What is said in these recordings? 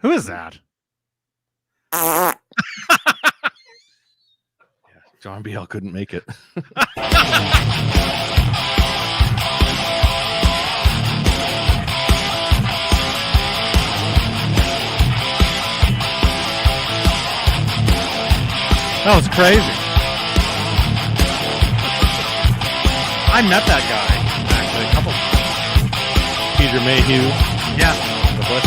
Who is that? Yeah, John BL couldn't make it. That was crazy. I met that guy actually a couple times. Peter Mayhew. Yeah. The Bush.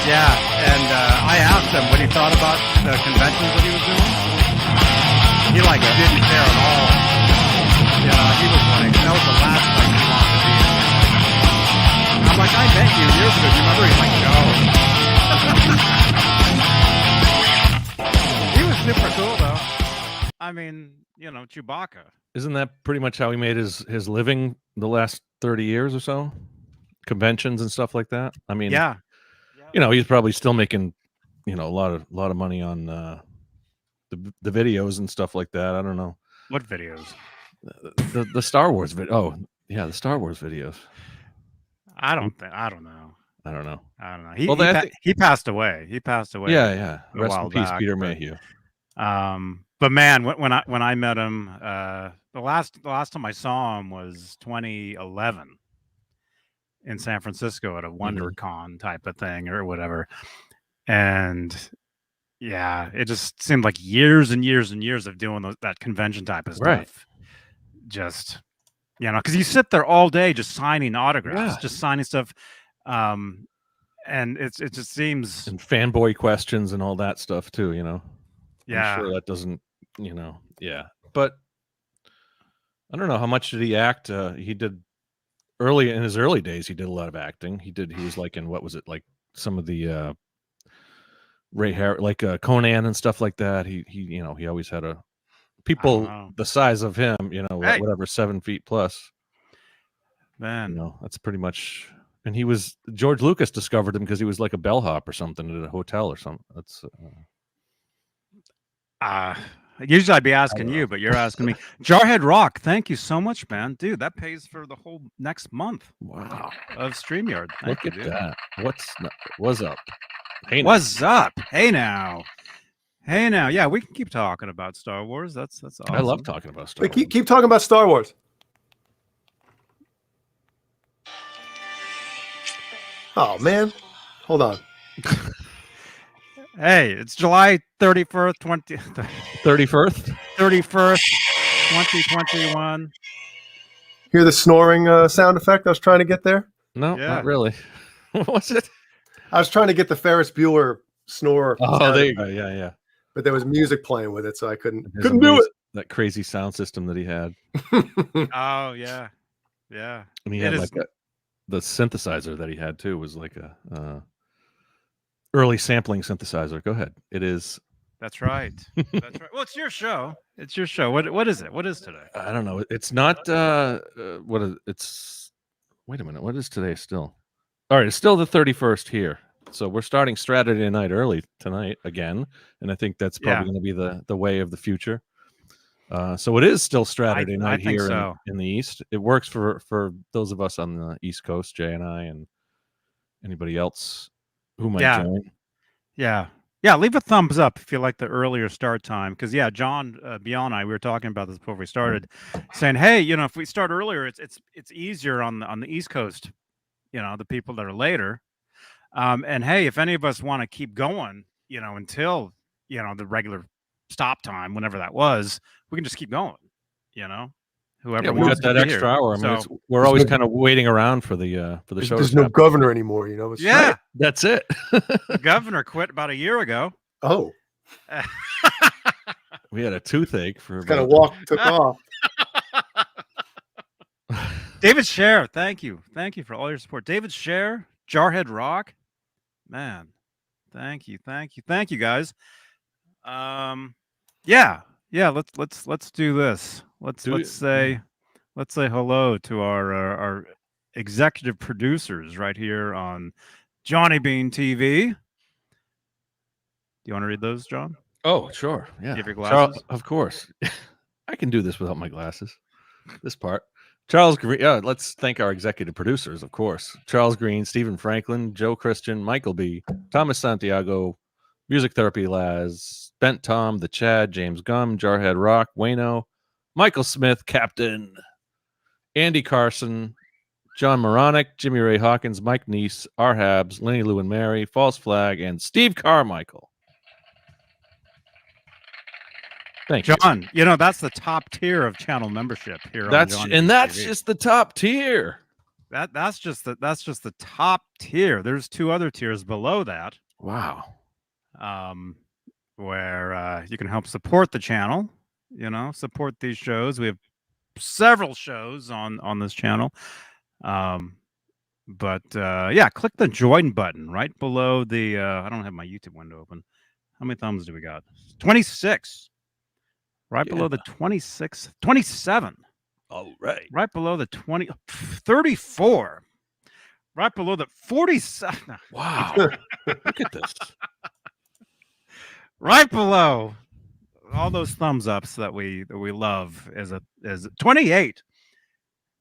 Yeah, and I asked him what he thought about the conventions that he was doing. He didn't care at all. Yeah, he was like, that was the last place he wanted to be. I'm like, I met you years ago. Do you remember? He's like, no. He was super cool though. I mean, Chewbacca. Isn't that pretty much how he made his living the last 30 years or so? Conventions and stuff like that. I mean, yeah. He's probably still making, a lot of money on the videos and stuff like that. I don't know. What videos? The Star Wars video. Oh, yeah, the Star Wars videos. I don't know. He passed away. He passed away. Yeah. Rest in peace, Peter Mayhew. But man, when I met him, the last time I saw him was 2011 in San Francisco at a WonderCon type of thing or whatever, and yeah, it just seemed like years and years and years of doing that convention type of stuff. Right. Just because you sit there all day just signing autographs, just signing stuff, and it just seems and fanboy questions and all that stuff too. Yeah, I'm sure that doesn't, yeah. But I don't know, how much did he act? He did in his early days. He did a lot of acting. He was like in, what was it, like some of the Ray Harris, like Conan and stuff like that. He always had people the size of him, whatever, 7 feet plus. Man, that's pretty much. And George Lucas discovered him because he was like a bellhop or something at a hotel or something. That's. Usually I'd be asking you, but you're asking me. Jarhead Rock, thank you so much, man. Dude, that pays for the whole next month. Wow. Of StreamYard. Look at that. What's up? Hey, what's up? Hey now. Yeah, we can keep talking about Star Wars. That's awesome. I love talking about Star Wars. Keep talking about Star Wars. Oh man. Hold on. Hey, it's July 31st, 2021. Hear the snoring sound effect I was trying to get there? No, not really. What was it? I was trying to get the Ferris Bueller snore. Oh, there you go. Yeah. But there was music playing with it, so I couldn't do it. That crazy sound system that he had. Oh, yeah. And he had the synthesizer that he had too was like a early sampling synthesizer. Go ahead. It is. That's right. That's right. Well, it's your show. What is it? What is today? I don't know. It's not it's wait a minute. What is today still? All right, it's still the 31st here. So we're starting Straturday night early tonight again, and I think that's probably going to be the way of the future. So it is still Straturday night here in the East. It works for those of us on the East Coast, Jay and I, and anybody else who might join. Yeah, leave a thumbs up if you like the earlier start time. Because John, Beane and I, we were talking about this before we started, saying, hey, if we start earlier, it's easier on the East Coast. The people that are later. And hey, if any of us want to keep going, until the regular stop time, whenever that was, we can just keep going. Whoever we got that extra hour. I mean, we're always kind of waiting around for the show. There's no governor anymore, Yeah, that's it. The governor quit about a year ago. Oh, we had a toothache for took off. David Scher, thank you for all your support. David Scher, Jarhead Rock, man, thank you guys. Let's do this. Let's say hello to our executive producers right here on Johnny Beane TV. Do you want to read those, John? Oh, sure. Yeah. Do you have your glasses? Of course. I can do this without my glasses. This part. Charles Green. Yeah, let's thank our executive producers, of course. Charles Green, Stephen Franklin, Joe Christian, Michael B., Thomas Santiago, Music Therapy Laz, Bent Tom, The Chad, James Gum, Jarhead Rock, Wayno, Michael Smith, Captain, Andy Carson, John Moronic, Jimmy Ray Hawkins, Mike Neese, R. Habs, Lenny Lou and Mary, False Flag, and Steve Carmichael. Thank you. John, that's the top tier of channel membership here on Johnny And Bean that's TV. just the top tier. That's just the top tier. There's 2 other tiers below that. Wow. Where you can help support the channel, support these shows. We have several shows on this channel. But click the join button right below the I don't have my YouTube window open. How many thumbs do we got? 26. Right below the 26, 27. All right. Right below the 20, 34. Right below the 47. Wow. Look at this. Right below all those thumbs ups that we love as 28.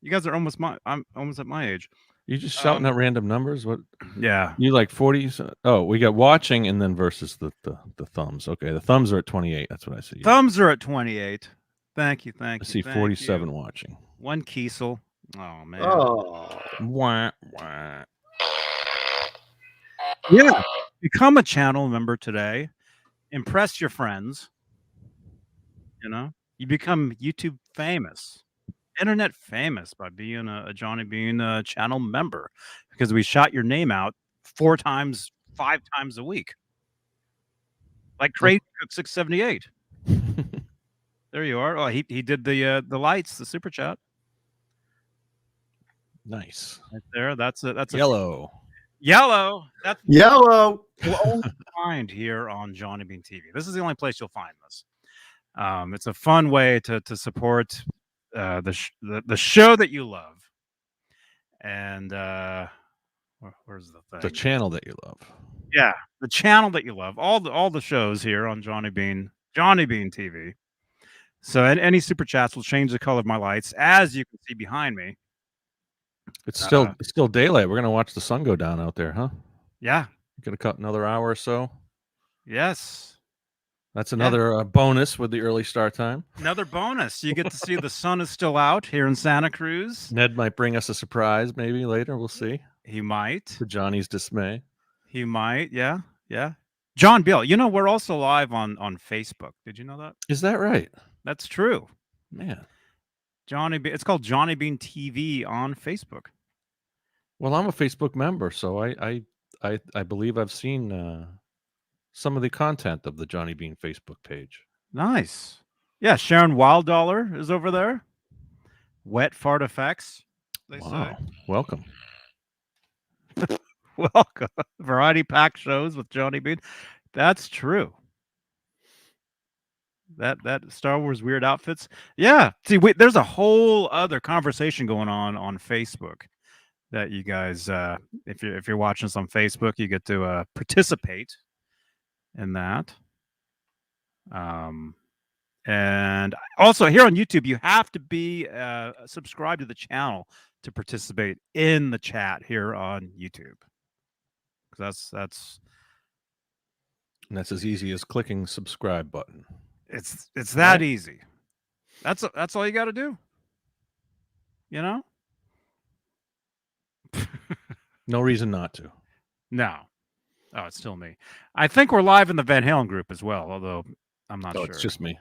You guys are I'm almost at my age. You just shouting out random numbers? What? Yeah. You like 40? Oh, we got watching and then versus the thumbs. Okay, the thumbs are at 28. That's what I see. Thumbs are at 28. Thank you. I see 47 watching. 1 Kiesel. Oh man. Oh. Wah, wah. Yeah. Become a channel member today. Impress your friends. You become YouTube famous, internet famous by being a Johnny Bean channel member, because we shout your name out 4 times, 5 times a week. Like Crazy Cook 678. There you are. Oh, he did the lights, the super chat. Nice. Right there. That's a Yellow. Yellow. That's Yellow. you'll only find here on Johnny Bean TV. This is the only place you'll find this. It's a fun way to support the show that you love, and where's the thing? The channel that you love. Yeah, the channel that you love. All the shows here on Johnny Bean TV. So any super chats will change the color of my lights, as you can see behind me. It's still daylight. We're gonna watch the sun go down out there, huh? Yeah. Gonna cut another hour or so. Yes. That's another bonus with the early start time. Another bonus. You get to see the sun is still out here in Santa Cruz. Ned might bring us a surprise maybe later. We'll see. He might. To Johnny's dismay. He might. Yeah. John Bill, we're also live on Facebook. Did you know that? Is that right? That's true. Man. It's called Johnny Bean TV on Facebook. Well, I'm a Facebook member, so I believe I've seen some of the content of the Johnny Bean Facebook page. Nice. Yeah, Sharon Wilddollar is over there. Wet Fart Effects, they say. Welcome. Welcome. Variety Pack shows with Johnny Bean. That's true. That Star Wars weird outfits. Yeah. See, there's a whole other conversation going on Facebook that you guys, if you're watching us on Facebook, you get to participate in that. And also here on YouTube, you have to be subscribed to the channel to participate in the chat here on YouTube. Because that's as easy as clicking subscribe button. It's that easy. That's all you got to do. No reason not to. No. Oh, it's still me. I think we're live in the Van Halen group as well, although I'm not sure. It's just me.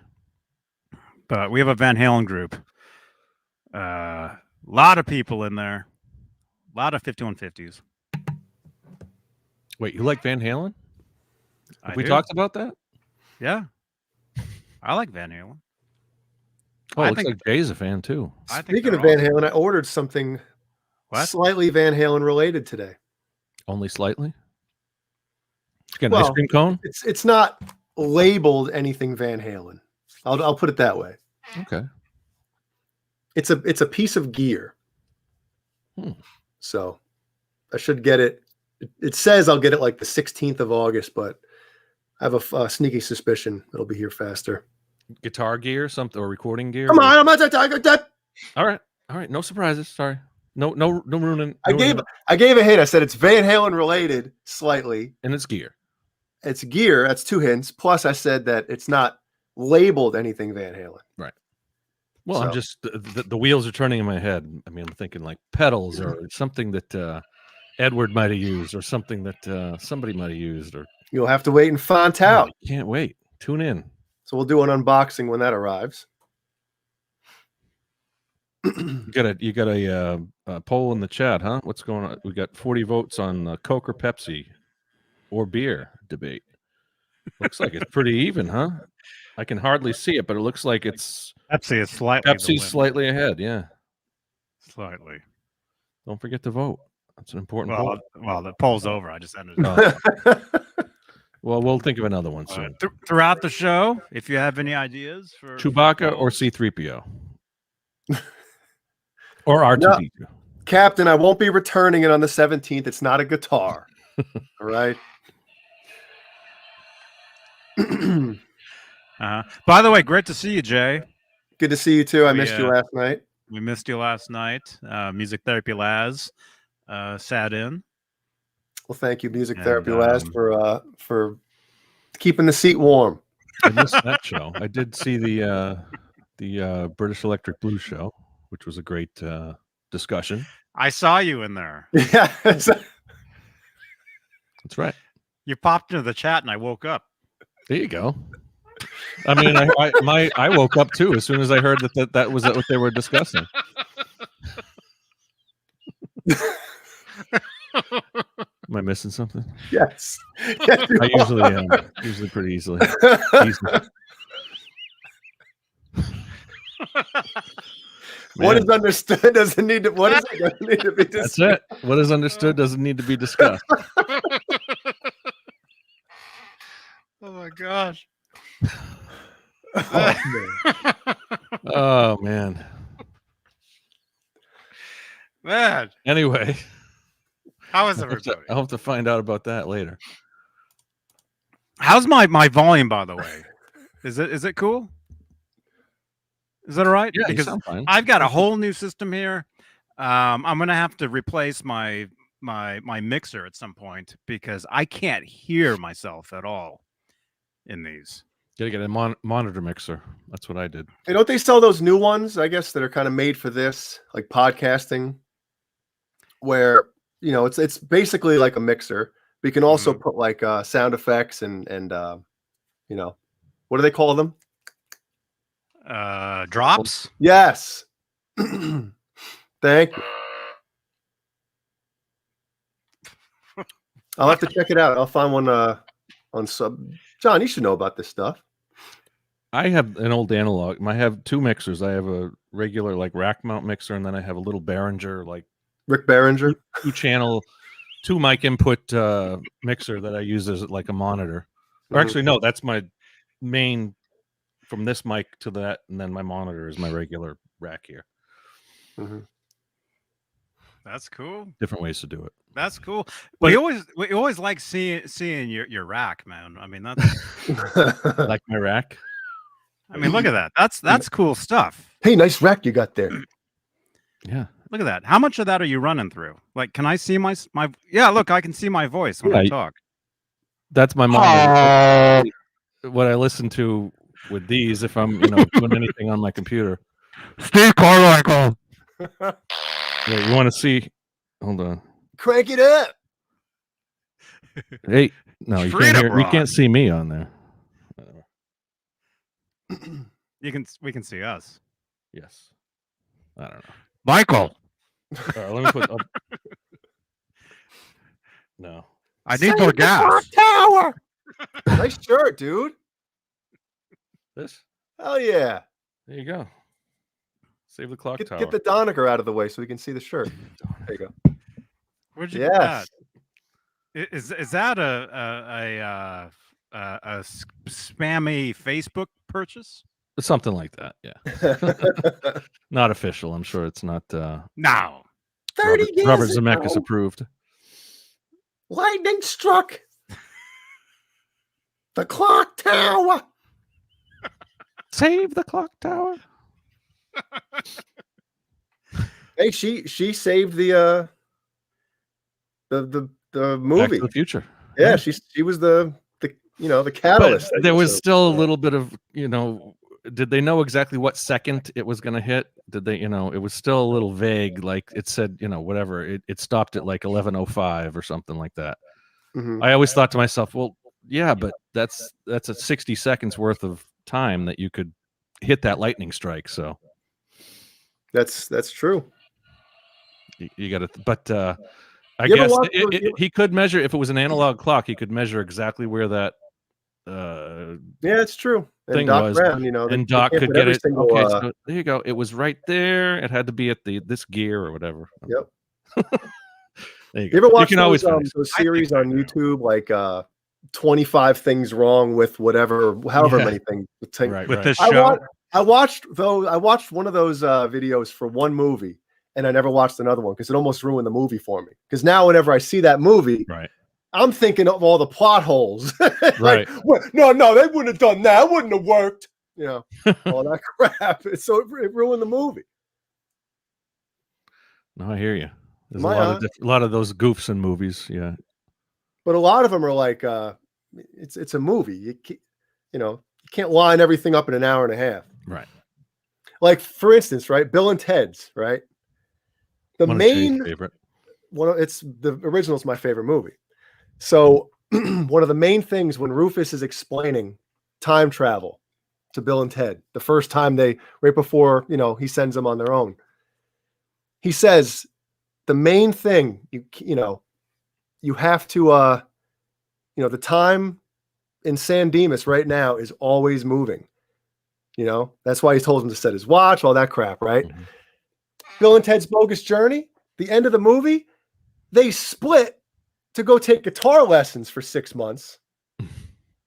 But we have a Van Halen group. A lot of people in there. A lot of 5150s. Wait, you like Van Halen? Have we do. talked about that? Yeah. I like Van Halen. Oh, looks like Jay's a fan too. Speaking of Van Halen, I ordered something slightly Van Halen related today. Only slightly? You got an ice cream cone? It's not labeled anything Van Halen. I'll put it that way. Okay. It's a piece of gear. So I should get it. It says I'll get it like the 16th of August, but I have a sneaky suspicion it'll be here faster. Guitar gear, something, or recording gear? Come on, I'm not talking. All right. All right, no surprises. Sorry, no ruining. I gave a hint. I said it's Van Halen related slightly. and it's gear. It's gear. That's 2 hints. Plus, I said that it's not labeled anything Van Halen. Right. Well, So. I'm just the wheels are turning in my head. I mean, I'm thinking like pedals or something that Edward might have used, or something that somebody might have used, or You'll have to wait and find out. Can't wait. Tune in. So we'll do an unboxing when that arrives. You got a poll in the chat, huh? What's going on? We got 40 votes on Coke or Pepsi or beer debate. Looks like it's pretty even, huh? I can hardly see it, but it looks like it's Pepsi is Pepsi's slightly ahead. Yeah, slightly. Don't forget to vote. That's an important poll. Well, the poll's over. I just ended it. Well, we'll think of another one soon. Throughout the show, if you have any ideas for Chewbacca or C-3PO. Or R2D2. No, Captain, I won't be returning it on the 17th. It's not a guitar. All right. By the way, great to see you, Jay. Good to see you too. I missed you last night. We missed you last night. Music Therapy Laz sat in. Well, thank you, Music Therapy Laz, for keeping the seat warm. I missed that show. I did see the British Electric Blues show, which was a great discussion. I saw you in there. Yeah, that's right. You popped into the chat, and I woke up. There you go. I mean, I woke up too as soon as I heard that was what they were discussing. Am I missing something? Yes. I usually am. Usually pretty easily. What is understood doesn't need to. What is it doesn't need to be discussed. That's it. What is understood doesn't need to be discussed. Oh my gosh. Oh man. Man. Anyway. How is everybody? I'll have to find out about that later. How's my volume, by the way? Is it cool? Is that all right? Yeah, because you sound fine. I've got a whole new system here. I'm gonna have to replace my mixer at some point because I can't hear myself at all in these. Gotta get a monitor mixer. That's what I did. Hey, don't they sell those new ones, I guess, that are kind of made for this, like podcasting, where it's basically like a mixer, but you can also put like sound effects and what do they call them? Drops? Yes. Thank you. I'll have to check it out. I'll find one on sub. John, you should know about this stuff. I have an old analog. I have 2 mixers. I have a regular like rack mount mixer, and then I have a little Behringer, like Rick Behringer, 2-channel, 2 mic input mixer that I use as like a monitor. Or actually, no, that's my main from this mic to that, and then my monitor is my regular rack here. That's cool. Different ways to do it. That's cool. But we always like seeing your rack, man. I mean, that's like my rack. I mean, look at that. That's cool stuff. Hey, nice rack you got there. Yeah. Look at that. How much of that are you running through? Like, can I see my? Yeah, look, I can see my voice when I talk. That's my monitor. What I listen to with these, if I'm doing anything on my computer. Steve Carmichael. Yeah, you want to see? Hold on. Crank it up. Hey, no, you can't hear. You can't see me on there. We can see us. Yes. I don't know. Michael. All right, let me put up. No. I need more gas. Tower. Nice shirt, dude. This? Hell yeah. There you go. Save the clock tower. Get the Doniger out of the way so we can see the shirt. There you go. Where'd you get that? Is that a spammy Facebook purchase? Something like that, yeah. Not official. I'm sure it's not. No. 30 years Robert ago, Zemeckis approved. lightning struck the clock tower. Save the clock tower. Hey, she saved the Back movie. to the Future. Yeah, she was the the But catalyst. I there guess, was of- still a little bit of, did they know exactly what second it was going to hit? Did they, it was still a little vague. Like it said, whatever. It stopped at like 11:05 or something like that. Mhm. I always thought to myself, well, yeah, but that's a 60 seconds worth of time that you could hit that lightning strike. So That's true. you got to, but I You ever guess watch he could measure, if it was an analog clock, he could measure exactly where that Yeah, it's true. And thing Doc was, Brown, they and Doc can't could put get every it. single, Okay, so there you go. It was right there. It had to be at this gear or whatever. Yep. There you You go. ever watch can always find those I think series I on do. YouTube, like 25 things wrong with whatever, however Yeah. many things. right, With right. this I show. watched one of those videos for one movie, and I never watched another one because it almost ruined the movie for me. Because now whenever I see that movie, Right. I'm thinking of all the plot holes. Right. No, they wouldn't have done that. It wouldn't have worked. All that crap. So it ruined the movie. No, I hear you. There's Am I on? a lot of those goofs in movies. Yeah. But a lot of them are like, it's a movie. You can't line everything up in an hour and a half. Right. Like, for instance, right, Bill and Ted's, right? The One of Jay's main favorite. it's the original is my favorite movie. So one of the main things when Rufus is explaining time travel to Bill and Ted, the first time right before he sends them on their own, he says the main thing you have to the time in San Dimas right now is always moving. That's why he told him to set his watch, all that crap, right? Mhm. Bill and Ted's Bogus Journey, the end of the movie, they split to go take guitar lessons for 6 months.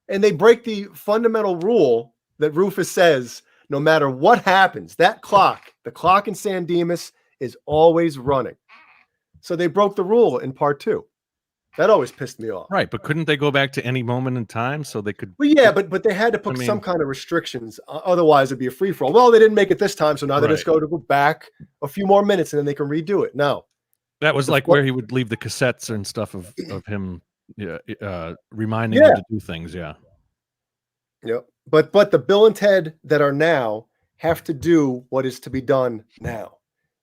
And they break the fundamental rule that Rufus says, no matter what happens, the clock in San Dimas is always running. So they broke the rule in part 2. That always pissed me off. Right, but couldn't they go back to any moment in time so they could? Well, yeah, but they had to put some kind of restrictions. Otherwise, it'd be a free for all. Well, they didn't make it this time, so now they just go back a few more minutes and then they can redo it. No, That was like where he would leave the cassettes and stuff of him, reminding you to do things. Yeah. Yep. But the Bill and Ted that are now have to do what is to be done now.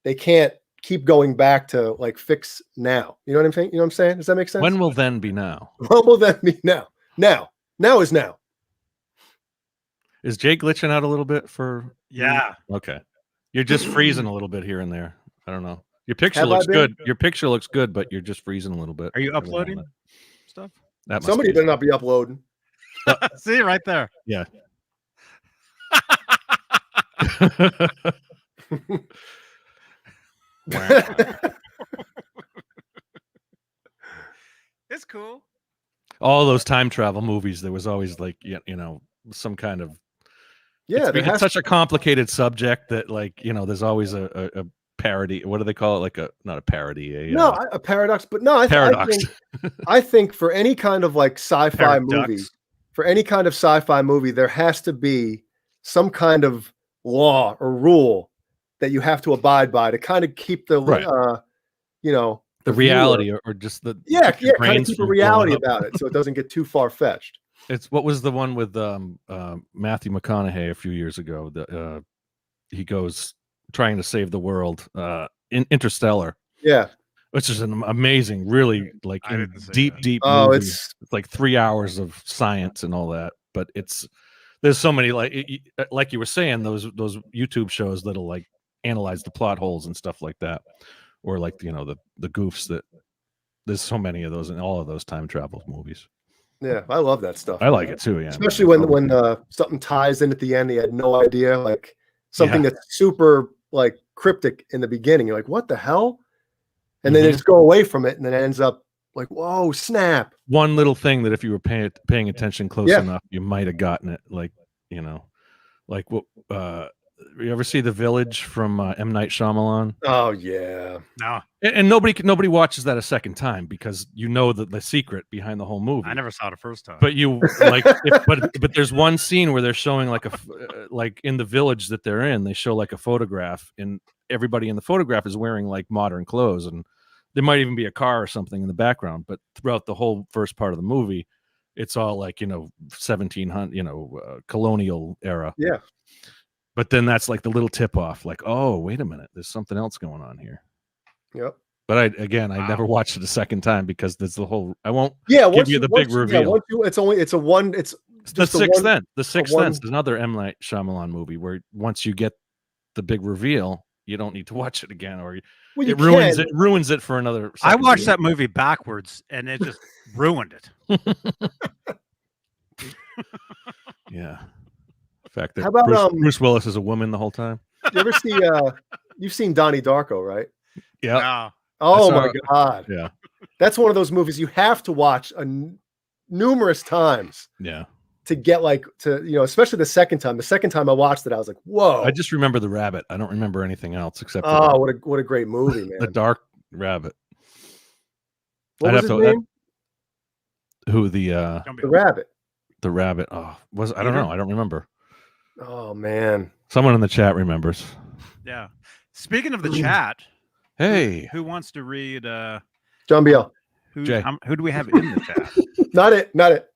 They can't keep going back to like fix now. You know what I'm saying? You know what I'm saying? Does that make sense? When will then be now? When will then be now? Now is now. Is Jay glitching out a little bit for? Yeah. Okay. You're just freezing a little bit here and there. I don't know. Your picture Have I looks been? good. Your picture looks good, but you're just freezing a little bit. Are you every now and uploading then. stuff? That must Somebody be. better not be uploading. See right there. Yeah. It's cool. All those time travel movies, there was always like some kind of it's such a complicated subject that there's always a parody. What do they call it? Like not a parody, a paradox. But no, paradox. I think for any kind of like sci-fi movie, there has to be some kind of law or rule that you have to abide by to kind of keep the the reality or just the kind of keep a reality about it so it doesn't get too far-fetched. It's what was the one with Matthew McConaughey a few years ago that he goes trying to save the world in Interstellar, which is an amazing, really like deep movie. It's like 3 hours of science and all that, but there's so many like you were saying, those YouTube shows that'll like analyze the plot holes and stuff like that, or like the goofs that there's so many of those in all of those time travel movies. Yeah, I love that stuff. I like it too. Yeah, especially when something ties in at the end. You had no idea, like something that's super like cryptic in the beginning. You're like, what the hell? And then they just go away from it, and then it ends up like, whoa, snap! One little thing that if you were paying attention close enough, you might have gotten it. Like like what You ever see The Village from M. Night Shyamalan? Oh yeah. No, And nobody watches that a second time because you know the secret behind the whole movie. I never saw it the first time. But you like, but there's one scene where they're showing like like in the village that they're in, they show like a photograph, and everybody in the photograph is wearing like modern clothes, and there might even be a car or something in the background. But throughout the whole first part of the movie, it's all like 1700, colonial era. Yeah. But then that's like the little tip off, like, oh, wait a minute, there's something else going on here. Yep. But I never watched it a second time because there's the whole. I won't. Yeah. give you the big reveal. It's a one. It's The just Sixth one. Sense. The Sixth Sense is another M. Night Shyamalan movie where once you get the big reveal, you don't need to watch it again, or Well, you it ruins can. it. Ruins it for another. I second watched viewing. that movie backwards, and it just ruined it. Yeah. The fact that How about, Bruce Willis is a woman the whole time. You ever see? You've seen Donnie Darko, right? Yeah. No. Oh saw my it. God. Yeah. That's one of those movies you have to watch numerous times Yeah. to get especially the second time. The second time I watched it, I was like, whoa. I just remember the rabbit. I don't remember anything else except for Oh, what a great movie, man. the dark rabbit. What I'd was have his to- name? Who Don't be The rabbit. the rabbit? Oh, I don't know. I don't remember. Oh man. Someone in the chat remembers. Yeah. Speaking of the chat, Hey, who wants to read? John Biel. Jay. Who do we have in the chat? Not it.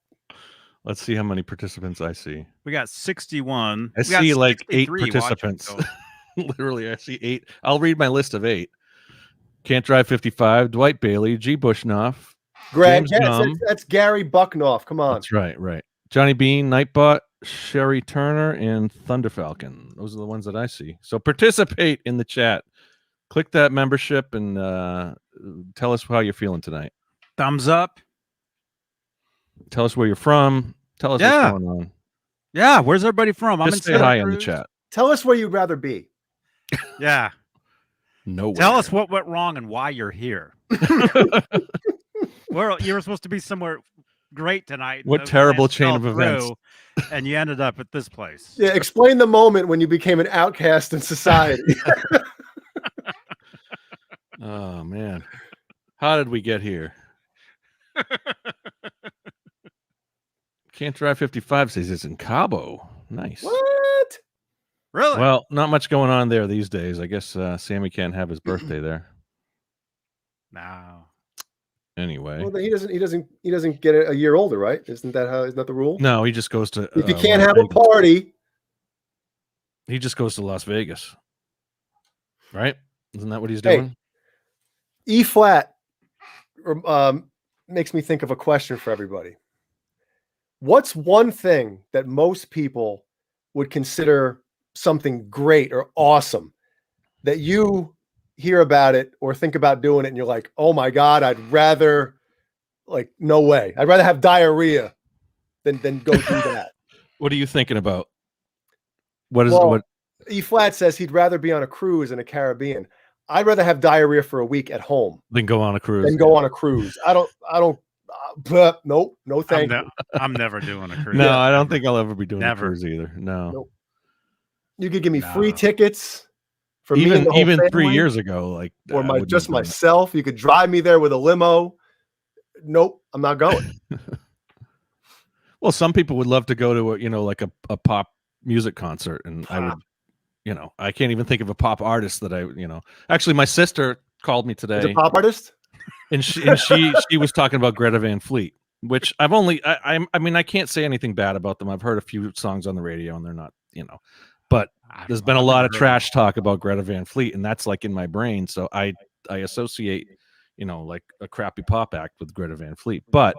let's see how many participants I see. We got 61. I We got see like 8 63 watching, participants. so- Literally, I see 8. I'll read my list of 8. Can't Drive 55, Dwight Bailey, G. Bushnoff. Greg. James Yes, Gum. that's Gary Bucknoff. Come on. That's right. Johnny Bean, Nightbot, Sherry Turner, and Thunder Falcon. Those are the ones that I see. So participate in the chat. Click that membership and tell us how you're feeling tonight. Thumbs up. Tell us where you're from. Tell us Yeah. what's going on. Yeah. Where's everybody from? I'm Just in say Santa hi in the Cruz. chat. Tell us where you'd rather be. Yeah. Nowhere. Tell us what went wrong and why you're here. Well, you were supposed to be somewhere great tonight. What The terrible plans chain fell of events. through, and you ended up at this place. Yeah, explain the moment when you became an outcast in society. Oh man, how did we get here? Can't Drive 55 says it's in Cabo. Nice. What? Really? Well, not much going on there these days. I guess Sammy can't have his birthday there. No. Anyway, Well, then he doesn't get a year older, right? Isn't that the rule? no, he just goes to. If you can't Las have a Vegas. party, He just goes to Las Vegas, right? Isn't that what he's Hey. doing? E flat makes me think of a question for everybody. What's one thing that most people would consider something great or awesome that you hear about it or think about doing it and you're like, oh my God, I'd rather, like, no way. I'd rather have diarrhea than go do that. What are you thinking about? What is Well, what? E flat says he'd rather be on a cruise in a Caribbean. I'd rather have diarrhea for a week at home Then go on a cruise. than go on a cruise. I don't, nope, no thank you. I'm never doing a cruise. No, I don't think I'll ever be doing Never. a cruise either. No. Nope. You could give me free No. tickets for me and Even the whole 3 family, years ago, like or I wouldn't just have done it. myself. You could drive me there with a limo. Nope, I'm not going. Well, some people would love to go to like a pop music concert, and I would, I can't even think of a pop artist that Actually, my sister called me As a today, pop artist, and she was talking about Greta Van Fleet, which I've only I mean I can't say anything bad about them. I've heard a few songs on the radio, and they're not but there's been a lot of trash talk about Greta Van Fleet, and that's like in my brain, so I associate like a crappy pop act with Greta Van Fleet, but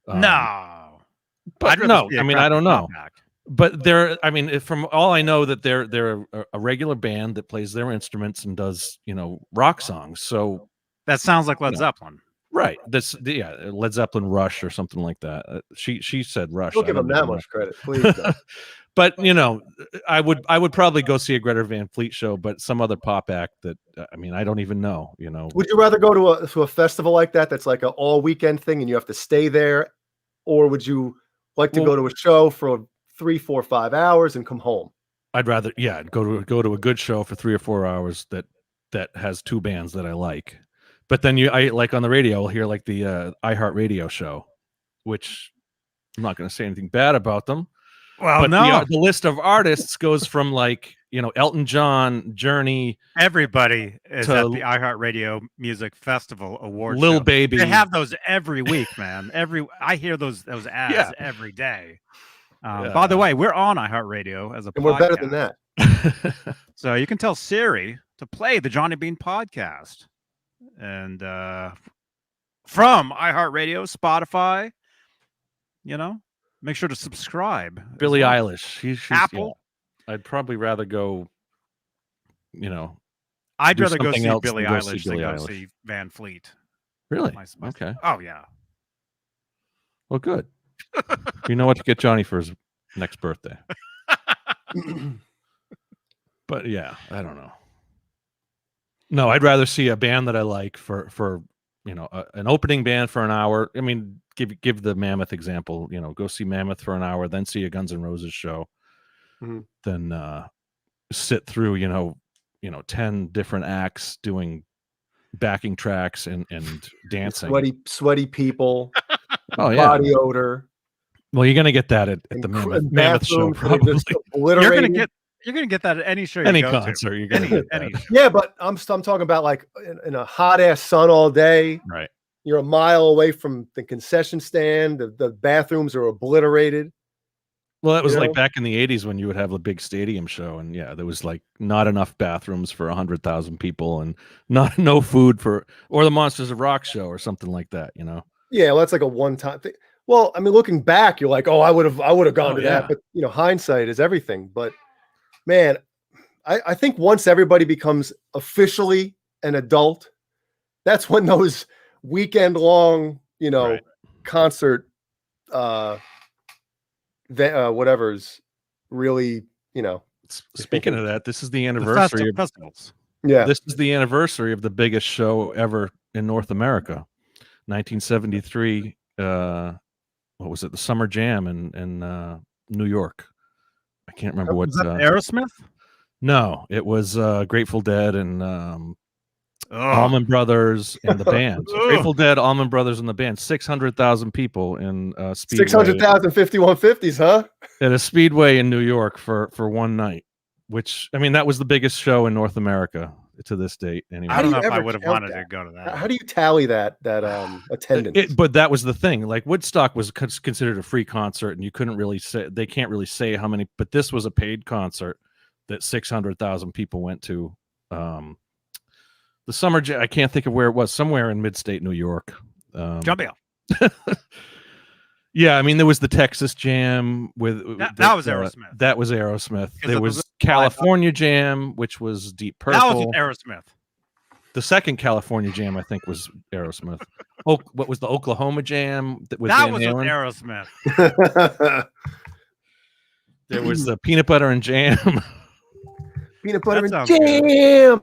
No. but I'd rather no, see a I mean crappy I don't know. pop act. But from all I know that they're a regular band that plays their instruments and does rock songs. So That sounds like Led No. Zeppelin. right, Led Zeppelin, Rush, or something like that. She said Rush. don't I give don't him that know. much credit, please. don't. But I would probably go see a Greta Van Fleet show, but some other pop act that I don't even know. Would you rather go to a festival like that that's like an all weekend thing and you have to stay there, or would you like to Well- go to a show for 3, 4, 5 hours and come home? I'd rather go to a good show for 3 or 4 hours that has 2 bands that I like. But then I like on the radio, I'll hear like the iHeartRadio show, which I'm not going to say anything bad about them. Well, But no, the list of artists goes from like, Elton John, Journey, everybody is to at the iHeartRadio Music Festival award Lil show. Baby. They have those every week, man. I hear those ads Yeah. every day. By the way, we're on iHeartRadio as a And podcast. we're better than that. So you can tell Siri to play the Johnny Bean podcast. And from iHeartRadio, Spotify, make sure to subscribe. as Billie well. Eilish. She's Apple. I'd probably rather go, I'd do rather go something see else Billie than go see Eilish than Billie go Eilish. see Van Fleet. Really? My- Okay. Oh, yeah. Well, good. You know what to get Johnny for his next birthday. But yeah, I don't know. No, I'd rather see a band that I like for an opening band for an hour. I mean, give the Mammoth example. Go see Mammoth for an hour, then see a Guns N' Roses show, then sit through 10 different acts doing backing tracks and dancing. Sweaty people. Oh yeah. Body odor. Well, you're gonna get that at the Mammoth show, probably. You're gonna get that at any show, Any you go concert, to. you're gonna get that. Any show. Yeah, but I'm talking about like in a hot ass sun all day. Right. You're a mile away from the concession stand. The bathrooms are obliterated. Well, that was like back in the 80s when you would have a big stadium show, and there was like not enough bathrooms for 100,000 people, and no food or the Monsters of Rock show or something like that. Yeah, well, that's like a one-time thing. Well, I mean, looking back, you're like, oh, I would have gone to that, but hindsight is everything. But man, I think once everybody becomes officially an adult, that's when those weekend-long, concert, whatever's really, Speaking of that, this is the anniversary of festivals. Yeah, this is the anniversary of the biggest show ever in North America, 1973. What was it? The Summer Jam in New York. I can't remember what. Was that Aerosmith? No, it was Grateful Dead and Allman Brothers and the band. So Grateful Dead, Allman Brothers, and the band. 600,000 people in Speedway. 600,000 5150s, huh? At a Speedway in New York for one night. Which, I mean, that was the biggest show in North America to this date. Anyway, I don't know if I would have wanted to go to that. How do you tally that attendance? But that was the thing. Like Woodstock was considered a free concert, and you couldn't really say, they can't really say how many. But this was a paid concert that 600,000 people went to. The Summer Jam, I can't think of where it was. Somewhere in mid-state New York. Jumping up. Yeah, I mean, there was the Texas Jam with that was Aerosmith. That was Aerosmith. There was California Jam, which was Deep Purple. That was Aerosmith. The second California Jam, I think, was Aerosmith. What was the Oklahoma Jam? That was Aerosmith. There was the Peanut Butter and Jam. Peanut Butter and Jam. Jam.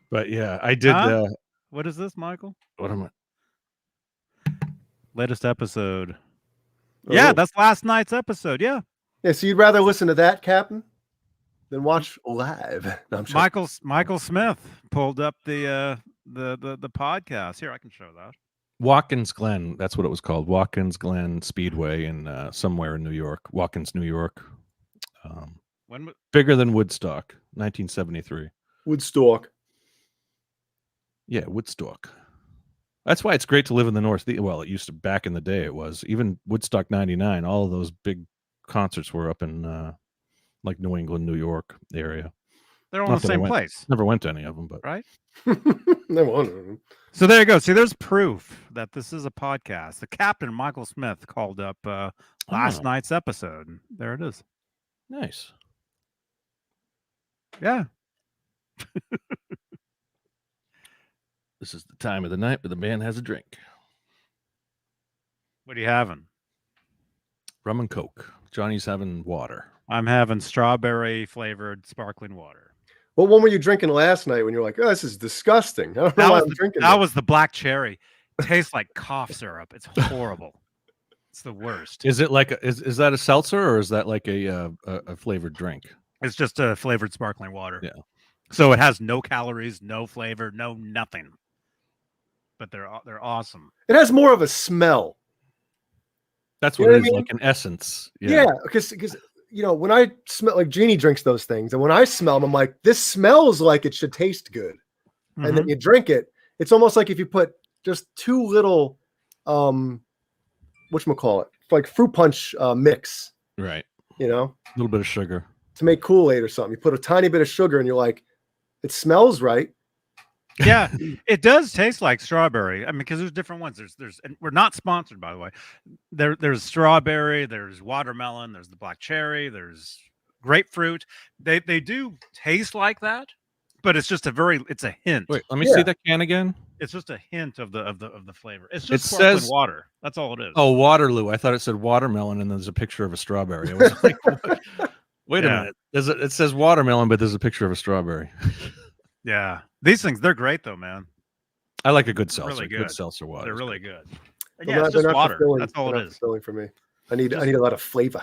But yeah, I did. What is this, Michael? What am I? Latest episode. Oh. Yeah, that's last night's episode. Yeah. Yeah, so you'd rather listen to that, Captain, than watch live? No, I'm sure. Michael Smith pulled up the podcast. Here, I can show that. Watkins Glen. That's what it was called. Watkins Glen Speedway in somewhere in New York. Watkins, New York. Bigger than Woodstock, 1973. Woodstock. Yeah, Woodstock. That's why it's great to live in the North. Well, it used to back in the day. It was even Woodstock '99. All of those big concerts were up in like New England, New York area. They're all in the same place. Never went to any of them, but right. No one. So there you go. See, there's proof that this is a podcast. The Captain Michael Smith called up last night's episode. There it is. Nice. Yeah. This is the time of the night where the man has a drink. What are you having? Rum and Coke. Johnny's having water. I'm having strawberry flavored sparkling water. What one were you drinking last night when you're like, oh, this is disgusting? I don't know why I'm drinking that. Was the black cherry. It tastes like cough syrup. It's horrible. It's the worst. Is it like is that a seltzer or is that like a flavored drink? It's just a flavored sparkling water. Yeah. So it has no calories, no flavor, no nothing. But they're awesome. It has more of a smell. That's You what know it what I is, mean? like an essence. Yeah, because when I smell, like Jeannie drinks those things, and when I smell them, I'm like, this smells like it should taste good. Mm-hmm. And then you drink it, it's almost like if you put just too little, whatchamacallit, like fruit punch mix, Right. you know, A little bit of sugar. to make Kool-Aid or something. You put a tiny bit of sugar, and you're like, it smells right. Yeah, it does taste like strawberry. I mean, because there's different ones. There's, and we're not sponsored, by the way. There's strawberry, there's watermelon, there's the black cherry, there's grapefruit. They do taste like that, but it's just it's a hint. Wait, let me see that can again. It's just a hint of the flavor. It's just It sparkling says water. That's all it is. Oh, Waterloo. I thought it said watermelon, and there's a picture of a strawberry. I was like, what? Wait a minute. It says watermelon, but there's a picture of a strawberry. Yeah, these things, they're great though, man. I like a good seltzer. Really good seltzer seltzer water. They're really good. They're Yeah, it's just not water. fulfilling. That's all They're it not is. fulfilling for me. I need a lot of flavor.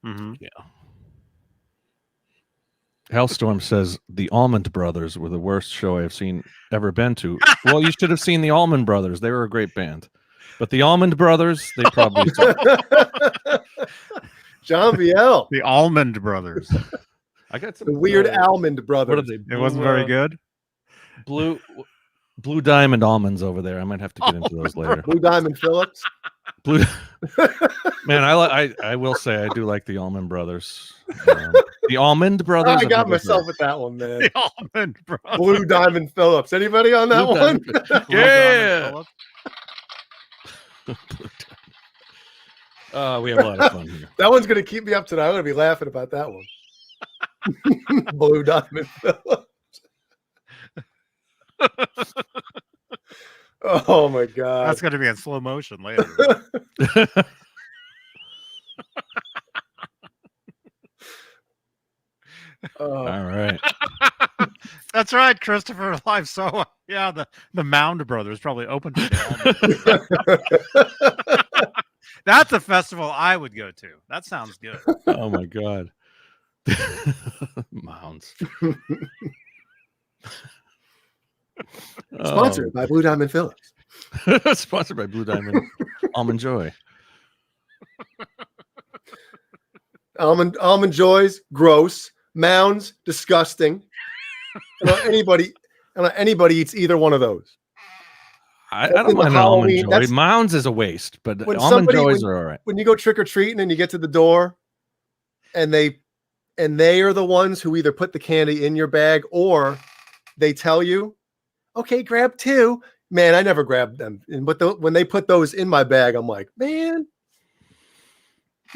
Mm-hmm. Yeah. Hellstorm says the Allman Brothers were the worst show I've ever been to. Well, you should have seen the Allman Brothers. They were a great band. But the Almond Brothers, they probably John Viel. The Almond Brothers. I got some The weird almond brothers. What are they? It wasn't very good. Blue Diamond almonds over there. I might have to get into those later. Blue Diamond Phillips. Blue Man, I will say I do like the Allman Brothers. The Almond Brothers. I got myself with that one, man. The Almond Brothers. Blue Diamond Phillips. Anybody on that Blue one? Diamond- Blue Yeah. Diamond We have a lot of fun here. That one's gonna keep me up tonight. I'm gonna be laughing about that one. Blue Diamond Phillips. Oh my god. That's going to be in slow motion later. Oh. All right. That's right, Christopher Live. So yeah, the Mound Brothers probably opened for the Almond. That's a festival I would go to. That sounds good. Oh my god. Mounds. Sponsored by Blue Diamond Phillips. Sponsored by Blue Diamond Almond Joy. Almond Joys, gross. Mounds, disgusting. Anybody eats either one of those. I That's don't in the mind Halloween- Almond Joy. that's- Mounds is a waste, but When Almond somebody- Joys are all right. When you go trick or treating and you get to the door, and they are the ones who either put the candy in your bag or they tell you, "Okay, grab two." Man, I never grabbed them, but when they put those in my bag, I'm like, man.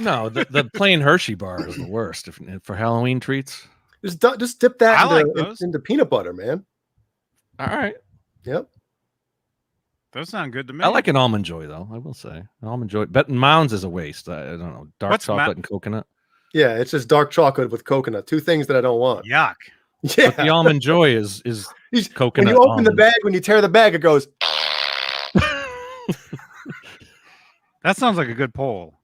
No, the plain Hershey bar is the worst for Halloween treats. Just dip that I like those. into peanut butter, man. All right. Yep. Those sound good to me. I like an Almond Joy, though, I will say. An Almond Joy. But Mounds is a waste. I don't know. Dark What's chocolate and coconut. Yeah, it's just dark chocolate with coconut. Two things that I don't want. Yuck. Yeah. But the Almond Joy is coconut. When you open the almond. bag, when you tear the bag, it goes. That sounds like a good poll.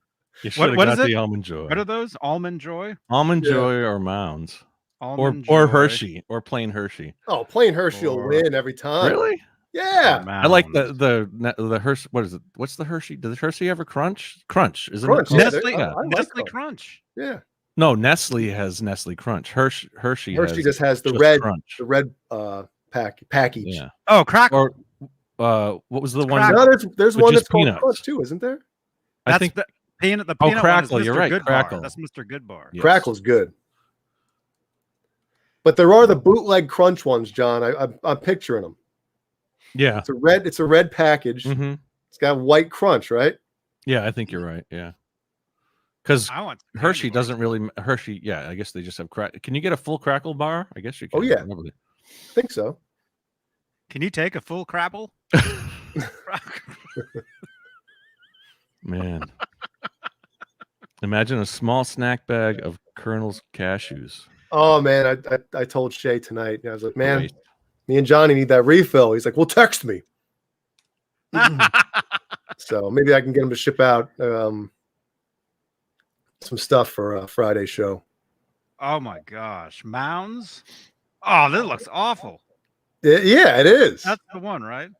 You should have what got is it? the Almond Joy. What are those? Almond Joy? Almond Yeah. Joy or Mounds. Almond Or Joy Hershey or plain Hershey. Oh, plain Hershey will Or- win every time. Really? Yeah. I like Mounds. the Hershey. What is it? What's the Hershey? Does Hershey ever crunch? Crunch, isn't Crunch, it? yeah, Nestle. I like Nestle those. Crunch. Yeah. No, Nestle has Nestle Crunch. Hershey Just has the just red Crunch. package. Yeah. Oh, crackle. Or what was the one? Crackle. No, there's With one just that's called peanuts. Crunch too, isn't there? I That's think the peanut. The Oh, peanut Crackle, one is you're Mr. right, Goodbar. Crackle. That's Mr. Goodbar. Yes. Crackle's good. But there are the bootleg Crunch ones, John. I'm picturing them. Yeah. It's a red package. hmm It's got white crunch, right? Yeah, I think you're right. Yeah. Because I want some Hershey candy bars. doesn't really Hershey. Yeah, I guess they just have crack. Can you get a full Crackle bar? I guess you can. Oh, yeah. probably. I think so. Can you take a full crapple? Man. Imagine a small snack bag of Colonel's cashews. Oh man, I told Shay tonight. I was like, man, Great. me and Johnny need that refill. He's like, well, text me. So maybe I can get him to ship out some stuff for a Friday show. Oh my gosh, Mounds. Oh, this looks awful. Yeah, it is. That's the one, right?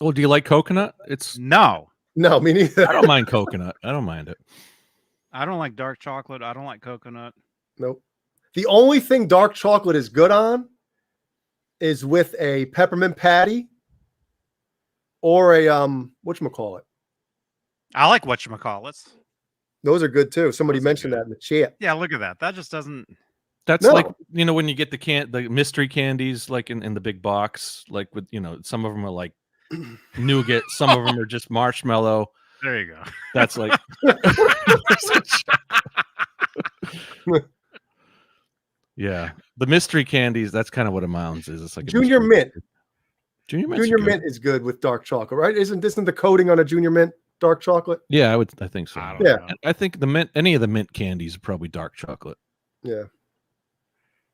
Well, do you like coconut? It's No, No, me neither. I don't mind coconut. I don't mind it. I don't like dark chocolate. I don't like coconut. Nope. The only thing dark chocolate is good on is with a peppermint patty or a whatchamacallit. I like whatchamacallits. Those are good too. Somebody Those are mentioned good. that in the chat. Yeah, look at that. That just doesn't. That's No. like, you know, when you get the mystery candies, like in the big box, like with, you know, some of them are like nougat, some of them are just marshmallow. There you go. That's like, yeah, the mystery candies. That's kind of what a Mounds is. It's like a Junior mystery mint. candy. Junior Junior mint is good with dark chocolate, right? Isn't the coating on a junior mint dark chocolate? Yeah, I think so. I don't Yeah. know. I think the mint, any of the mint candies are probably dark chocolate. Yeah.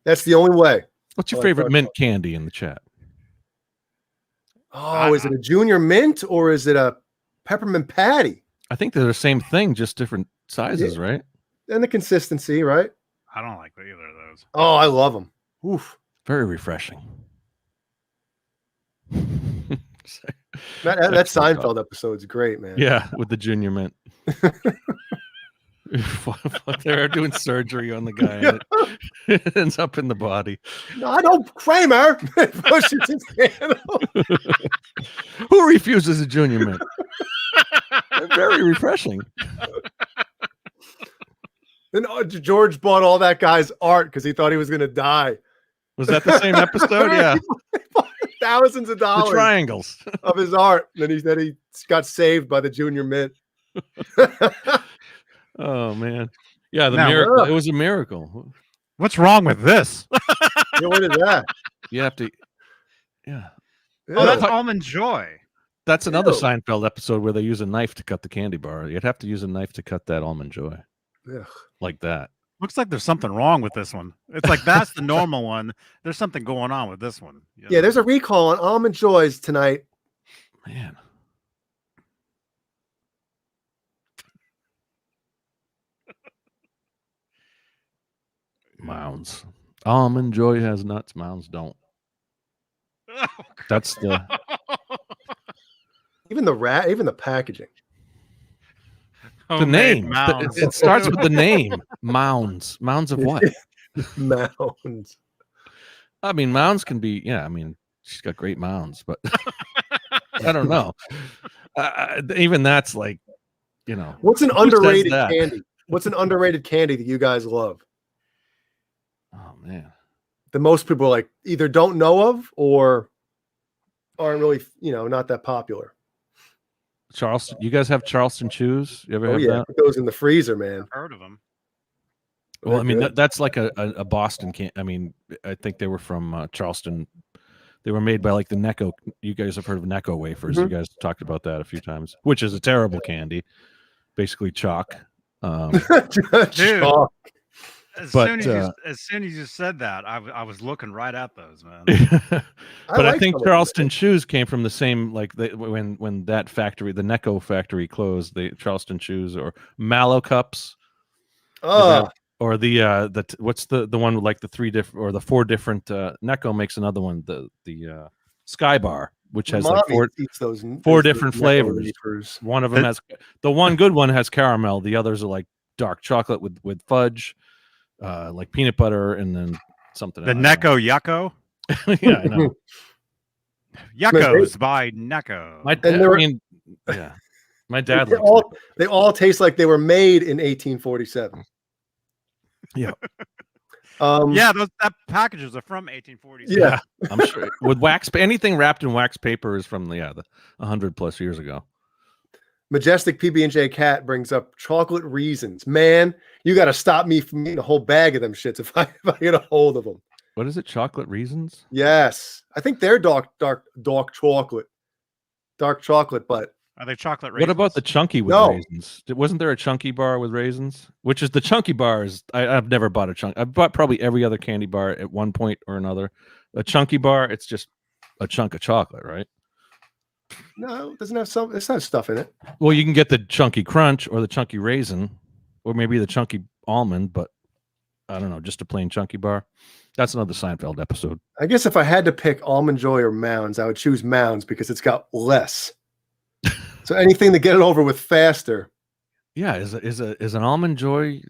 That's the only way. What's your I like favorite dark mint candy in the chat? Oh, is it a junior mint or is it a peppermint patty? I think they're the same thing, just different sizes, right? And the consistency, right? I don't like either of those. Oh, I love them. Oof. Very refreshing. That Excellent Seinfeld episode's great, man. Yeah, with the junior mint. They're doing surgery on the guy. And it ends up in the body. No, I don't. Kramer pushes his hand. Who refuses a junior mint? They're very refreshing. Then George bought all that guy's art because he thought he was going to die. Was that the same episode? Yeah. He bought thousands of The dollars triangles. of his art. Then he got saved by the junior mint. Oh man. Yeah, the Now, miracle. It was a miracle. What's wrong with this? Yeah, what is that? You have to. Yeah. Oh, that's Ew. almond joy. That's another Ew. Seinfeld episode where they use a knife to cut the candy bar. You'd have to use a knife to cut that almond joy. Ugh. Like that. Looks like there's something wrong with this one. It's like that's the normal one. There's something going on with this one. you Yeah, know? there's a recall on almond joys tonight. Man. Mounds. Almond joy has nuts. Mounds don't. That's the Even the packaging. the name. Mounds. It starts with the name. Mounds. Mounds of what? Mounds. I mean, mounds can be. Yeah, I mean, she's got great mounds, but I don't know. Even that's like, you know, What's an Who says underrated that? candy? What's an underrated candy that you guys love? oh man. That most people like either don't know of or aren't really, not that popular. Charleston. You guys have Charleston chews? You ever Oh have yeah, that? put those in the freezer, man. Heard of them? Well, I mean, They're good. that's like a Boston can. I mean, I think they were from Charleston. They were made by like the Necco. You guys have heard of Necco wafers. You guys talked about that a few times, which is a terrible candy. Basically chalk. Dude. Chalk. As But, soon as you said that, I was looking right at those, man. But I like think some of Charleston Chews came from the same, like when that factory, the Necco factory closed, the Charleston Chews or Mallow cups, them. Oh, or what's the one with like the three different or the four different Necco makes another one, the Sky Bar, which has like Mommy eats those four those different Necco flavors. wafers. One of them has the one good one has caramel, the others are like dark chocolate with fudge, like peanut butter, and then something The else. Necco Yucko. Yeah, I know. Yuckos by Necco. My they dad, were- I mean, yeah, my dad They likes they all taste like they were made in 1847. Yeah. Yeah, that packages are from 1840s. Yeah. I'm sure with wax, anything wrapped in wax paper is from the 100+ years ago. Majestic PB&J Cat brings up chocolate reasons. Man, you got to stop me from eating a whole bag of them shits if I get a hold of them. What is it? Chocolate reasons? Yes, I think they're dark chocolate, but Are they chocolate raisins? What about the chunky with No. raisins? Wasn't there a chunky bar with raisins? Which is the chunky bar is I've never bought a chunk. I've bought probably every other candy bar at one point or another. A chunky bar, it's just a chunk of chocolate, right? no, it doesn't have some. It's not stuff in it. Well, you can get the chunky crunch or the chunky raisin, or maybe the chunky almond, but I don't know, just a plain chunky bar. That's another Seinfeld episode. I guess if I had to pick Almond Joy or Mounds, I would choose Mounds because it's got less. So anything to get it over with faster. Yeah, is an Almond Joy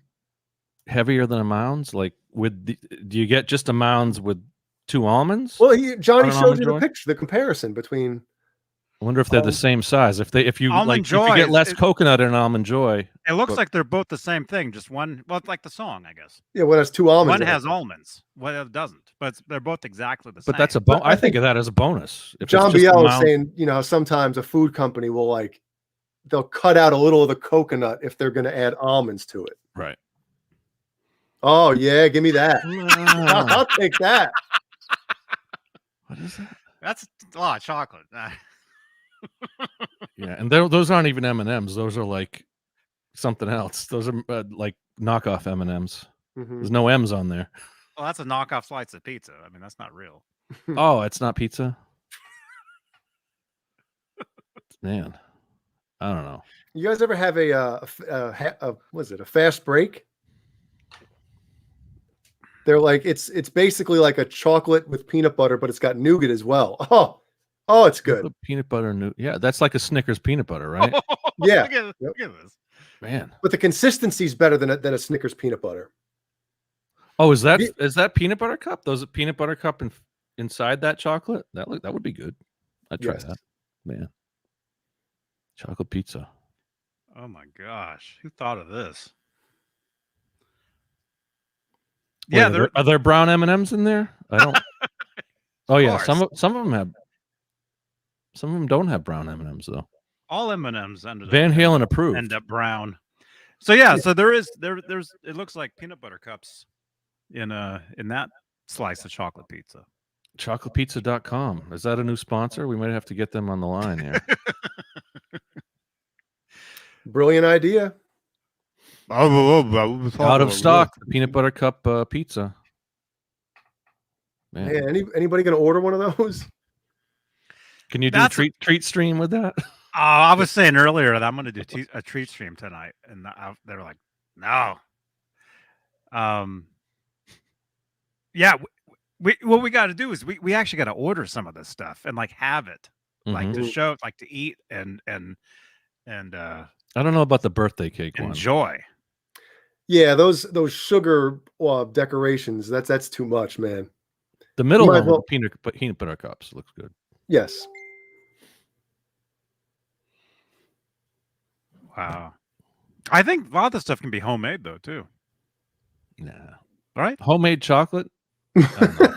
heavier than a Mounds? Like, do you get just a Mounds with 2 almonds? Well, Johnny On an showed Almond you Joy? the picture, the comparison between. I wonder if they're the same size. If you Almond if Joy you get less is- coconut in an Almond Joy, It looks but- like they're both the same thing. Just one. Well, it's like the song, I guess. Yeah, one has 2 almonds. One in it. has almonds. One doesn't. But they're both exactly the same. but that's a But I I think of that as a bonus. If John it's just a Biel is Mound- saying, you know, how sometimes a food company will they'll cut out a little of the coconut if they're going to add almonds to it. right. Oh yeah, give me that. Ah, I'll take that. what is that? That's a lot of chocolate. Yeah, and those aren't even M&Ms. Those are like something else. Those are like knockoff M&Ms. Mhm. There's no M's on there. Well, that's a knockoff slice of pizza. I mean, that's not real. Oh, it's not pizza. Man, I don't know. You guys ever have what is it? A fast break? They're like it's basically like a chocolate with peanut butter, but it's got nougat as well. Oh, it's good. The peanut butter yeah, that's like a Snickers peanut butter, right? Yeah. Look at this. Man. But the consistency is better than a Snickers peanut butter. Oh, is that Ye- peanut butter cup? Those peanut butter cup inside that chocolate? That would be good. I'd try Yes. that. Man. Chocolate pizza. Oh my gosh, who thought of this? Wait, Yeah, are there brown M&Ms in there? I don't. Oh yeah, course. some of them have. Some of them don't have brown M&Ms though. all M&Ms ended Van up, Halen approved. end up brown. So yeah, so there's it looks like peanut butter cups in that slice of chocolate pizza. Chocolatepizza.com. Is that a new sponsor? We might have to get them on the line here. Brilliant idea. Out of stock, the peanut butter cup pizza. Man, Man, anybody gonna order one of those? can you do That's a- treat stream with that? I was saying earlier that I'm going to do a treat stream tonight, and they were like, "No." Yeah, what we got to do is we actually got to order some of this stuff and like have it, like Mhm. to show, like to eat and I don't know about the birthday cake one. enjoy. Yeah, those sugar decorations. That's too much, man. The middle might one as well- with the peanut butter cups looks good. Yes. Wow, I think a lot of this stuff can be homemade though too. Nah. Right? Homemade chocolate? I don't know.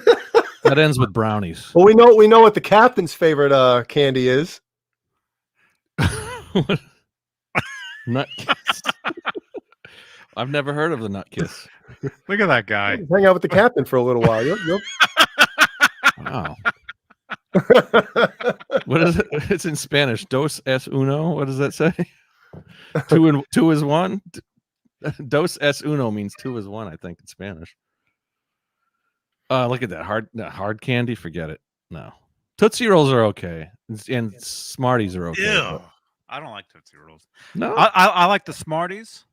That ends with brownies. Well, we know what the captain's favorite candy is. Nut kiss. I've never heard of the nut kiss. Look at that guy. Hang out with the captain for a little while. Wow. What is it? It's in Spanish. Dos es uno. What does that say? Two is one. Dos es uno means 2 is 1, I think, in Spanish. Look at that hard candy. Forget it. No, Tootsie Rolls are okay, and Smarties are okay. Ew. I don't like Tootsie Rolls. No, I like the Smarties.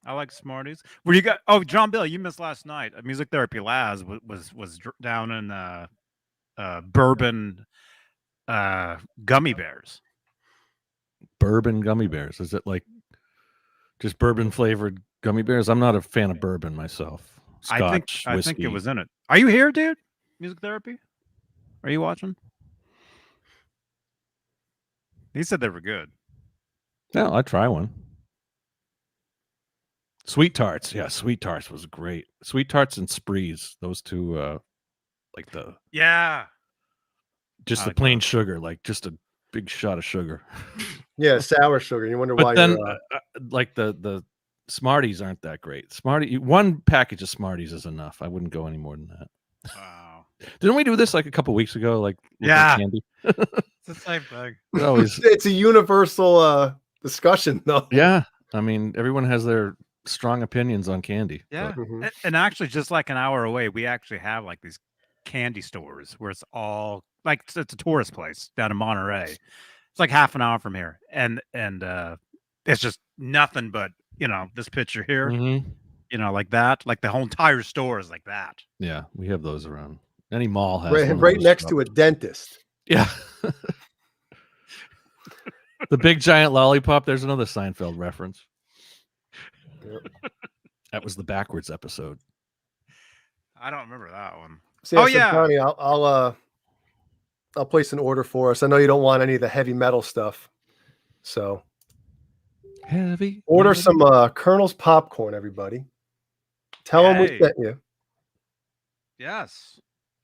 I like Smarties. Where you got? Oh, John Bill, you missed last night. Music Therapy Laz was down in bourbon gummy bears. bourbon gummy bears. Is it like just bourbon flavored gummy bears? I'm not a fan of bourbon myself. Scotch, I whiskey. think it was in it. Are you here, dude? Music Therapy? Are you watching? He said they were good. Yeah, I'd try one. Sweet Tarts. Yeah, Sweet Tarts was great. Sweet Tarts and Sprees. Those two, like Yeah. just I the like plain those. sugar, like just a big shot of sugar. Yeah, sour sugar. You wonder why. But then, you're, like the Smarties aren't that great. One package of Smarties is enough. I wouldn't go any more than that. Wow. Didn't we do this like a couple weeks ago? Like looking at Yeah. candy. It's the same thing. It always, it's a universal discussion, though. yeah. I mean, everyone has their strong opinions on candy. Yeah. but- Mhm. And actually, just like an hour away, we actually have like these candy stores where it's all like it's a tourist place down in Monterey. It's like half an hour from here, and it's just nothing but this picture here. Mhm. You know, like that. Like the whole entire store is like that. Yeah, we have those around. Any mall has Right, one of right those next shops. to a dentist. Yeah. The big giant lollipop. There's another Seinfeld reference. Yep. That was the backwards episode. I don't remember that one. So, Oh, so yeah. Johnny, I'll place an order for us. I know you don't want any of the heavy metal stuff, so Heavy. order some Colonel's popcorn, everybody. Tell them we Yay. sent you Yes.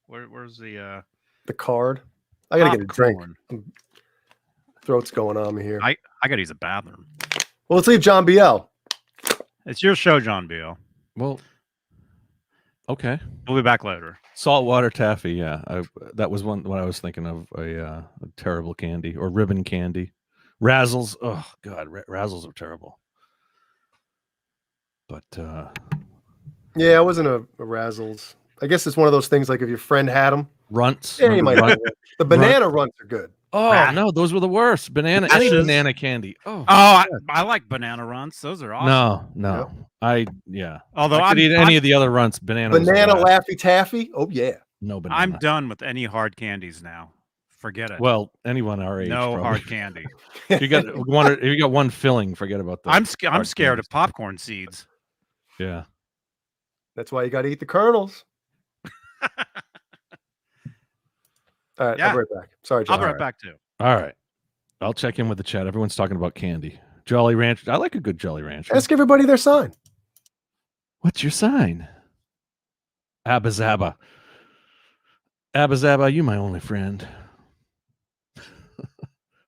Where's the the card. I gotta get a drink. popcorn? Throat's going on me here. I gotta use a bathroom. Well, let's leave John BL. It's your show, John Beal. Well, okay. We'll be back later. Saltwater taffy. Yeah, that was what I was thinking of. A terrible candy or ribbon candy. Razzles. Oh God, Razzles are terrible. But Yeah, I wasn't a Razzles. I guess it's one of those things like if your friend had them. runts. Yeah, you might. Runt? The banana runts are good. Oh Rah. no, those were the worst. Any Ashes. banana candy. Oh, I like banana runts. Those are awesome. no. Yep. Although I could eat any of the other runts. Banana. was the Banana last. Laffy Taffy. Oh yeah. No banana. I'm done with any hard candies now. Forget it. Well, anyone our age. no probably. hard candy. You got one. If you got one filling, forget about that. I'm hard scared candies. of popcorn seeds. Yeah. That's why you got to eat the kernels. All right, Yeah. I'll be right back. Sorry, John. I'll be right back too. All right. I'll check in with the chat. Everyone's talking about candy. Jolly Rancher. I like a good Jolly Rancher. Ask everybody their sign. What's your sign? Abba Zaba. Abba Zaba, you my only friend.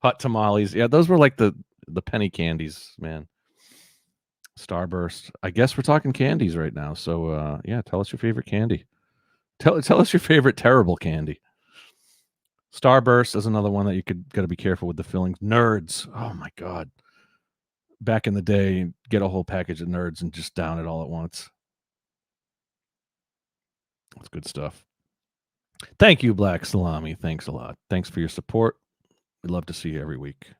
Hot tamales. Yeah, those were like the penny candies, man. Starburst. I guess we're talking candies right now. So yeah, tell us your favorite candy. Tell us your favorite terrible candy. Starburst is another one that you got to be careful with the fillings. Nerds. Oh my God. Back in the day, get a whole package of Nerds and just down it all at once. That's good stuff. Thank you, Black Salami. Thanks a lot. Thanks for your support. We'd love to see you every week.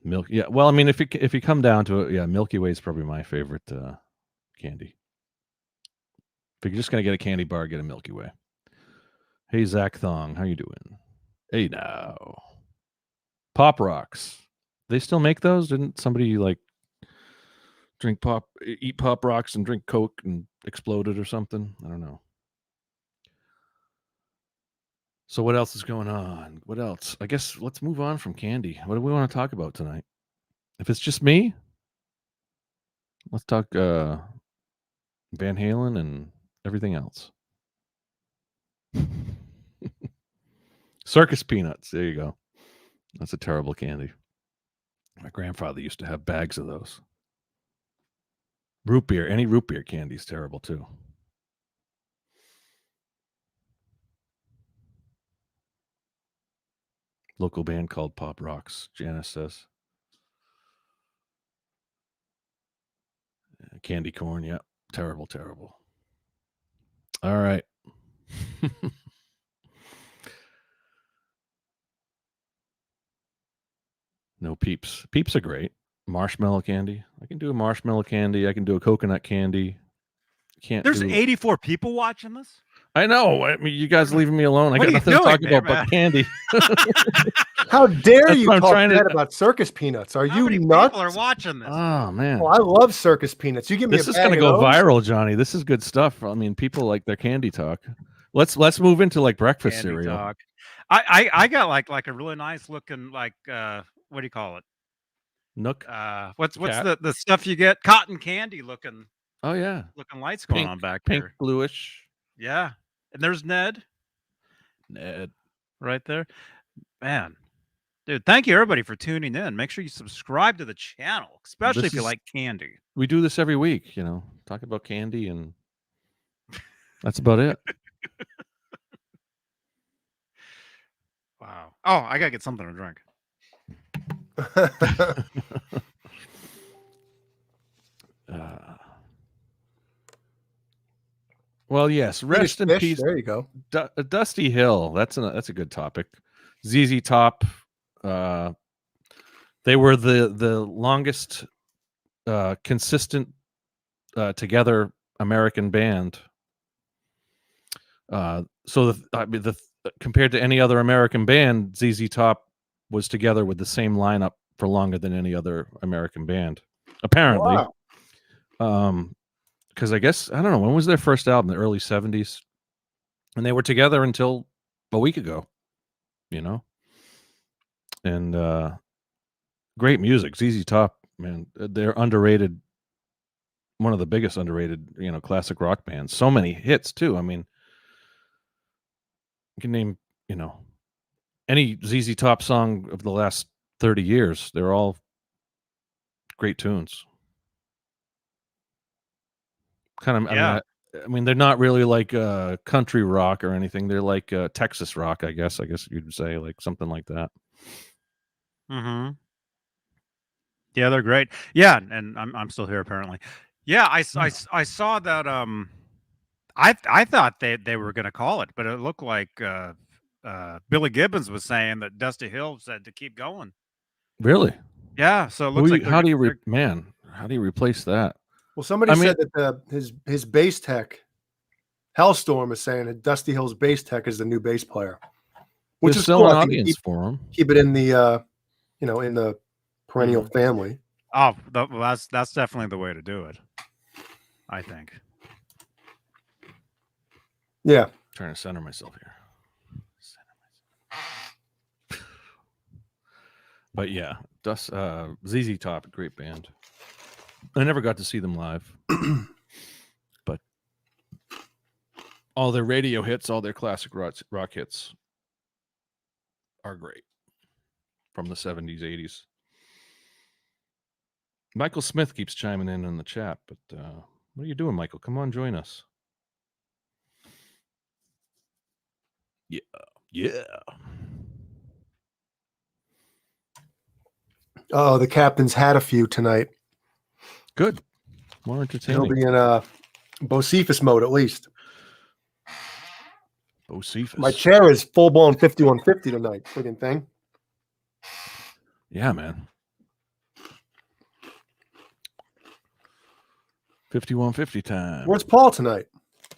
Milk. Yeah. Well, I mean, if you come down to it, yeah, Milky Way is probably my favorite candy. If you're just gonna get a candy bar, get a Milky Way. Hey, Zach Thong, how you doing? Hey now. Pop Rocks. They still make those? Didn't somebody like eat Pop Rocks and drink Coke and exploded or something? I don't know. So what else is going on? What else? I guess let's move on from candy. What do we want to talk about tonight? If it's just me, let's talk Van Halen and everything else. Circus peanuts. There you go. That's a terrible candy. My grandfather used to have bags of those. Root beer. Any root beer candy is terrible too. Local band called Pop Rocks, Janice says. Candy corn. Yep. Terrible, terrible. All right. No Peeps. Peeps are great. Marshmallow candy. I can do a marshmallow candy. I can do a coconut candy. There's 84 people watching this. I know. I mean, you guys leaving me alone. I What got are you nothing to talk doing, about man? but candy. How dare That's you what I'm talk trying to- bad about circus peanuts? Are How you many nuts? people are watching this? Oh man, Oh, I love circus peanuts. You give me this a is bag gonna of go those? viral, Johnny. This is good stuff. I mean, people like their candy talk. Let's move into like breakfast Candy cereal. talk. I got like a really nice looking what do you call it? Nook. What's Cat. the stuff you get? Cotton candy looking Oh yeah, lights going on back pink, here. bluish. Yeah. And there's Ned Ned. right there. Man. Dude, thank you everybody for tuning in. Make sure you subscribe to the channel, especially This if you is- like candy. We do this every week. You know, talk about candy, and that's about it. Wow. Oh, I gotta get something to drink. Well, yes. Rest in Fish, peace, There you go. Dusty Hill. That's a good topic. ZZ Top. They They were the longest consistent together American band. So compared to any other American band, ZZ Top was together with the same lineup for longer than any other American band, apparently. Wow. Because I guess I don't know when was their first album, the early 70s, and they were together until a week ago, you know. And great music, ZZ Top, man. They're underrated, one of the biggest underrated, classic rock bands. So many hits too. I mean, you can name, any ZZ Top song of the last 30 years. They're all great tunes. Kind of, Yeah. I mean, they're not really like country rock or anything. They're like Texas rock, I guess you'd say, like something like that. Mm-hmm. Yeah, they're great. Yeah, and I'm still here apparently. Yeah, I saw that. I thought they were going to call it, but it looked like Billy Gibbons was saying that Dusty Hill said to keep going. Really? Yeah, so it looks like how do you replace that? Well, somebody said that his bass tech, Hellstorm, is saying that Dusty Hill's bass tech is the new bass player, which is still cool. an audience for him. Keep it in the in the perennial family. Oh, well, that's definitely the way to do it, I think. Yeah. I'm trying to center myself here. But yeah, ZZ Top, great band. I never got to see them live, but all their radio hits, all their classic rock hits are great from the 70s, 80s. Michael Smith keeps chiming in the chat, but what are you doing, Michael? Come on, join us. Yeah. Oh, the captain's had a few tonight. Good. More entertaining. He'll be in Bocephus mode at least. Bocephus. My chair is full blown 5150 tonight. Friggin' thing. Yeah, man. 5150 time. Where's Paul tonight?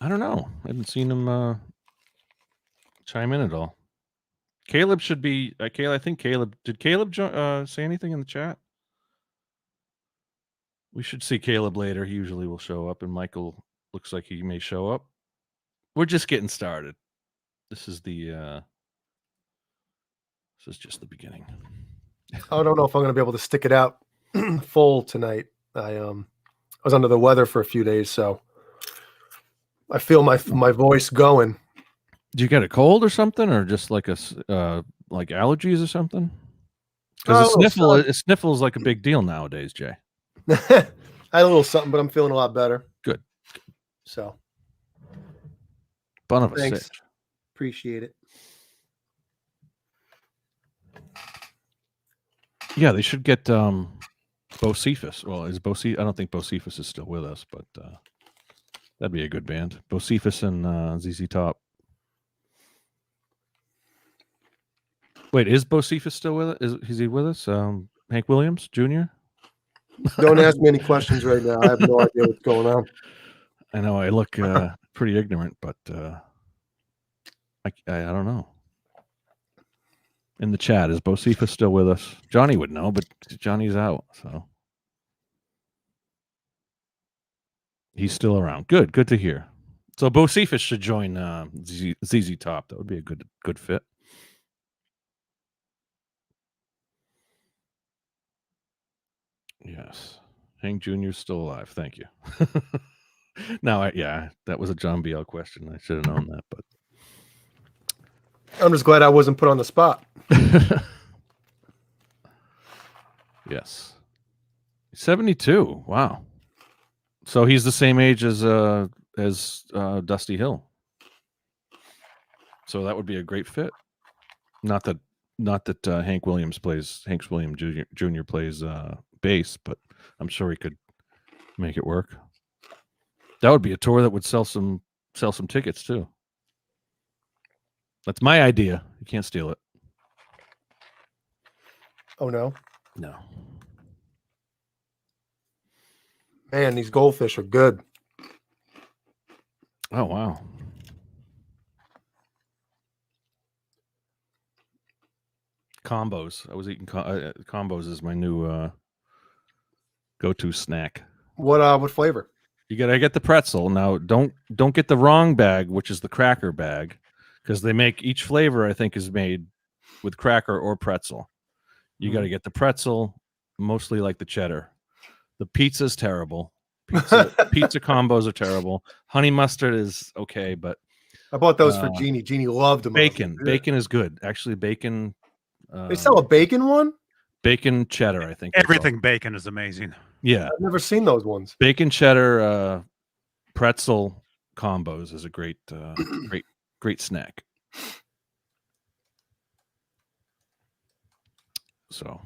I don't know. I haven't seen him chime in at all. Caleb should be. I think Caleb. Did Caleb say anything in the chat? We should see Caleb later. He usually will show up, and Michael looks like he may show up. We're just getting started. This is just the beginning. I don't know if I'm going to be able to stick it out full tonight. I was under the weather for a few days, so I feel my voice going. Do you get a cold or something, or just like like allergies or something? Because a sniffle is like a big deal nowadays, Jay. I had a little something, but I'm feeling a lot better. Good. So, Bun of a thanks. sitch. Appreciate it. Yeah, they should get Bocephus. Well, I don't think Bocephus is still with us, but that'd be a good band. Bocephus and ZZ Top. Wait, is Bocephus still with us? Is he with us? Hank Williams Jr.? Don't ask me any questions right now. I have no idea what's going on. I know I look pretty ignorant, but I don't know. In the chat, is Bocephus still with us? Johnny would know, but Johnny's out, so he's still around. Good to hear. So Bocephus should join ZZ Top. That would be a good fit. Yes. Hank Jr. is still alive. Thank you. Now, that was a John BL question. I should have known that, but I'm just glad I wasn't put on the spot. Yes. 72. Wow. So he's the same age as Dusty Hill. So that would be a great fit. Not that Hank Williams Jr. plays bass, but I'm sure he could make it work. That would be a tour that would sell some tickets too. That's my idea. You can't steal it. Oh no. No. Man, these goldfish are good. Oh wow. Combos. I was eating combos is my new go-to snack. What flavor? You gotta get the pretzel. Now, don't get the wrong bag, which is the cracker bag, because they make each flavor. I think is made with cracker or pretzel. You got to get the pretzel, mostly like the cheddar. The pizza's terrible. Pizza combos are terrible. Honey mustard is okay, but I bought those for Jeannie. Jeannie loved them. bacon. Bacon is good. Actually, bacon. They sell a bacon one? Bacon cheddar, I think. Everything bacon is amazing. Yeah. I've never seen those ones. Bacon cheddar pretzel combos is a great great snack. So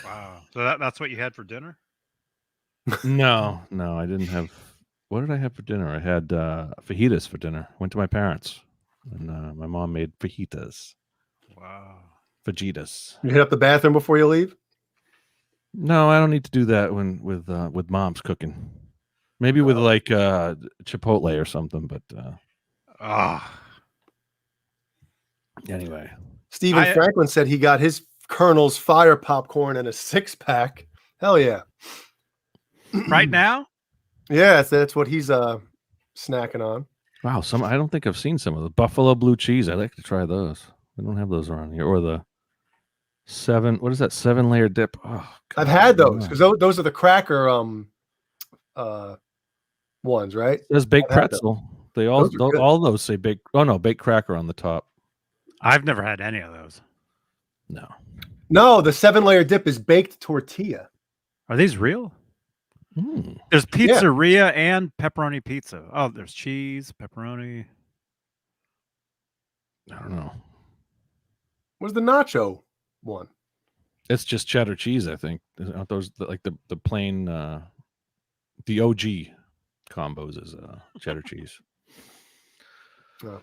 Wow. So that's what you had for dinner? no, I didn't have. What did I have for dinner? I had fajitas for dinner. Went to my parents, and my mom made fajitas. Wow. Fajitas. You hit up the bathroom before you leave? No, I don't need to do that when with mom's cooking. Maybe with like Chipotle or something, but anyway. Stephen Franklin said he got his Colonel's Fire popcorn in a 6-pack. Hell yeah. Right now? Yeah, that's what he's snacking on. Wow, I don't think I've seen some of the buffalo blue cheese. I'd like to try those. We don't have those around here. Or the 7-layer dip. Oh, God, I've had those because those are the cracker ones, right? There's baked pretzel. They all those say baked. Oh no, baked cracker on the top. I've never had any of those. No, the 7-layer dip is baked tortilla. Are these real? There's pizzeria and pepperoni pizza. Oh, there's cheese, pepperoni. I don't know. What's the nacho one? It's just cheddar cheese, I think. Aren't those like the plain the OG combos is cheddar cheese. Oh.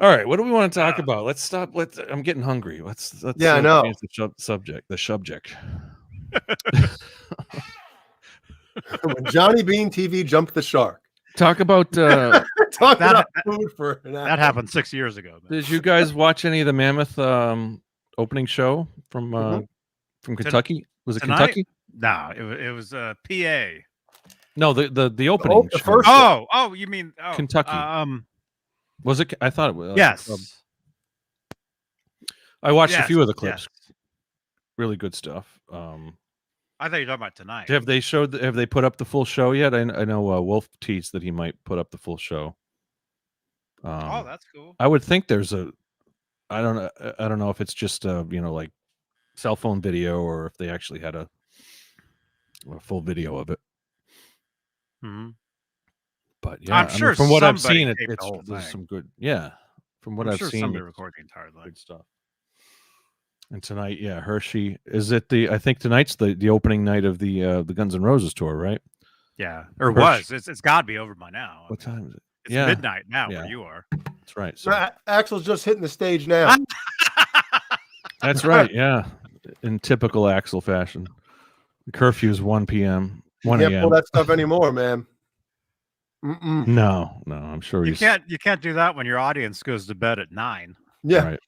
All right, what do we want to talk about? Let's stop. I'm getting hungry. Let's I know. change the subject. When Johnny Bean TV jumped the shark. Talk about talk about food for an hour. That happened 6 years ago. Man. Did you guys watch any of the Mammoth opening show from Kentucky? Was it Tonight? Kentucky? No, it was PA. No, the opening. The show. first. Oh, you mean Kentucky? Was it? I thought it was. Yes. I watched a few of the clips. Yes. Really good stuff. I thought you were talking about tonight. Have they put up the full show yet? I know Wolf teased that he might put up the full show. Oh, that's cool. I would think there's I don't know if it's just like cell phone video or if they actually had a full video of it. Mm-hmm. But yeah, I'm sure from what I've seen, there's some good. Yeah, from what I've seen, somebody recorded the entire thing. Good stuff. And tonight, Hershey is it I think tonight's the opening night of the Guns N' Roses tour, right? Yeah, or was it's got to be over by now. What time is it? It's midnight now where you are. That's right. So. Axel's just hitting the stage now. That's right. Yeah, in typical Axel fashion. The curfew is 1 p.m. 1 a.m. You can't pull that stuff anymore, man. No, I'm sure you can't do that when your audience goes to bed at 9. Yeah. Right.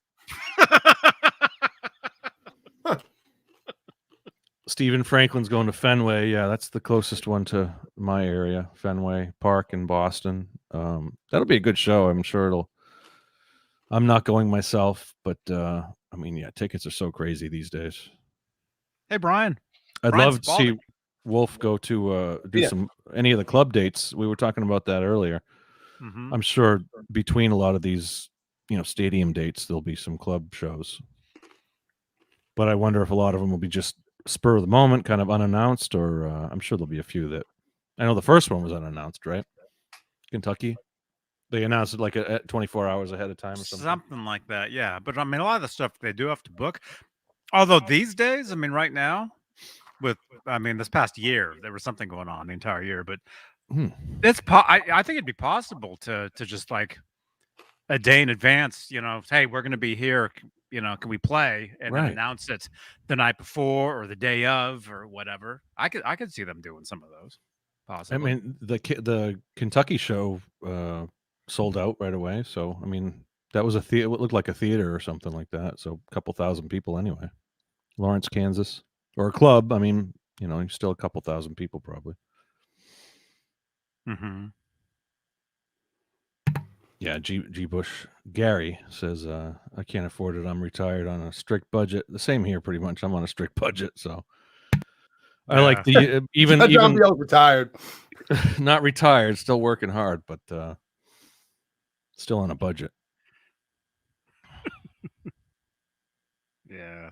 Stephen Franklin's going to Fenway. Yeah, that's the closest one to my area, Fenway Park in Boston. That'll be a good show. I'm sure I'm not going myself, but tickets are so crazy these days. Hey, Brian. I'd love to see Wolf go to do any of the club dates. We were talking about that earlier. Mm-hmm. I'm sure between a lot of these, stadium dates, there'll be some club shows. But I wonder if a lot of them will be just spur of the moment, kind of unannounced, or I'm sure there'll be a few that. I know the first one was unannounced, right? Kentucky. They announced it like 24 hours ahead of time or something. Something like that, yeah. But I mean, a lot of the stuff they do have to book. Although these days, I mean, right now, this past year, there was something going on the entire year. But I think it'd be possible to just like a day in advance, hey, we're going to be here. can we play and then Right. announce it the night before or the day of or whatever. I could see them doing some of those. I Possibly. mean, the Kentucky show sold out right away. So I mean, that was it looked like a theater or something like that. So a couple thousand people anyway. Lawrence, Kansas, or a club. I mean, still a couple thousand people probably. Mm-hmm. Yeah, G. Bush Gary says, I can't afford it. I'm retired on a strict budget. The same here, pretty much. I'm on a strict budget, so I like the even John Bell's retired. not retired, still working hard, but still on a budget. Yeah.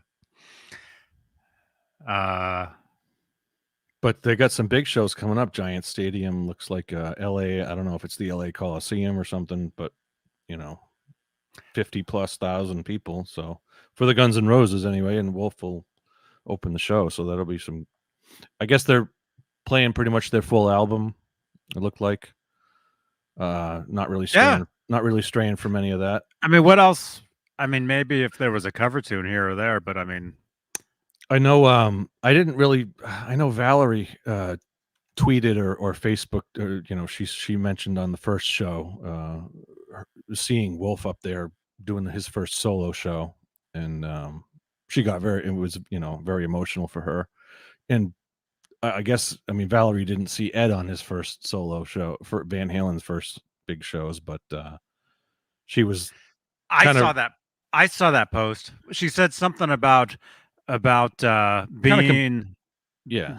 But they got some big shows coming up. Giant Stadium looks like LA. I don't know if it's the LA Coliseum or something, but 50,000+ people. So for the Guns N' Roses anyway, and Wolf will open the show. So that'll be some. I guess they're playing pretty much their full album. It looked like not really straying from any of that. I mean, what else? I mean, maybe if there was a cover tune here or there, but I mean, I know I didn't really. I know Valerie tweeted or Facebook, or she mentioned on the first show seeing Wolf up there doing his first solo show, and she got it was very emotional for her. And I guess Valerie didn't see Ed on his first solo show for Van Halen's first big shows, but she was. I saw that post. She said something about being being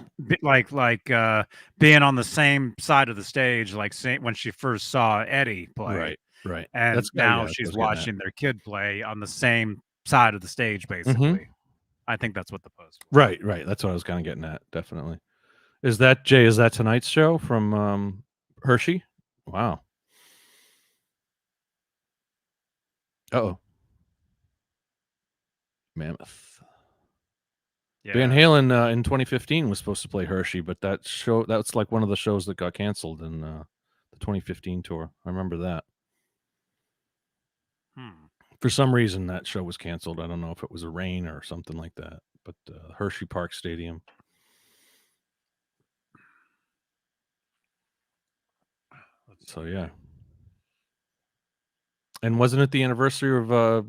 on the same side of the stage, like when she first saw Eddie play. Right. And now she's watching their kid play on the same side of the stage, basically. Mm-hmm. I think that's what the post was. Right. That's what I was kind of getting at. Definitely. Is that tonight's show from Hershey? Wow. Uh-oh. Mammoth. Yeah. Van Halen in 2015 was supposed to play Hershey, but that's like one of the shows that got canceled in the 2015 tour. I remember that. For some reason, that show was canceled. I don't know if it was a rain or something like that, but Hershey Park Stadium. So, yeah. And wasn't it the anniversary of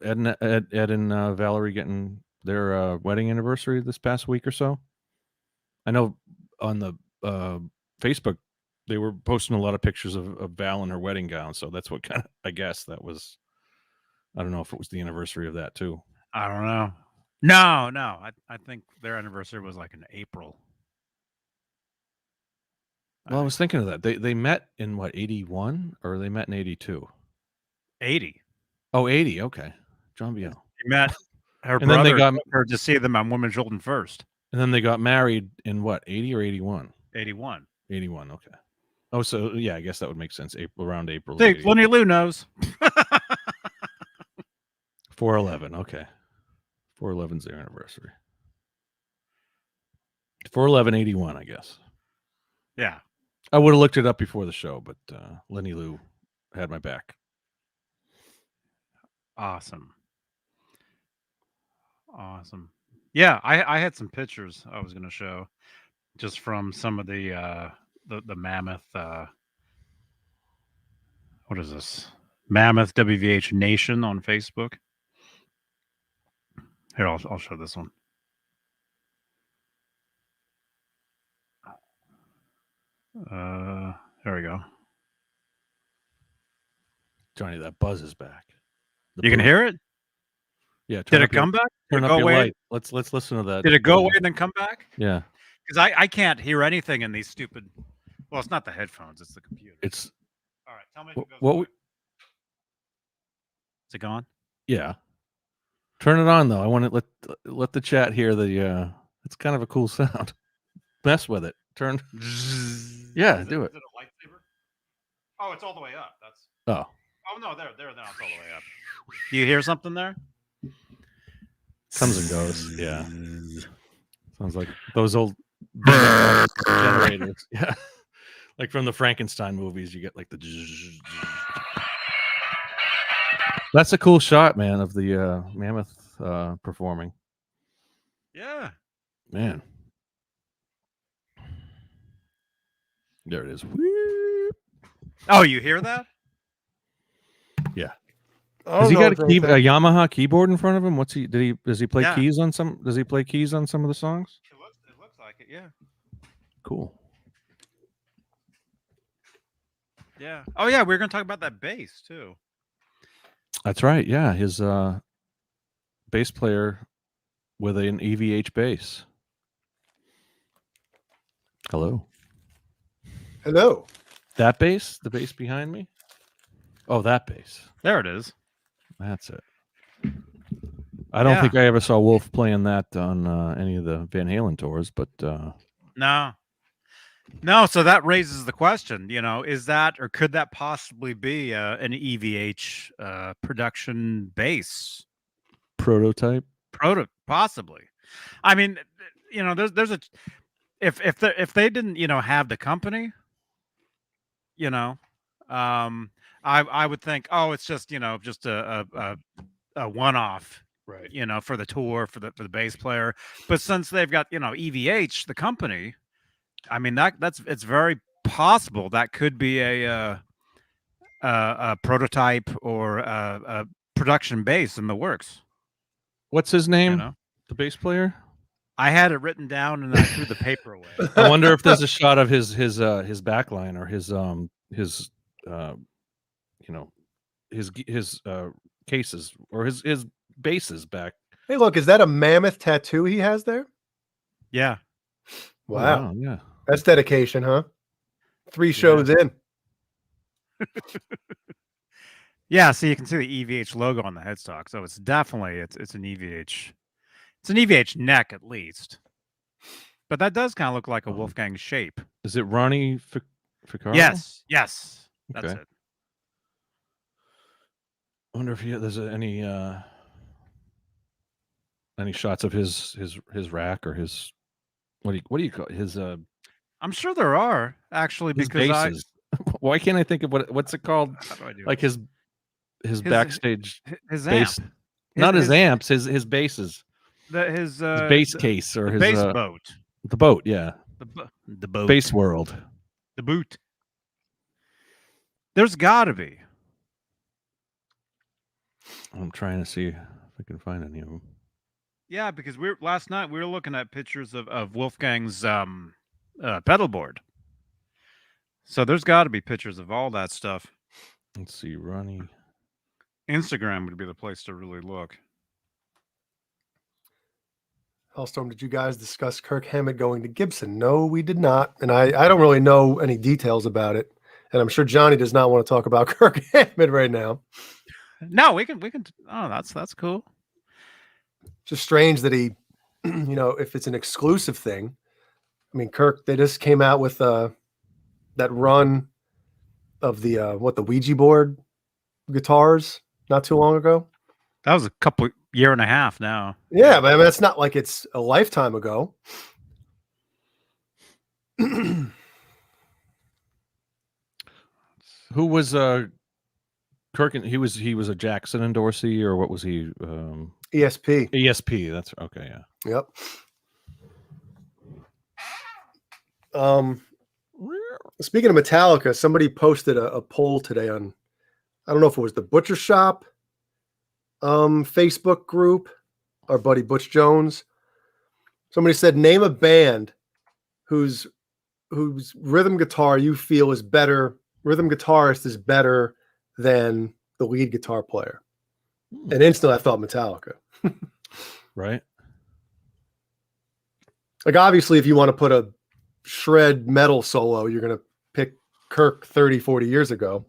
Ed and Valerie getting their wedding anniversary this past week or so? I know on the Facebook, they were posting a lot of pictures of Val in her wedding gown. So that's what kind of, I guess that was, I don't know if it was the anniversary of that too. I don't know. No. I think their anniversary was like in April. Well, I was thinking of that. They met in what, 81 or they met in 82? 80. Oh, 80. Okay. John Biel. He met her and brother. Then they got her to see them on Women's Children First. And then they got married in what, 80 or 81? 81. 81. Okay. Oh, so yeah, I guess that would make sense. Around April. See, Lenny Lou knows. 4/11. Okay. 4/11's their anniversary. 4/11/81, I guess. Yeah. I would have looked it up before the show, but Lenny Lou had my back. Awesome. Yeah, I had some pictures I was going to show just from some of the Mammoth. What is this? Mammoth WVH Nation on Facebook. Here, I'll show this one. There we go. Johnny, that buzz is back. You can hear it? Yeah. Did it come back? Turn up your light. Let's listen to that. Did it go away and then come back? Yeah. Because I can't hear anything in these stupid. Well, it's not the headphones; it's the computer. It's all right. Tell me if it goes away. Is it gone? Yeah. Turn it on though. I want to let the chat hear the. It's kind of a cool sound. Mess with it. Turn. Yeah, do it. Is it a lightsaber? Oh, it's all the way up. That's. Oh. Oh no! There. Now it's all the way up. Do you hear something there? Comes and goes. Yeah. Sounds like those old generators. Yeah. Like from the Frankenstein movies, you get like the. That's a cool shot, man, of the Mammoth performing. Yeah. Man. There it is. Whoop. Oh, you hear that? Yeah. I Has don't he know got if a anything- Yamaha keyboard in front of him? Does he play Yeah. keys on some? Does he play keys on some of the songs? It looks like it. Yeah. Cool. Yeah. Oh yeah, we are gonna talk about that bass too. That's right. Yeah, his bass player with an EVH bass. Hello. Hello. That bass? The bass behind me? Oh, that bass. There it is. That's it. I don't Yeah. think I ever saw Wolf playing that on any of the Van Halen tours, but No, so that raises the question, is that or could that possibly be an EVH production bass? prototype. Possibly. I mean, there's a if they didn't, have the company, I would think, oh, it's just, just a one-off, Right. for the tour for the bass player. But since they've got, EVH, the company, I mean it's very possible that could be a prototype or a production bass in the works. What's his name? You know, The bass player? I had it written down and I threw the paper away. I wonder if there's a shot of his backline or his cases or his basses back. Hey, look, is that a mammoth tattoo he has there? Yeah. Oh, Wow. yeah. That's dedication, huh? 3 shows in. Yeah, so you can see the EVH logo on the headstock. So it's definitely it's an EVH. It's an EVH neck at least. But that does kind of look like a Wolfgang shape. Is it Ronnie Ficarro? Yes. That's Okay. it. I wonder if there's any shots of his rack or his what do you call it? His I'm sure there are actually his because basses. Why can't I think of what's it called? how do I do Like this? his backstage his bass, amp. not his amps, his basses, His bass case or the his bass boat. the boat, yeah, The boat. Bass World. The boot. There's got to be. I'm trying to see if I can find any of them. Yeah, because last night we were looking at pictures of Wolfgang's pedal board. So there's got to be pictures of all that stuff. Let's see, Ronnie. Instagram would be the place to really look. Hellstorm, did you guys discuss Kirk Hammett going to Gibson? No, we did not. And I don't really know any details about it. And I'm sure Johnny does not want to talk about Kirk Hammett right now. No, we can. Oh, that's cool. Just strange that he, if it's an exclusive thing. I mean, Kirk, they just came out with that run of the Ouija board guitars not too long ago. That was a year and a half now. Yeah, but I mean, it's not like it's a lifetime ago. Who was Kirk? He was a Jackson and Dorsey, or what was he? ESP. ESP. That's okay. Yeah. Yep. Speaking of Metallica, somebody posted a poll today on, I don't know if it was the Butcher Shop Facebook group, our buddy Butch Jones. Somebody said, name a band whose rhythm guitar you feel is better, rhythm guitarist is better than the lead guitar player. And instantly I thought Metallica. Right. Like, obviously, if you want to put a shred metal solo, you're going to pick Kirk 30 years ago.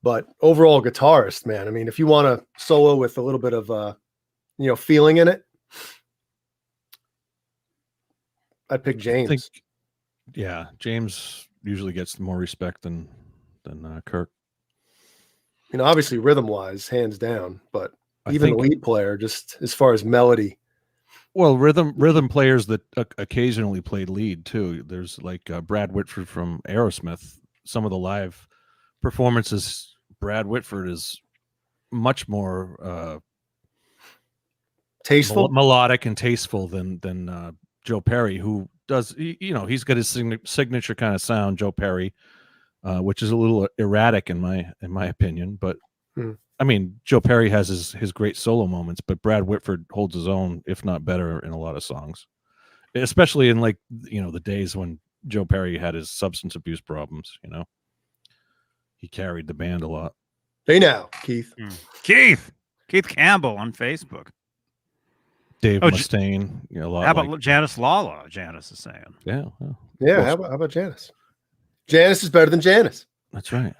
But overall guitarist, man, I mean, if you want to solo with a little bit of feeling in it, I'd pick James. James usually gets more respect than Kirk. Obviously rhythm wise, hands down, but I even think- the lead player, just as far as melody. Well, rhythm players that occasionally played lead too. There's like Brad Whitford from Aerosmith. Some of the live performances, Brad Whitford is much more Tasteful. melodic and tasteful than Joe Perry, who does, you know, he's got his signature kind of sound, Joe Perry, which is a little erratic in my opinion. But I mean, Joe Perry has his great solo moments, but Brad Whitford holds his own, if not better, in a lot of songs, especially in, like, you know, the days when Joe Perry had his substance abuse problems. You know, he carried the band a lot. Hey now, Keith. Keith Campbell on Facebook. Dave Mustaine, you know, a lot. How about Janice Lala? Janice is saying. Yeah. Yeah. How about Janice? Janice is better than Janice. That's right.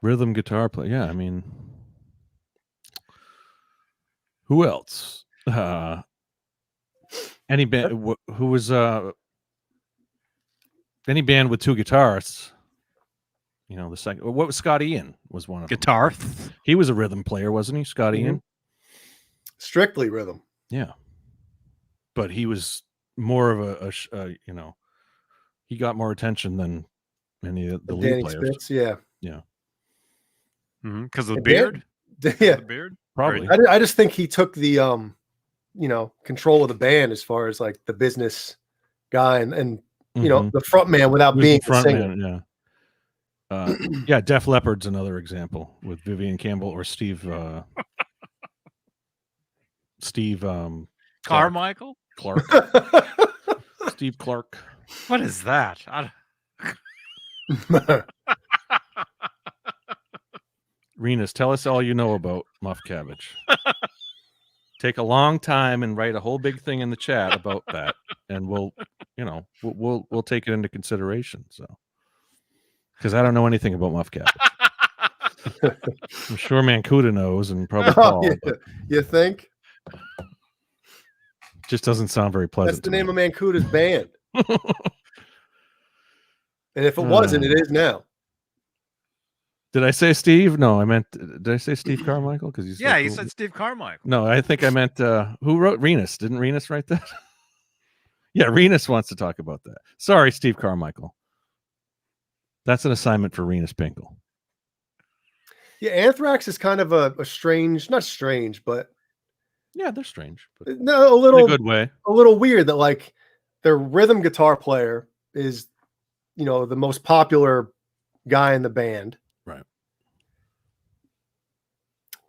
Rhythm guitar player. Yeah, I mean, who else? Any band who was any band with two guitarists. You know, the second. What was Scott Ian? Was one of guitar. Them. He was a rhythm player, wasn't he? Scott Ian. Strictly rhythm. Yeah, but he was more of a you know, he got more attention than any of the lead players. Spitz, yeah. Because of the beard. Yeah, the beard. Probably. I just think he took the you know, control of the band as far as like the business guy and you know, the front man without being the singer. Man, yeah. Yeah, Def Leppard's another example with Vivian Campbell or Steve Carmichael Clark. Steve Clark. What is that? Renus, tell us all you know about Muff Cabbage. Take a long time and write a whole big thing in the chat about that, and we'll take it into consideration. So, because I don't know anything about Muff Cabbage. I'm sure Mancuda knows, and probably Paul. Yeah. You think? Just doesn't sound very pleasant. That's the name of Mancuda's band. And if it wasn't, it is now. Did I say Steve? No, I meant. Did I say Steve Carmichael? Because you said Steve Carmichael. No, I think I meant who wrote Renus? Didn't Renus write that? Yeah, Renus wants to talk about that. Sorry, Steve Carmichael. That's an assignment for Renus Pinkle. Yeah, Anthrax is kind of a strange, not strange, but yeah, they're strange. But no, a little in a good way. A little weird that like their rhythm guitar player is, you know, the most popular guy in the band. Right.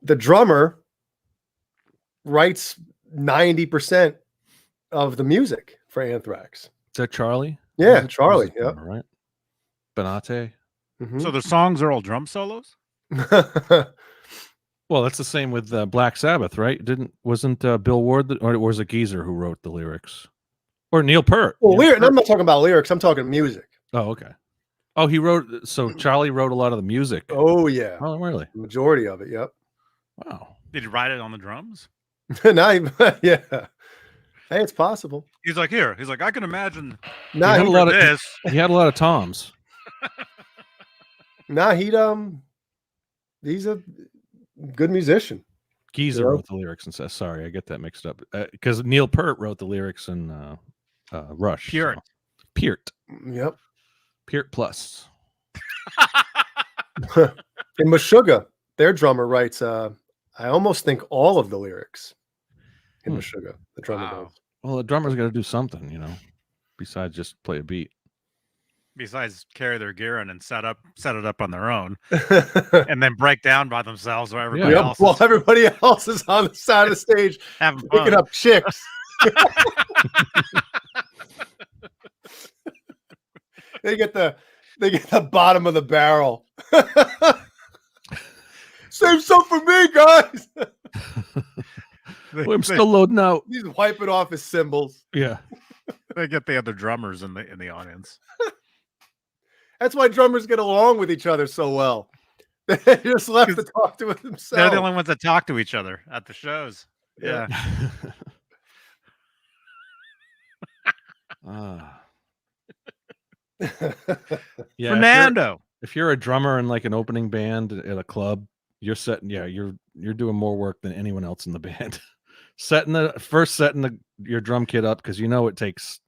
The drummer writes 90% of the music for Anthrax. Is that Charlie? Yeah, Charlie. Yeah. All right. Benate. So the songs are all drum solos? Well, that's the same with Black Sabbath, right? Wasn't Bill Ward or was it Geezer who wrote the lyrics? Or Neil Peart? Well, I'm not talking about lyrics. I'm talking music. Oh, okay. Oh, he wrote. So Charlie wrote a lot of the music. Oh, yeah. Oh, really? The majority of it. Yep. Wow. Did he write it on the drums? Yeah. Hey, it's possible. He's like, here. He's like, I can imagine. He had a lot of this. He had a lot of toms. He's a good musician. Geezer wrote the lyrics and says, sorry, I get that mixed up. Because Neil Peart wrote the lyrics in Rush. Peart. So. Peart. Yep. Peart Plus. And Meshuggah, their drummer, writes, I almost think all of the lyrics in Meshuggah, the drummer does. Well, the drummer's got to do something, you know, besides just play a beat. Besides carry their gear in and set it up on their own, and then break down by themselves while everybody else. While everybody else is on the side of the stage having picking up chicks. They get the bottom of the barrel. Save some for me, guys. I'm still loading out. He's wiping off his cymbals. Yeah. They get the other drummers in the audience. That's why drummers get along with each other so well. They just left to talk to themselves. They're the only ones that talk to each other at the shows. Yeah. Yeah. Fernando. If you're a drummer in like an opening band at a club, you're setting. Yeah, you're doing more work than anyone else in the band. setting your drum kit up because you know it takes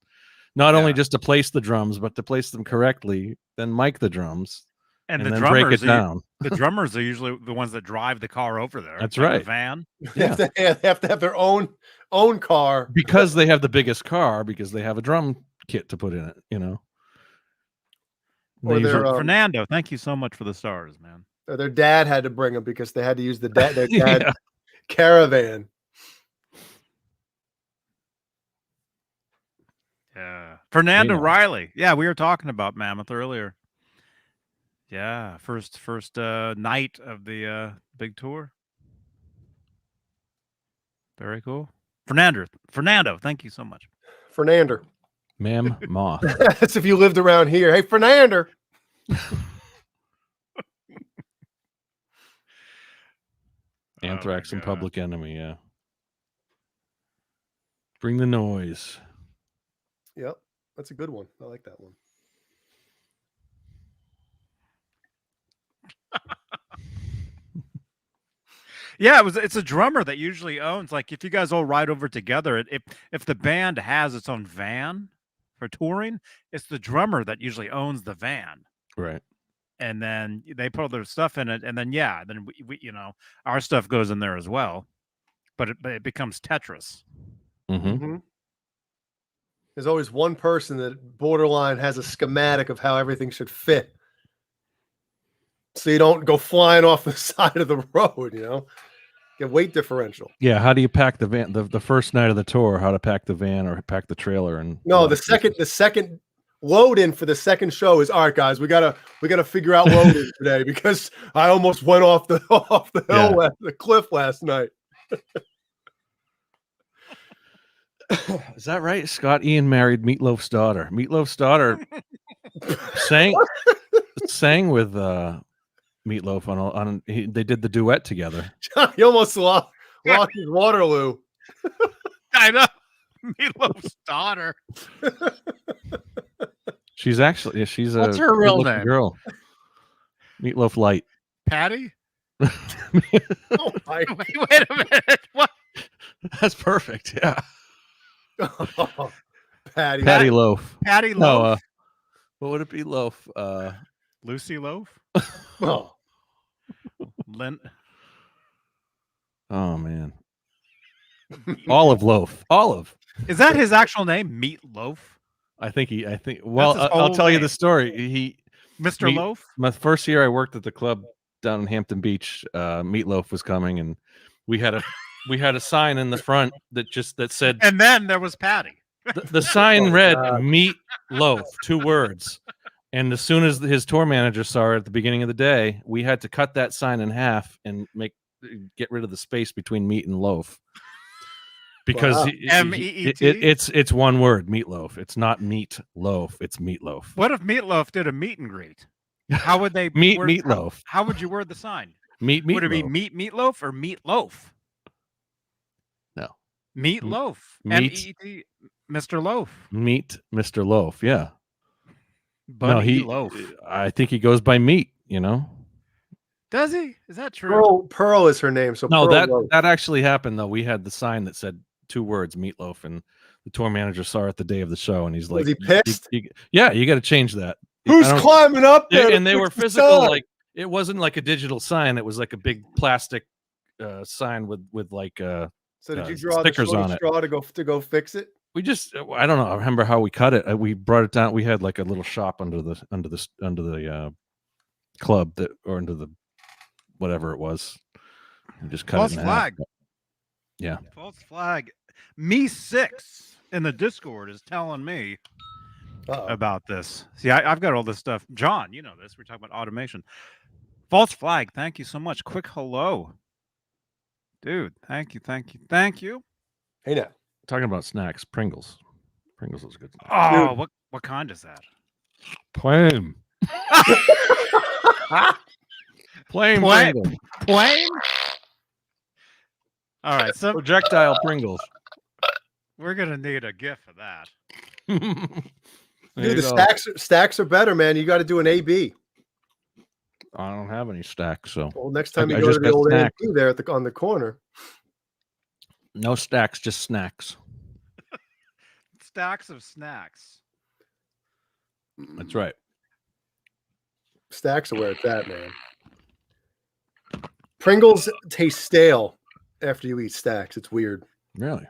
not only just to place the drums, but to place them correctly, then mic the drums, And and the then break drummers it down. the drummers are usually the ones that drive the car over there. That's like the right. van. They have to have their own car. Because they have the biggest car, because they have a drum kit to put in it, you know. Or They usually- Fernando, thank you so much for the stars, man. Their dad had to bring them because they had to use their dad Yeah. caravan. Yeah. Fernando Yeah. Riley. Yeah, we were talking about Mammoth earlier. Yeah, first night of the big tour. Very cool. Fernando, thank you so much. Fernander. Mammoth. That's if you lived around here. Hey, Fernander. Anthrax and God. Public Enemy, yeah. Bring the noise. Yep, that's a good one. I like that one. Yeah, it's a drummer that usually owns, like, if you guys all ride over together, if the band has its own van for touring, it's the drummer that usually owns the van. Right. And then they put all their stuff in it, and then then we our stuff goes in there as well, but it becomes Tetris. Mm-hmm. Mm-hmm. There's always one person that borderline has a schematic of how everything should fit, so you don't go flying off the side of the road. Get weight differential. Yeah, how do you pack the van? The first night of the tour, how to pack the van or pack the trailer? And No, the second load in for the second show is, all right, guys. We gotta figure out loading today because I almost went off the hill, the cliff last night. Is that right? Scott Ian married Meatloaf's daughter. Meatloaf's daughter sang with Meatloaf they did the duet together. He almost lost his Waterloo. I know. Meatloaf's daughter. She's What's her real good-looking name? girl. Meatloaf Light. Patty? Oh my! Wait a minute. What? That's perfect. Yeah. Patty Loaf. Patty No, Loaf? what would it be? Loaf. Lucy Loaf? Oh, Lynn? Oh man. Olive Loaf. Olive. Is that his actual name? Meat Loaf? I think. Well, his I'll whole tell you name. the story. Mr. Loaf? My first year I worked at the club down in Hampton Beach, Meatloaf was coming, and we had a sign in the front that said, And then there was Patty. the sign read God. Meat Loaf, 2 words. And as soon as his tour manager saw it at the beginning of the day, we had to cut that sign in half and get rid of the space between meat and loaf. Because Wow. M-E-E-T? it's one word, meatloaf. It's not meat loaf, it's meatloaf. What if Meatloaf did a meet and greet? How would they Meatloaf. How would you word the sign? Meat Would it be meatloaf. meatloaf or meatloaf? No. Meatloaf. Meat. M-E-E-T. Mr. Loaf. Meat Mr. Loaf, yeah. Bunny Loaf. I think he goes by meat, Does he? Is that true? Pearl is her name. So No, Pearl Loaf. that actually happened though. We had the sign that said 2 words, meatloaf, and the tour manager saw it the day of the show, and he's like, Was he pissed? Yeah, you got to change that. Who's climbing up there? And they were physical, like it wasn't like a digital sign. It was like a big plastic sign with like So did you draw stickers the on it. straw to go fix it? We just I don't know. I remember how we cut it. We brought it down. We had like a little shop under the club or under the whatever it was. We just cut False it in flag. half. Yeah. False flag. Me6 in the Discord is telling me about this. See, I've got all this stuff. John, you know this. We're talking about automation. False flag. Thank you so much. Quick hello. Dude, thank you. Hey now. Talking about snacks, Pringles. Pringles is good. Oh, what kind is that? Plain. Plain Pringles. Plain? All right, so Projectile Pringles. we're gonna need a GIF of that. Dude, the stacks are better, man. You got to do an AB. I don't have any stacks, so Well, next time I you go just to the got old snacks. AB there on the corner. no stacks, just snacks. Stacks of snacks. That's right. Stacks are where it's at, man. Pringles taste stale after you eat Stacks. It's weird. Really?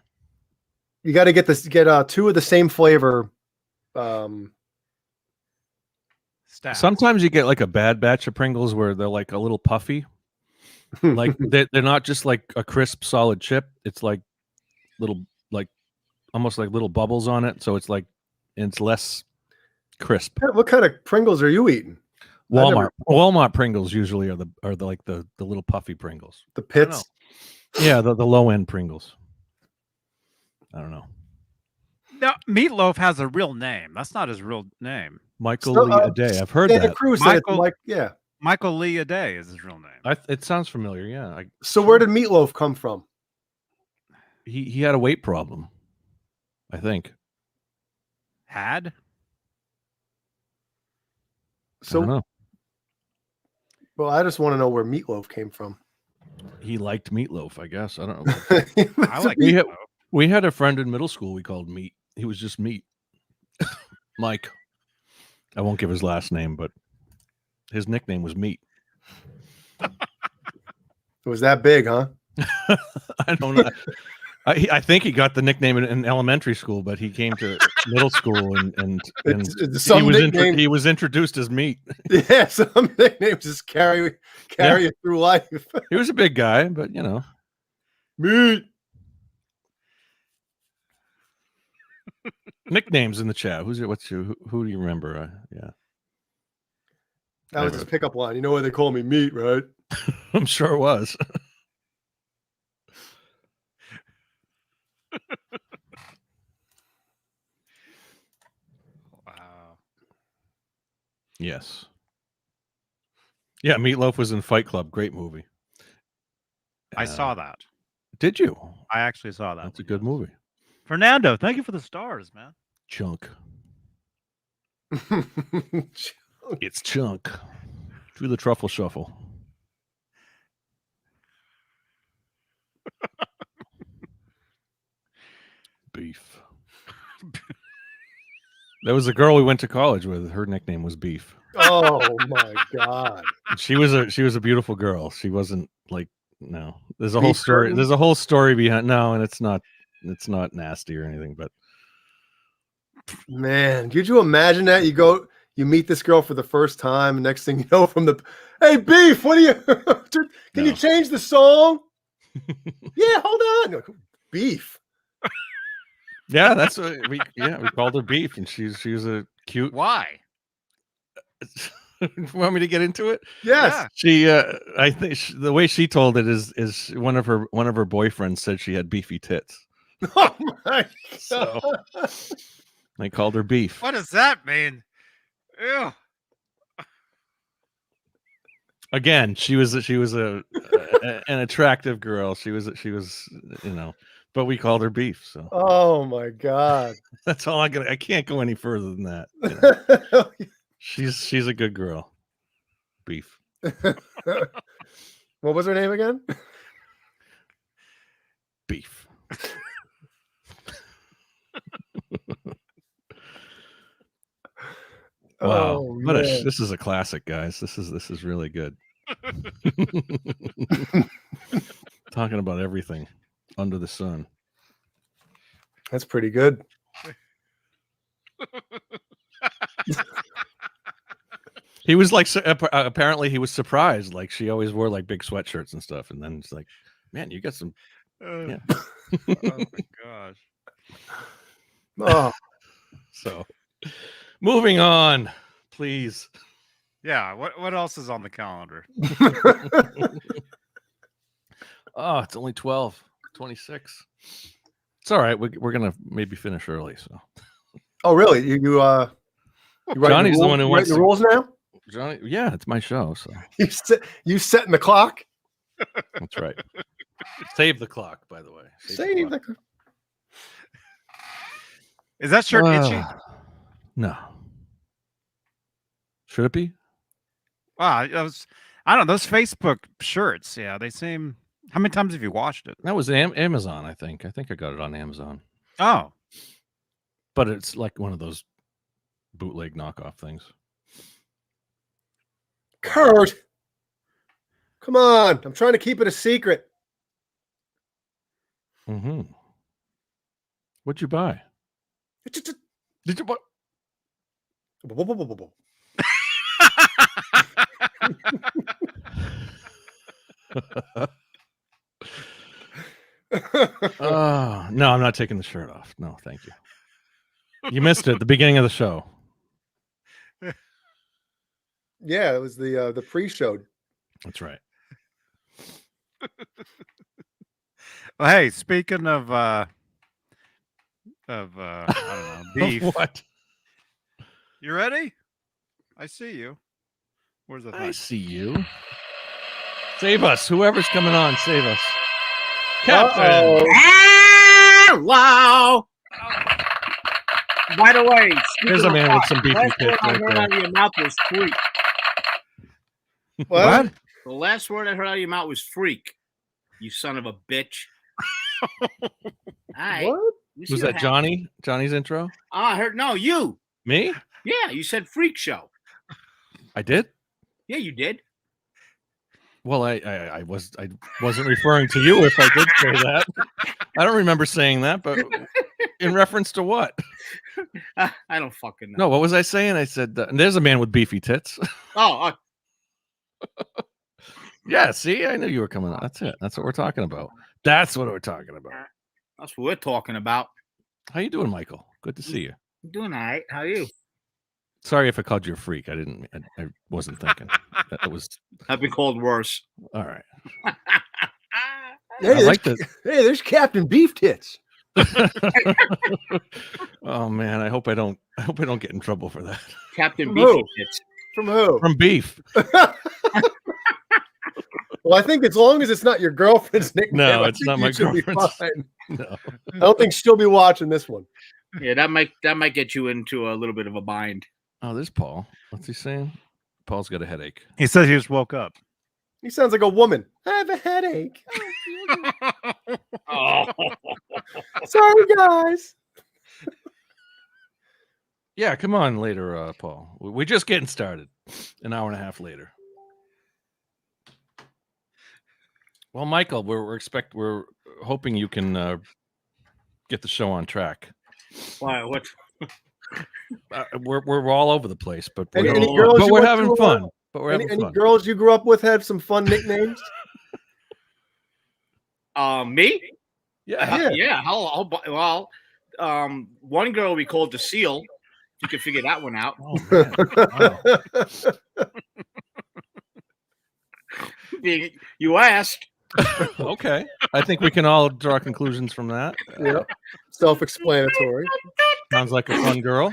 You got to get two of the same flavor. Stacks. Sometimes you get like a bad batch of Pringles where they're like a little puffy. Like they're not just like a crisp solid chip. It's like little, like almost like little bubbles on it. So it's like it's less crisp. What kind of Pringles are you eating? Walmart Pringles usually are the little puffy Pringles. The pits. Yeah, the low end Pringles. I don't know. Now, Meatloaf has a real name. That's not his real name. Michael Lee Aday. I've heard that. Cruz Michael Lee Aday is his real name. It sounds familiar. Yeah. So where did Meatloaf come from? He had a weight problem, I think. Had? So, I don't know. Well, I just want to know where Meatloaf came from. He liked meatloaf, I guess. I don't know. I like Meatloaf. We had a friend in middle school we called Meat. He was just Meat. Mike. I won't give his last name, but his nickname was Meat. It was that big, huh? I don't know. I think he got the nickname in elementary school, but he came to middle school and he was introduced as Meat. Yeah, some nicknames just carry you through life. He was a big guy, but you know, Meat. Nicknames in the chat. Who do you remember? Yeah, that was his pickup line. You know why they call me Meat, right? I'm sure it was. Wow. Yes. Yeah, Meatloaf was in Fight Club. Great movie. I saw that. Did you? I actually saw that. That's a good movie. Fernando, thank you for the stars, man. Chunk. It's Chunk. Do the truffle shuffle. Beef. There was a girl we went to college with. Her nickname was Beef. Oh my God. She was a beautiful girl. She wasn't like, no. There's a whole story. There's a whole story behind. No, and it's not nasty or anything, but man, could you imagine that? You meet this girl for the first time, and next thing you know, hey Beef, what are you can you change the song? Yeah, hold on. Beef. Yeah, that's what we called her Beef, and she was a cute. Why? Want me to get into it? Yes. Yeah. I think the way she told it is one of her boyfriends said she had beefy tits. Oh my God. So they called her Beef. What does that mean? Ew. Again, she was an attractive girl. She was but we called her Beef. So oh my God. that's all I can't go any further than that. She's a good girl. Beef. What was her name again? Beef. Wow. Oh, this is a classic, guys. This is really good. Talking about everything under the sun. That's pretty good. He was like, apparently he was surprised. Like she always wore like big sweatshirts and stuff. And then it's like, man, you got some. Yeah. Oh my gosh. Oh, So moving on, please. Yeah. What else is on the calendar? Oh, it's only 12:26. It's all right. We're going to maybe finish early. So. oh really? You Johnny's the one who wants the rules now? Johnny, yeah, it's my show. So you setting the clock? that's right. Save the clock, by the way. Save the clock. Is that shirt itchy? No. Should it be? Wow, I don't know, those Facebook shirts. Yeah, they seem. How many times have you watched it? That was Amazon, I think. I think I got it on Amazon. Oh, But it's like one of those bootleg knockoff things. Kurt, come on. I'm trying to keep it a secret. Mm-hmm. What'd you buy? Did you buy? No, I'm not taking the shirt off. No, thank you. You missed it at the beginning of the show. Yeah, it was the pre-show. That's right. Well, hey, speaking of I don't know, beef. What? You ready? I see you. Where's the thing? I see you. Save us. Whoever's coming on, save us. Captain. Wow. By the way, There's a man with some beefy last tits word I right heard there. out of your mouth was freak. What? The last word I heard out of your mouth was freak. You son of a bitch. All right. What? You see Was what that Johnny? Johnny's intro? Oh, I heard no, you. Me? Yeah, you said freak show. I did? Yeah, you did. Well, I wasn't referring to you if I did say that. I don't remember saying that, but in reference to what? I don't fucking know. No, what was I saying? I said, there's a man with beefy tits. Oh, Yeah, see, I knew you were coming on. That's it. That's what we're talking about. That's what we're talking about. that's what we're talking about. How you doing, Michael? Good to see you. I'm doing all right. How are you? Sorry if I called you a freak. I didn't. I wasn't thinking. It was I've been called worse. all right. Hey, I like this. Hey, there's Captain Beef Tits. Oh man, I hope I don't get in trouble for that. Captain From Beefy who? Tits. From who? From beef. Well, I think as long as it's not your girlfriend's nickname, No, I it's think not you my should be girlfriend's. fine. No. I don't think she'll be watching this one. Yeah, that might get you into a little bit of a bind. Oh, there's Paul. What's he saying? Paul's got a headache. He says he just woke up. He sounds like a woman. I have a headache. Oh, Sorry, guys. Yeah, come on later, Paul. We're just getting started. An hour and a half later. Well, Michael, we're hoping you can get the show on track. why? What? We're all over the place, but Any we're, girls but you we're went having to, fun. But we're Any having fun. girls you grew up with have some fun nicknames? Me? Yeah. Yeah. Well, one girl we called the Seal. If you can figure that one out. Oh man. Wow. You asked. Okay. I think we can all draw conclusions from that. Yeah. Self-explanatory. Sounds like a fun girl.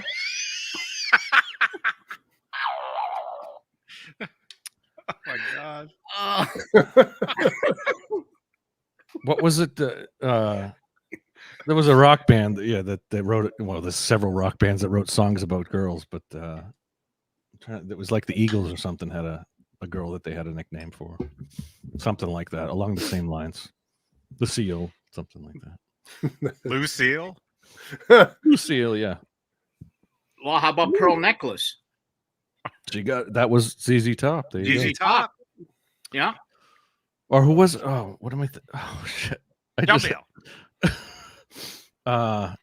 Oh my god. What was it? There was a rock band, that wrote it. Well, there's several rock bands that wrote songs about girls, but it was like the Eagles or something had a girl that they had a nickname for, something like that, along the same lines. The Seal, something like that. Lucille? Lucille, yeah. Well, how about Pearl Necklace? She got that was ZZ Top. There you ZZ go. Top. Yeah. Or who was? Oh, what am I? Oh shit! Jump Bill.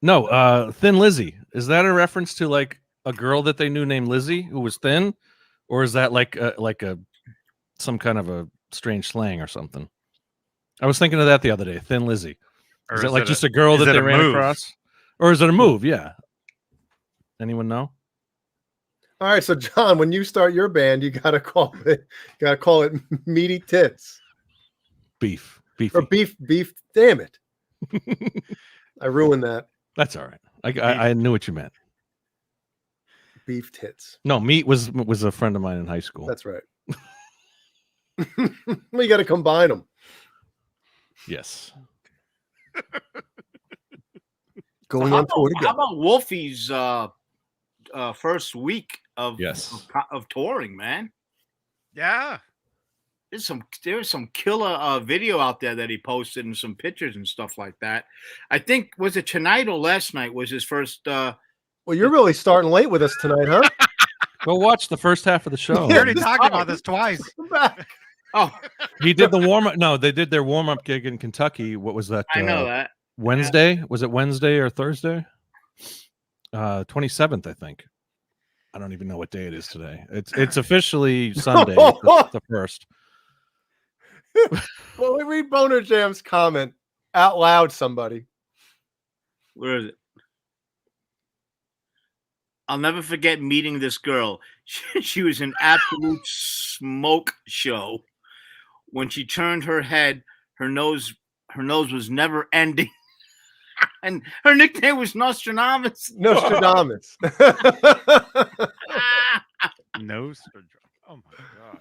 No, Thin Lizzy. Is that a reference to like a girl that they knew named Lizzie who was thin, or is that like a some kind of a strange slang or something? I was thinking of that the other day. Thin Lizzy. Or Is it like just a girl that it they a ran move? across, or is it a move? Yeah. Anyone know? All right, so John, when you start your band, you gotta call it Meaty Tits Beef. Beefy. or beef. Damn it! I ruined that. That's all right. I knew what you meant. Beef Tits. No, meat was a friend of mine in high school. That's right. Well, you got to combine them. Yes. Going How on tour about, together. how about Wolfie's first week of touring, man? Yeah. There's some killer video out there that he posted and some pictures and stuff like that. I think was it tonight or last night was his first Well, you're really starting late with us tonight, huh? Go watch the first half of the show. We already talked about this twice. Come back. Oh, He did the warm up. No, they did their warm up gig in Kentucky. What was that? I know that. Wednesday? Was it Wednesday or Thursday? 27th, I think. I don't even know what day it is today. It's officially Sunday, the first. Well, we read Boner Jam's comment out loud, somebody. Where is it? I'll never forget meeting this girl. She was an absolute smoke show. When she turned her head, her nose was never ending. And her nickname was Nostradamus. Nostradamus. Oh my god.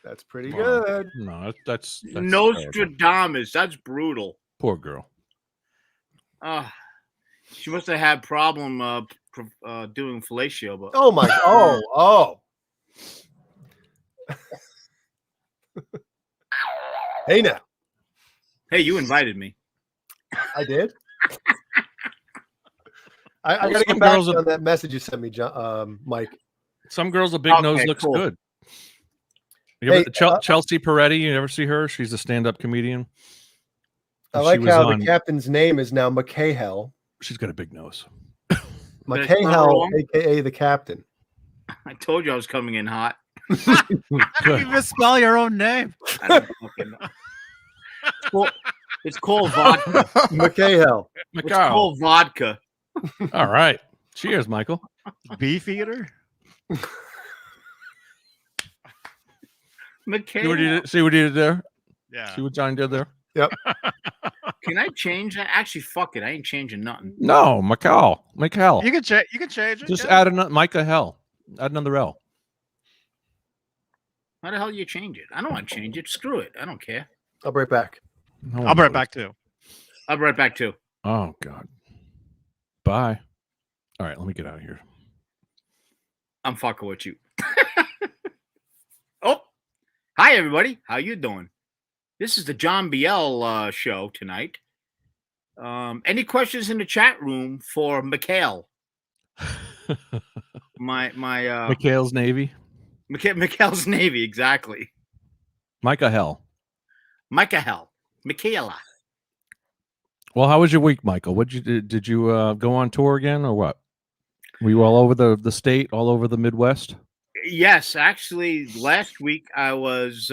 That's pretty Wow. good. No, that's Nostradamus. That's brutal. poor girl. She must have had problem doing fellatio, but Oh my. Oh. Hey now. hey, you invited me. I did. I Well, gotta some get back girls are- on that message you sent me, Mike. Some girls, a big Okay, nose looks cool. good. You ever, Hey, Chelsea Peretti, you ever see her? She's a stand-up comedian. I She like was how on- the captain's name is now McCahell. She's got a big nose. Did I spell it McCahell, wrong? aka the captain. I told you I was coming in hot. How do Good. you misspell your own name? I don't fucking know. It's called vodka. McCahell. It's Macau. called vodka. All right. Cheers, Michael. Beef eater? McKay, See what he did there? Yeah. See what John did there? can I change that? Actually, fuck it. I ain't changing nothing. No, Macau. Macau. You can change. You can change it. Just yeah. add another Micah Hell. Add another L. How the hell do you change it? I don't want to change it. Screw it. I don't care. I'll be right back. No I'll one be right knows. back too. I'll be right back too. Oh God. Bye. All right, let me get out of here. I'm fucking with you. Oh, hi everybody. How you doing? This is the John Biel show tonight. Any questions in the chat room for Mikhail? my Mikhail's Navy. Mikhail's Navy, exactly. Micah Hell. Michael, Michaela. Well, how was your week, Michael? What did you go on tour again or what? Were you all over the state, all over the Midwest? Yes, actually, last week I was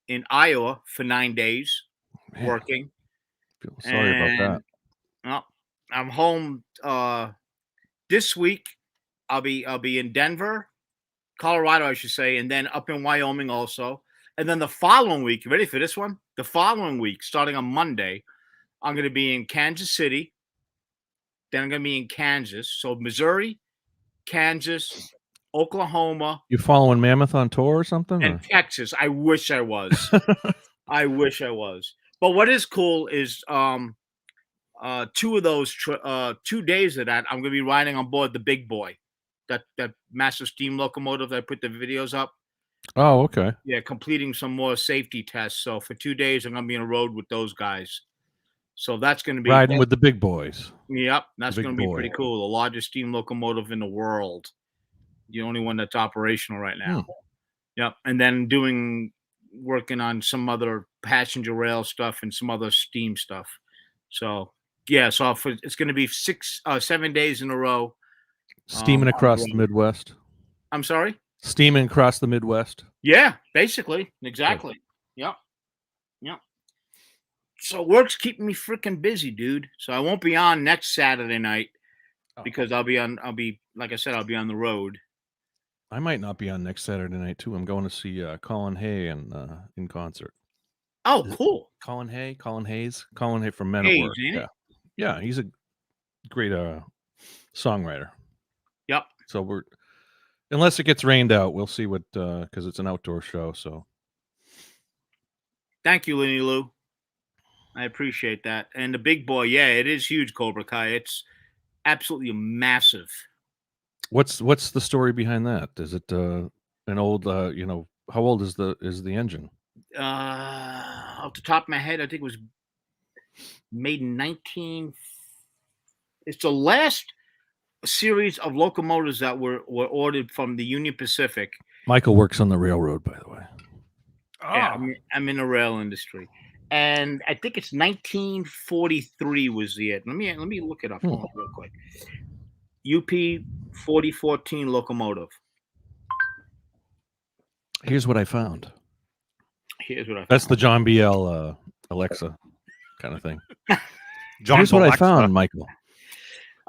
in Iowa for 9 days Man, working. feel sorry about that. Well, I'm home this week. I'll be in Denver, Colorado, I should say, and then up in Wyoming also. And then the following week, you ready for this one? The following week, starting on Monday, I'm going to be in Kansas City. Then I'm going to be in Kansas. So Missouri, Kansas, Oklahoma, You following Mammoth on tour or something? and Texas. I wish I was. I wish I was. But what is cool is two of those 2 days of that, I'm going to be riding on board the Big Boy, that massive steam locomotive that I put the videos up. Oh, okay. Yeah, completing some more safety tests. So for 2 days, I'm going to be on the road with those guys. So that's going to be Riding with the big boys. Yep, that's Big going to be pretty boy. cool. The largest steam locomotive in the world. The only one that's operational right now. Yep, and then working on some other passenger rail stuff and some other steam stuff. So yeah, it's going to be 7 days in a row. Steaming across the road. Midwest. I'm sorry. Steaming across the Midwest. Yeah, basically, exactly. Yep. So work's keeping me freaking busy, dude. So I won't be on next Saturday night because I'll be like I said, I'll be on the road. I might not be on next Saturday night too. I'm going to see Colin Hay in concert. Oh, cool. Colin Hayes from Men at Hayes, Work. ain't it? Yeah, he's a great songwriter. Yep. So unless it gets rained out, we'll see what because it's an outdoor show. So Thank you, Lenny Lou. I appreciate that. And the Big Boy, yeah, it is huge, Cobra Kai. It's absolutely massive. what's the story behind that? Is it an old how old is the engine? Off the top of my head, I think it was made in 19. It's the last series of locomotives that were ordered from the Union Pacific. Michael works on the railroad, by the way. Yeah, I'm in the rail industry, and I think it's 1943 was the it. Let me look it up hold on real quick. UP 4014 locomotive. Here's what I found. Here's what I found. That's the John BL Alexa kind of thing. John's Here's what Alexa. I found, Michael.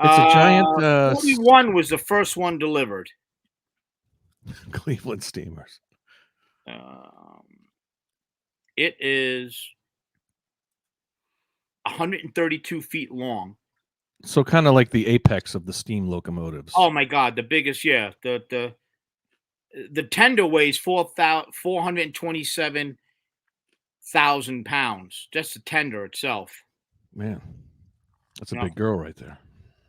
It's a giant 41 was the first one delivered. Cleveland Steamers. It is 132 feet long. So kind of like the apex of the steam locomotives. Oh my God, the biggest, yeah. The tender weighs 427,000 pounds. Just the tender itself. Man, that's a big girl right there.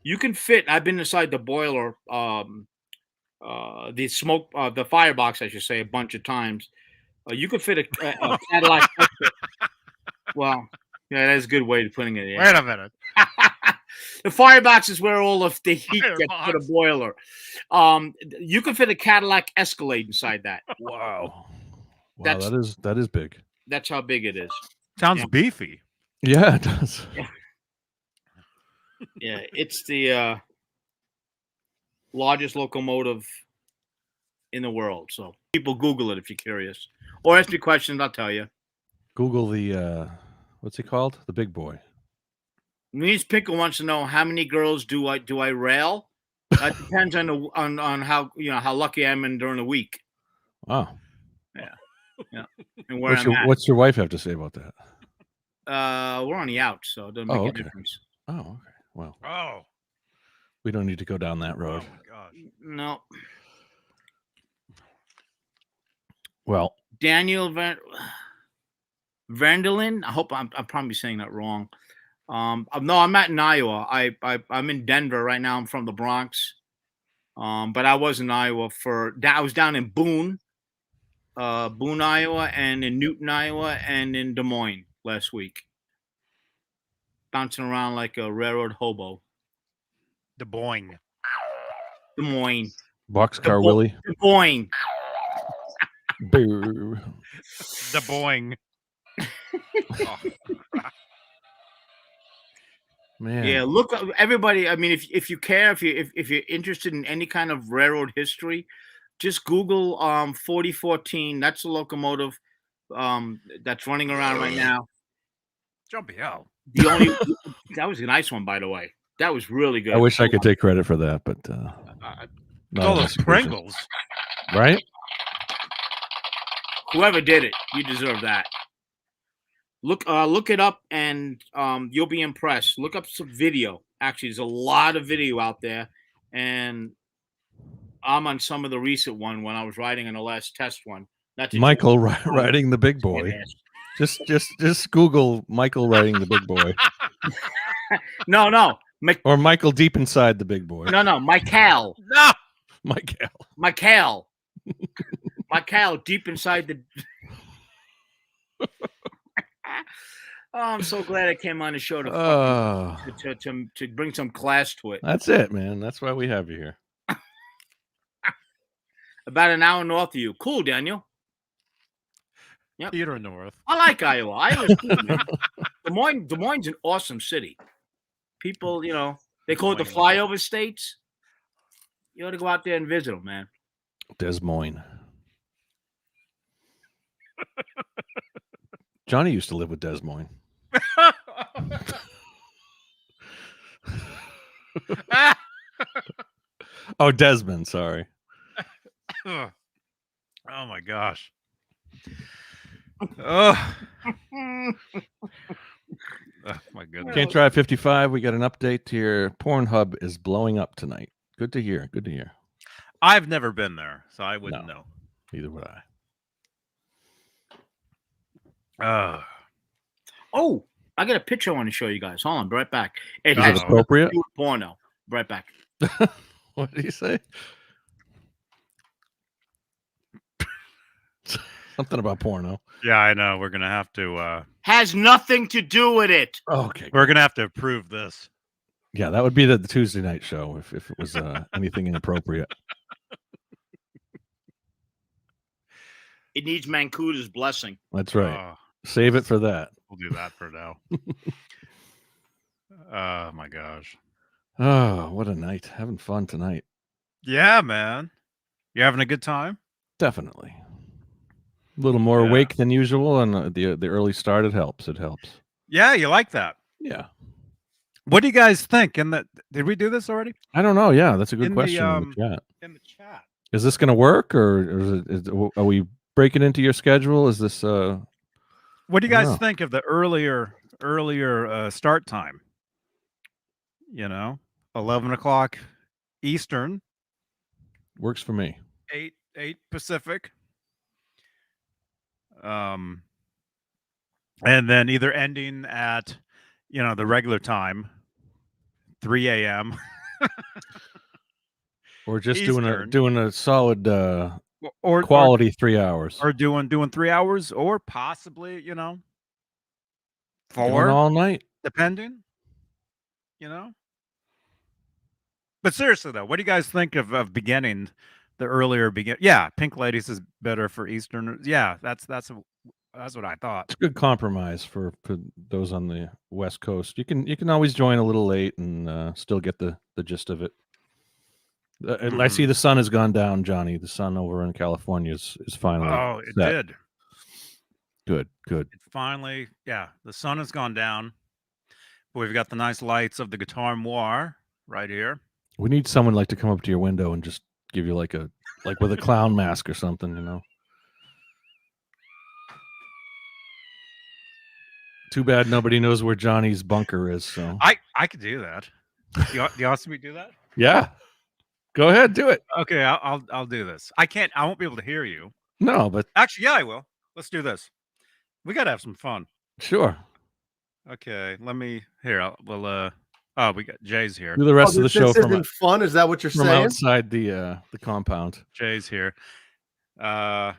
You can fit. I've been inside the boiler, the smoke, the firebox, I should say, a bunch of times. You could fit a Cadillac. Well, yeah, that's a good way of putting it. Yeah. Wait a minute. The firebox is where all of the heat gets for the boiler. You could fit a Cadillac Escalade inside that. Wow, That's- that is big. That's how big it is. Sounds beefy. Yeah, it does. Yeah, it's the largest locomotive in the world. So people Google it if you're curious, or ask me questions. I'll tell you. Google the what's he called? The big boy. Louise Pickle wants to know how many girls do I rail? That depends on how how lucky I am during the week. Wow. Yeah. And where What's your wife have to say about that? We're on the outs, so it doesn't make a difference. Oh, okay. Well, Oh, we don't need to go down that road. oh my gosh. No. Well, Daniel Vanderlyn. I hope I'm probably saying that wrong. No, I'm not in Iowa. I'm in Denver right now. I'm from the Bronx. But I was in Iowa I was down in Boone, Iowa, and in Newton, Iowa, and in Des Moines last week. Bouncing around like a railroad hobo. Des Moines. Des Moines. Boxcar Willie. Des Moines. Boo. The Boeing. Oh. Man. Yeah, look, everybody. I mean, if you care, if you're interested in any kind of railroad history, just Google 4014. That's the locomotive that's running around right now. Jumpy hell. The only that was a nice one, by the way. That was really good. I wish I could take credit for that, but not All on those this occasion. Pringles. Right? Whoever did it, you deserve that. Look it up, and you'll be impressed. Look up some video. Actually, there's a lot of video out there, and I'm on some of the recent one when I was riding on the last test one. Michael riding the big boy. Just Google Michael riding the big boy. No. Or Michael deep inside the big boy. No, Michael. No. Michael deep inside the. Oh, I'm so glad I came on the show to bring some class to it. That's it, man. That's why we have you here. About an hour north of you. Cool, Daniel. Yep. Theater North. I like Iowa. Iowa's cool, man. Des Moines an awesome city. People, they call it the flyover states. You ought to go out there and visit them, man. Des Moines. Johnny used to live with Des Moines. Oh, Desmond, sorry. Oh my gosh. Oh. Oh my goodness. Can't Drive 55. We got an update here. Pornhub is blowing up tonight. Good to hear. Good to hear. I've never been there, so I wouldn't know. Neither would I. Oh, I got a picture I want to show you guys. Hold on, be right back. Is it appropriate? Porno. Be right back. What did he say? Something about porno. Yeah, I know. We're gonna have to. Has nothing to do with it. Oh, okay. We're gonna have to approve this. Yeah, that would be the Tuesday night show if it was anything inappropriate. It needs Mancuda's blessing. That's right. Oh, Save it for that. we'll do that for now. Oh my gosh. Oh, what a night. Having fun tonight. Yeah, man. You having a good time? Definitely. A little more Yeah. awake than usual, and the early start, it helps. It helps. Yeah, you like that. Yeah. What do you guys think? Did we do this already? I don't know. Yeah, that's a good In the, question in the chat. In the chat. Is this going to work, or are we breaking into your schedule? Is this? What do you I don't guys know. think of the earlier start time? 11 o'clock Eastern, Works for me. 8 Pacific. And then either ending at, the regular time, 3 a.m. Or just Eastern. doing a solid or quality 3 hours. or doing 3 hours, or possibly, Doing 4, all night. depending. But seriously though, what do you guys think of beginning the earlier begin? Yeah, Pink Ladies is better for Eastern. Yeah, that's what I thought. It's a good compromise for those on the West Coast. You can always join a little late and still get the gist of it. I see the sun has gone down, Johnny. The sun over in California is finally. Oh, it set. did. Good. It finally, yeah, the sun has gone down. But we've got the nice lights of the Guitar Noir right here. We need someone to come up to your window and just give you like with a clown mask or something, Too bad nobody knows where Johnny's bunker is. So I could do that. Do you want me to do that? yeah, go ahead, do it. Okay, I'll do this. I won't be able to hear you. No, but Actually, yeah, I will. Let's do this. We got to have some fun. sure. Okay, let me here. We got Jay's here. Do the rest of the show this from isn't fun. Is that what you're saying? outside the compound. Jay's here. Yeah,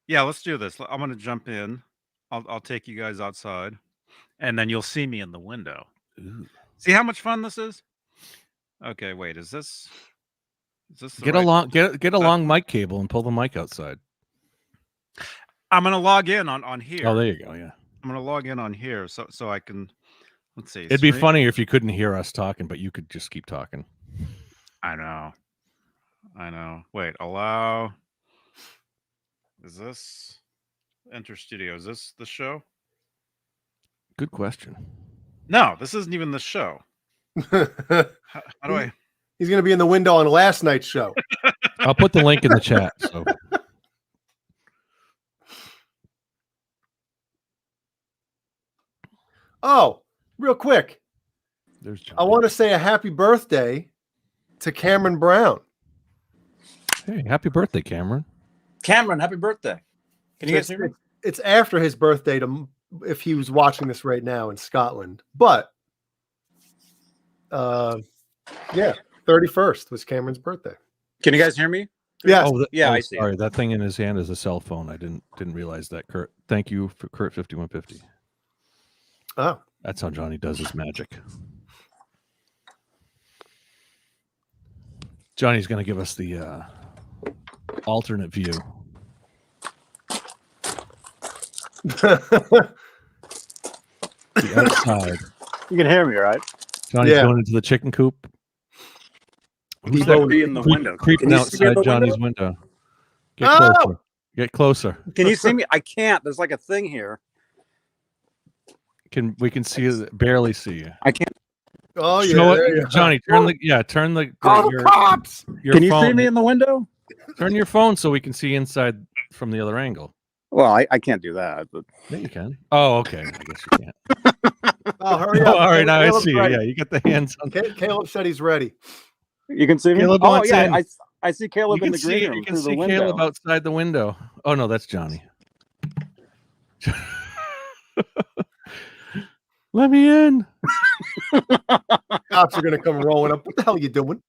let's do this. I'm gonna jump in. I'll take you guys outside, and then you'll see me in the window. Ooh. See how much fun this is? Okay, wait. Is this the Get right- get a long mic cable and pull the mic outside. I'm gonna log in on here. Oh, there you go. Yeah. I'm gonna log in on here so I can. Let's see. It'd be stream- funnier if you couldn't hear us talking, but you could just keep talking. I know. Wait, allow. Is this enter studio? Is this the show? Good question. No, this isn't even the show. How do I? He's going to be in the window on last night's show. I'll put the link in the chat. So Oh, real quick. there's Johnny. I want to say a happy birthday to Cameron Brown. Hey, happy birthday, Cameron. Cameron, happy birthday. Can you guys hear me? It's after his birthday if he was watching this right now in Scotland. But yeah, 31st was Cameron's birthday. Can you guys hear me? Yes. Yeah, I see it. Sorry, that thing in his hand is a cell phone. I didn't realize that, Kurt. Thank you for Kurt 5150. Oh, That's how Johnny does his magic. Johnny's going to give us the alternate view. The outside. You can hear me, right? Johnny's Yeah. going into the chicken coop. Who's He's that going Be in the window. creeping Can you see me in outside the Johnny's window? Get Oh! closer. Get closer. Can you see me? I can't. There's like a thing here. We can see you, barely see you. I can't. Oh yeah, Show it- there you go. Johnny, turn the Call the cops. your Can you phone. see me in the window? Turn your phone so we can see inside from the other angle. Well, I can't do that. But Yeah, you can. Oh, okay. I guess you can't. Oh, hurry up. All right, now I Caleb's see you. ready. Yeah, you got the hands on. Caleb said he's ready. you can see me. Caleb Oh wants yeah, in. I see Caleb You in can the green see, room you can through the see window. Caleb outside the window. Oh no, that's Johnny. Let me in. Cops are gonna come rolling up. What the hell are you doing?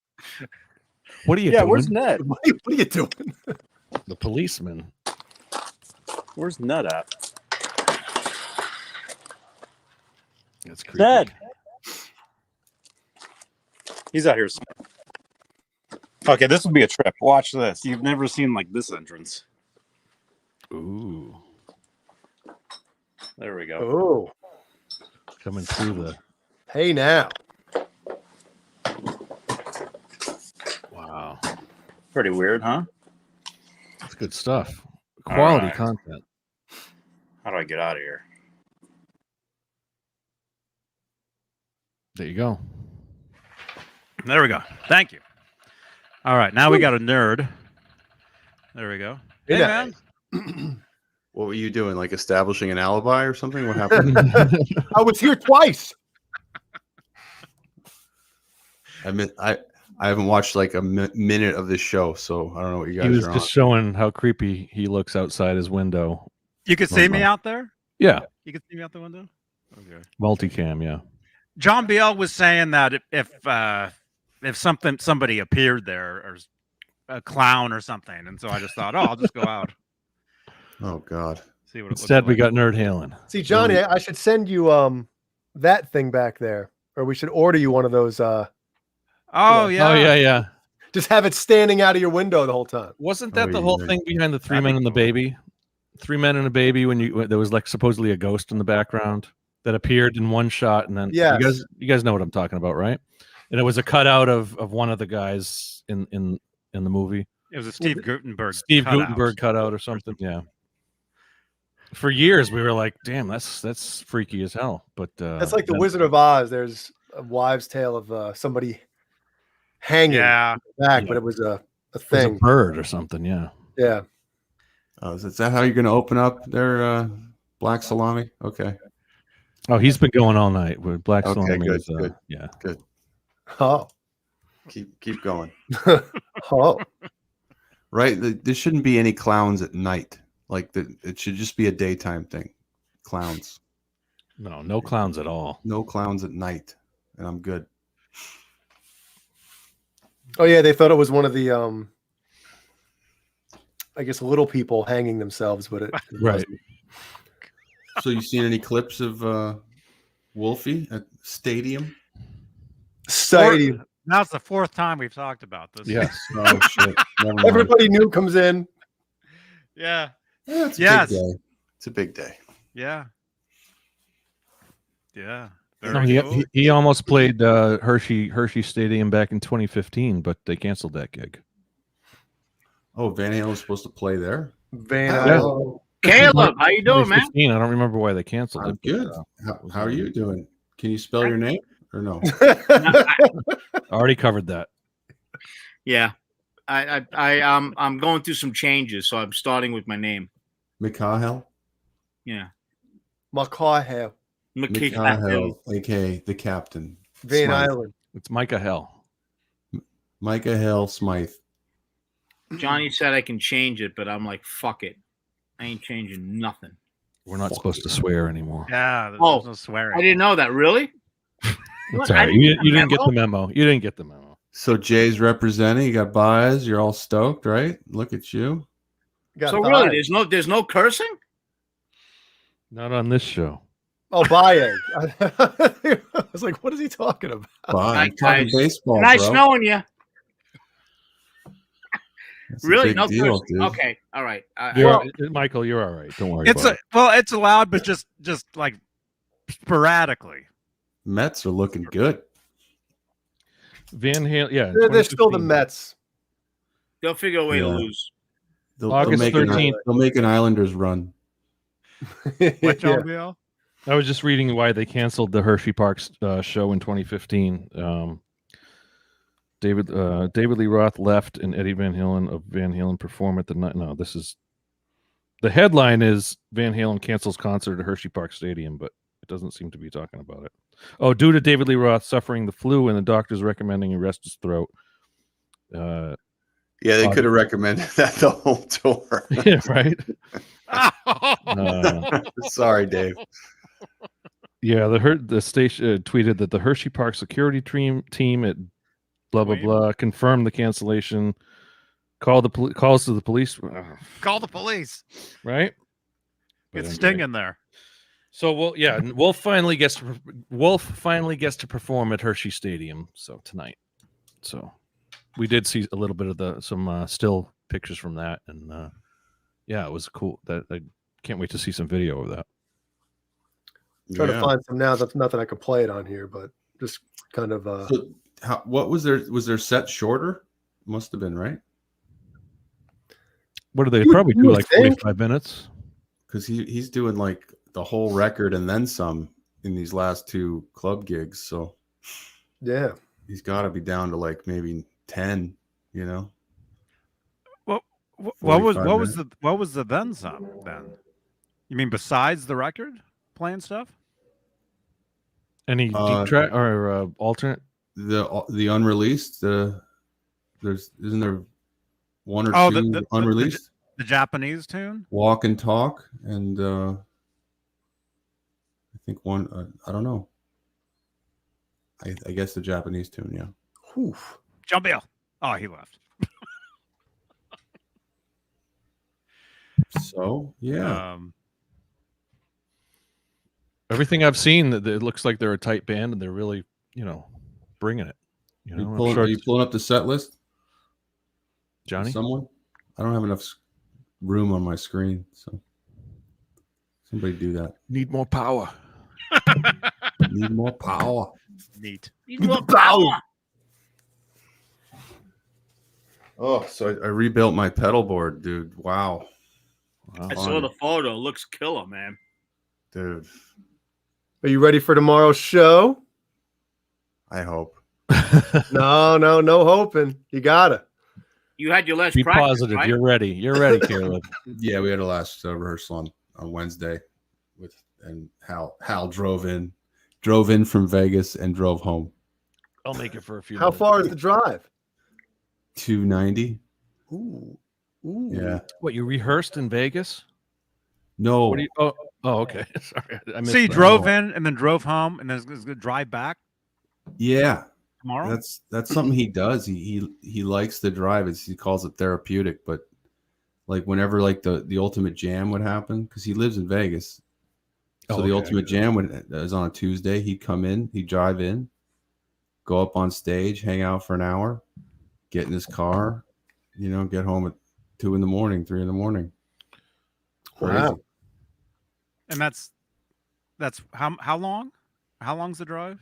What are you Yeah, doing? where's Ned? What are you doing? The policeman. Where's Ned at? That's creepy. Ned. He's out here. Okay, this will be a trip. Watch this. You've never seen like this entrance. Ooh, There we go. Oh, coming through the. hey now. Wow, Pretty weird, huh? that's good stuff. All Quality right. content. How do I get out of here? There you go. There we go. Thank you. All right, now we got a nerd. There we go. Hey, Yeah. man. What were you doing? Like establishing an alibi or something? What happened? I was here twice. I haven't watched like a minute of this show, so I don't know what you He guys was are just showing how creepy he looks outside his window. You can see me out there? Yeah, You can see me out the window? Okay. multicam. Yeah. John Biel was saying that if somebody appeared there or a clown or something, and so I just thought, oh, I'll just go out, on. Oh God. see what it Instead, looks we like. got Nerd Halen. See, Johnny, I should send you that thing back there, or we should order you one of those. Oh yeah, Oh yeah. Just have it standing out of your window the whole time. Wasn't that Oh, the whole yeah. thing behind the Three That'd be Men and the cool. Baby? 3 Men and a Baby, when there was like supposedly a ghost in the background that appeared in one shot, and then Yes. you guys know what I'm talking about, right? And it was a cutout of one of the guys in the movie, It was a Steve Gutenberg. Steve cutout. Gutenberg cutout or something. Yeah. For years, we were like, "Damn, that's freaky as hell." But That's like the then- Wizard of Oz. There's a wives' tale of somebody hanging Yeah, back, Yeah. but it was a it was a thing. bird or something. Yeah. Yeah. Oh, is that how you're going to open up their black salami? Okay. Oh, he's been going all night with Black Okay, Salami. good, is, good. Yeah. Oh. Keep going. Oh. Right. There shouldn't be any clowns at night. Like it should just be a daytime thing. Clowns. No clowns at all. No clowns at night. And I'm good. Oh yeah, they thought it was one of the I guess little people hanging themselves, but it Right. wasn't. So you seen any clips of Wolfie at Stadium? Stadium. now it's the fourth time we've talked about this. Yes. Oh shit. Never mind. Everybody new comes in. Yeah. Yeah, it's a Yes. big day. It's a big day. Yeah. Yeah. No, Very cool. he almost played Hershey Stadium back in 2015, but they canceled that gig. Oh, Van Halen was supposed to play there. Van Yeah. Halen. Caleb, how you doing, man? 2015, I don't remember why they canceled I'm it. but, good. How are you doing? Can you spell your name or no? already covered that. Yeah, I'm going through some changes, so I'm starting with my name. Mikhail? Yeah, Macaw Mikhail, aka the captain. Van Smythe. Island. It's Micah Hell. Micah Hale Smythe. Johnny said I can change it, but I'm like, fuck it, I ain't changing nothing. We're not supposed to swear anymore. Yeah. There's Oh, no I swearing. didn't know that. Really? It's I all right. didn't You get didn't get memo. the memo. You didn't get the memo. So Jay's representing. You got Baez. You're all stoked, right? Look at you. Got So really, Baez. there's no cursing. Not on this show. Oh, Baez. I was like, what is he talking about? Bye. Nice, Talking nice. baseball, Nice bro. knowing you. That's a Really, big no deal, cursing. dude. Okay, all right. Michael, you're all right. Don't worry It's about it's allowed, but just like sporadically. Mets are looking good. it. Van Halen, yeah. They're still the 2015. Mets. They'll figure a way to Yeah. lose. August make 13th. They'll make an Islanders run. What, Yeah. John Biel? I was just reading why they canceled the Hershey Parks show in 2015. David Lee Roth left, and Eddie Van Halen of Van Halen perform at the night. No, this is the headline is Van Halen cancels concert at Hershey Park Stadium, but it doesn't seem to be talking about it. Oh, due to David Lee Roth suffering the flu and the doctors recommending he rest his throat. Yeah, they could have recommended that the whole tour. Yeah, right. Sorry, Dave. Yeah, the station tweeted that the Hershey Park security team at blah blah Wait. blah confirmed the cancellation. Calls to the police. Call the police. Right. It's But Sting in there. So Wolf finally gets to perform at Hershey Stadium. So tonight. So we did see a little bit of some still pictures from that, and yeah, it was cool. That I can't wait to see some video of that. Trying to find some now. That's nothing I could play it on here, but just kind of. So what was there? Was their set shorter? Must have been, right? What do they You would- probably you do? would Like think. 45 minutes? Because he's doing like the whole record and then some in these last 2 club gigs. So Yeah. he's got to be down to like maybe 10. You know. What was 45 what was the then some then? You mean besides the record playing stuff? Any deep track or alternate? The unreleased. Isn't there 1 or 2 the unreleased? the Japanese tune? Walk and Talk, and I think one. I don't know. I guess the Japanese tune. Yeah. Whew. Jump Bill. Oh, he left. So yeah. Everything I've seen, it looks like they're a tight band, and they're really, bringing it. Are you pulling up the set list, Johnny? Someone? I don't have enough room on my screen, so somebody do that. Need more power. Need more power. Neat. Need more power. Oh, so I rebuilt my pedal board, dude. Wow, Wow. I saw the photo. It looks killer, man. dude. Are you ready for tomorrow's show? I hope. No hoping. You gotta. You had your last Be practice, positive. right? You're ready. You're ready, Caleb. Yeah, we had a last rehearsal on Wednesday, and Hal drove in from Vegas and drove home. I'll make it for a few How minutes. far is the drive? 290. Ooh. Yeah. What, you rehearsed in Vegas? No. What do you, oh, okay. Sorry. I missed So you that. drove in and then drove home and then is going to drive back Yeah. tomorrow? That's something he does. He likes to drive. He calls it therapeutic. But like whenever like the ultimate jam would happen, because he lives in Vegas, so the ultimate jam was on a Tuesday. He'd come in, he'd drive in, go up on stage, hang out for an hour, get in his car, get home at 2 in the morning, 3 in the morning. Crazy. Wow. And that's how long? How long's the drive?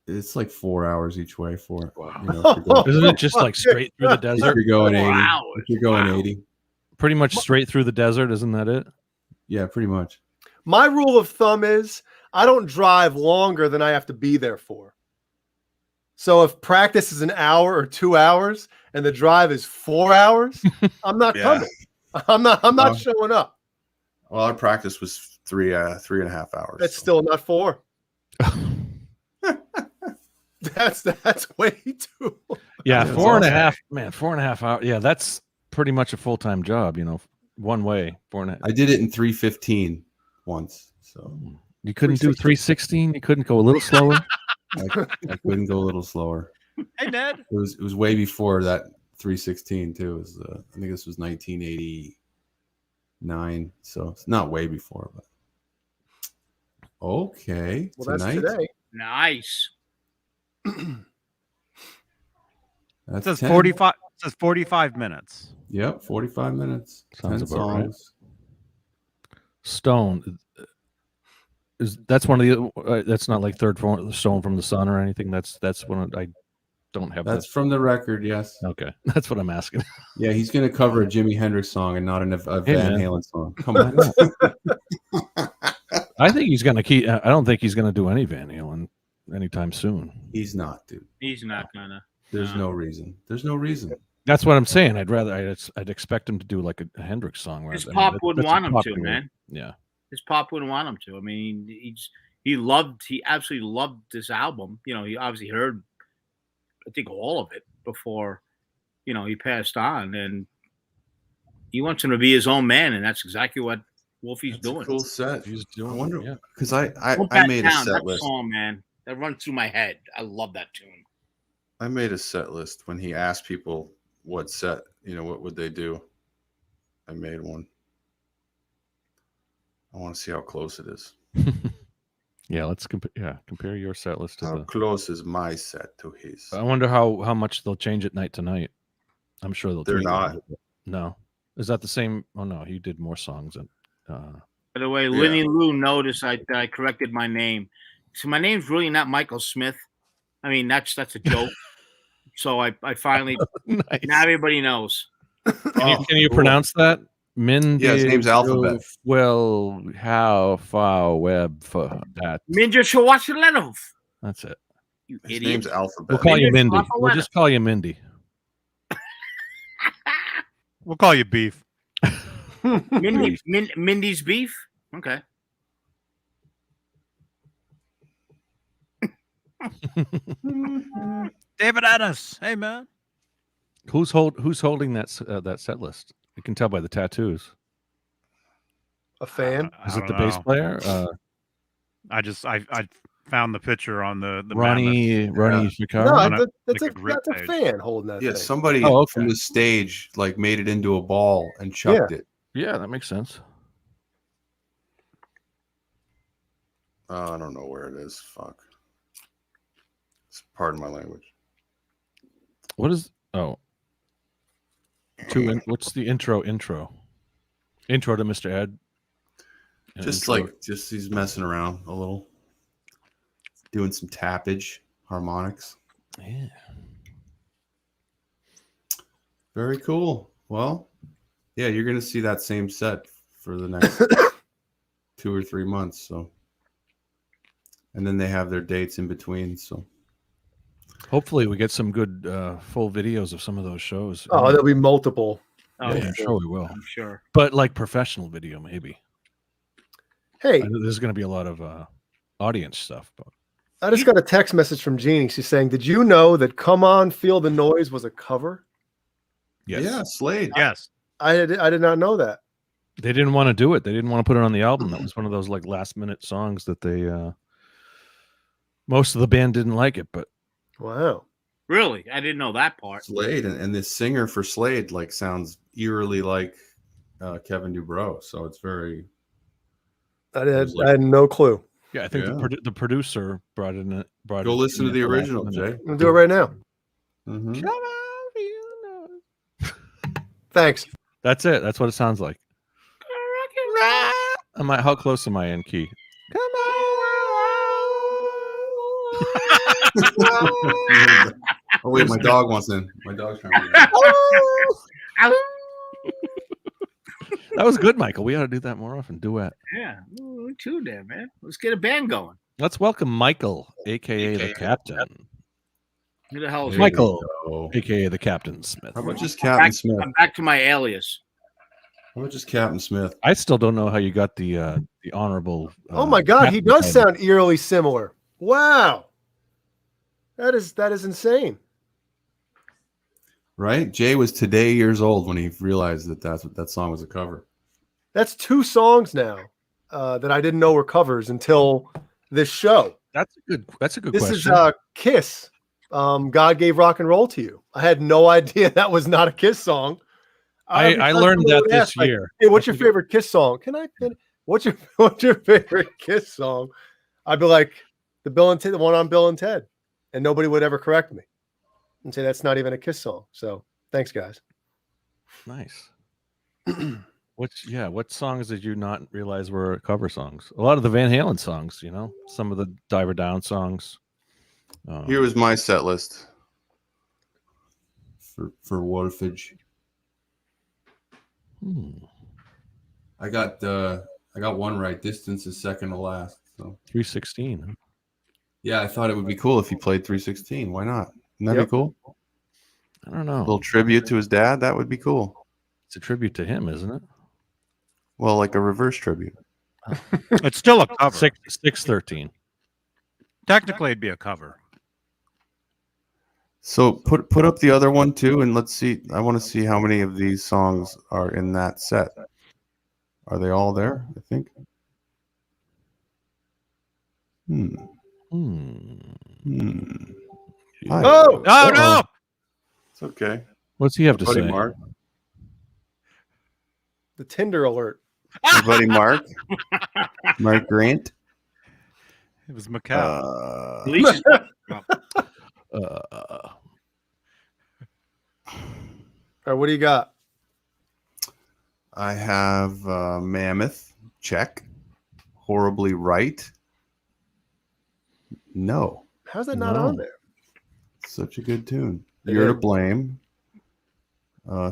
It's like 4 hours each way for Isn't it just like straight through the if desert? you're going 80. Wow. If you're going Wow. 80. Pretty much straight through the desert, isn't that it? Yeah, pretty much. My rule of thumb is I don't drive longer than I have to be there for. So if practice is an hour or 2 hours and the drive is 4 hours, I'm not coming. I'm not showing up. Well, our practice was 3.5 hours. That's so. still not 4. That's way too. Yeah, Yeah, 4.5. Man, 4.5 hours. Yeah, that's pretty much a full-time job, one way. 4.5. I did it in 3:15 once, so You couldn't do 316? You couldn't go a little slower? I couldn't go a little slower. Hey, Ned. It was way before that 3:16 too. It was I think this was 1989, so it's not way before, but okay. Well, that's tonight. today. Nice. That's It says 10. 45. It says 45 minutes. Yep, 45 minutes. Sounds 10 about right. songs. Stone. That's one of the that's not like Third Stone from the Sun or anything. That's one I don't have. That's from the record, yes. Okay. That's what I'm asking. Yeah, he's going to cover a Jimi Hendrix song and not a Hey, Van man. Halen song. Come on. I think he's going to keep. I don't think he's going to do any Van Halen anytime soon. He's not, dude. He's not gonna. There's no reason. There's no reason. That's what I'm saying. I'd expect him to do like a Hendrix song. His I mean, pop that- wouldn't that's a want him to, popular- man. Yeah. His pop wouldn't want him to. I mean, he absolutely loved this album. He obviously heard, I think, all of it before, he passed on, and he wants him to be his own man, and that's exactly what Wolfie's That's a doing. cool set. He's I doing. wonder Yeah. because I Won't Back made a Down, set that list. song, man, that runs through my head. I love that tune. I made a set list when he asked people what set, what would they do. I made one. I want to see how close it is. Yeah, let's compare your set list to How the. close is my set to his? I wonder how much they'll change it night to night. I'm sure they'll. They're tweak it a not. little bit. No, is that the same? Oh no, he did more songs than. By the way, Lenny Lou noticed that I corrected my name. So my name's really not Michael Smith. I mean, that's a joke. So I finally Nice. now everybody knows. Can you pronounce that? Mindy. Yeah, his name's Alphabet. Well, how far web for that? Minja Shawashalenov. That's it. You His idiot. name's Alphabet. We'll call you Mindy Mindy. We'll Shawashalenov. just call you Mindy. We'll call you Beef. Mindy's beef. Okay. David Ennis. Hey, man. Who's holding that set list? You can tell by the tattoos. A fan. Is I it the don't bass know. player? I found the picture on the Ronnie Shikara? No, on a- that's like a group a page. fan holding that Yeah, thing. somebody Oh, okay. from the stage like made it into a ball and chucked it. Yeah, that makes sense. I don't know where it is. Fuck. Pardon my language. What is? Oh, what's the intro? Intro to Mr. Ed. And Just he's messing around a little, doing some tappage, harmonics. Yeah. Very cool. Well, yeah, you're gonna see that same set for the next 2 or 3 months. So, and then they have their dates in between. So, Hopefully, we get some good full videos of some of those shows. Oh, there'll be multiple. Oh, Yeah, I'm sure we will. I'm sure. But like professional video, maybe. Hey, There's going to be a lot of audience stuff. But I just got a text message from Jeannie. She's saying, "Did you know that Come On Feel the Noise was a cover?" yes. yeah, Slade. Yes. I did not know that. They didn't want to do it. They didn't want to put it on the album. That was one of those like last minute songs that they most of the band didn't like it, but Wow. Really? I didn't know that part. Slade and this singer for Slade like sounds eerily like Kevin Dubrow. So it's very. I had no clue. yeah, I think the producer brought it in. Go listen to the original, Jay. I'm gonna do it right now. Mhm. Thanks. That's it. That's what it sounds like. How close am I in key? Oh wait, my dog wants in. My dog's trying to. That was good, Michael. We ought to do that more often. Duet. Yeah. Ooh, too there, man. Let's get a band going. Let's welcome Michael, aka the Captain. Who the hell is There Michael, you go. aka the Captain Smith. How about just Captain Smith? I'm back to my alias. How about just Captain Smith? I still don't know how you got the honorable. Oh my God, he captain does title. sound eerily similar. Wow. That is insane. Right? Jay was today years old when he realized that song was a cover. That's 2 songs now that I didn't know were covers until this show. That's a good This question. is Kiss. God Gave Rock and Roll to You. I had no idea that was not a Kiss song. I learned that this like, year. Hey, what's your favorite Kiss song? What's your favorite Kiss song? I'd be like the one on Bill and Ted, and nobody would ever correct me and say that's not even a Kiss song. So thanks, guys. Nice. What songs did you not realize were cover songs? A lot of the Van Halen songs, some of the Diver Down songs. Here was my set list for Wolfage. I got one right. Distance is second to last. So 316. Huh? yeah, I thought it would be cool if he played 316. Why not? Wouldn't that be cool? I don't know. A little tribute to his dad. That would be cool. It's a tribute to him, isn't it? Well, like a reverse tribute. It's still a cover. 613. Technically, it'd be a cover. So put up the other one too, and let's see. I want to see how many of these songs are in that set. Are they all there? I think. Hi. Oh, Oh no! It's okay. What's he have to Buddy say? Mark. the Tinder alert. Your buddy Mark. Mark Grant. It was Macau. Bleach. All right, what do you got? I have Mammoth. Check. Horribly Right. No. How's that not No. on there? Such a good tune. It You're to is. Blame.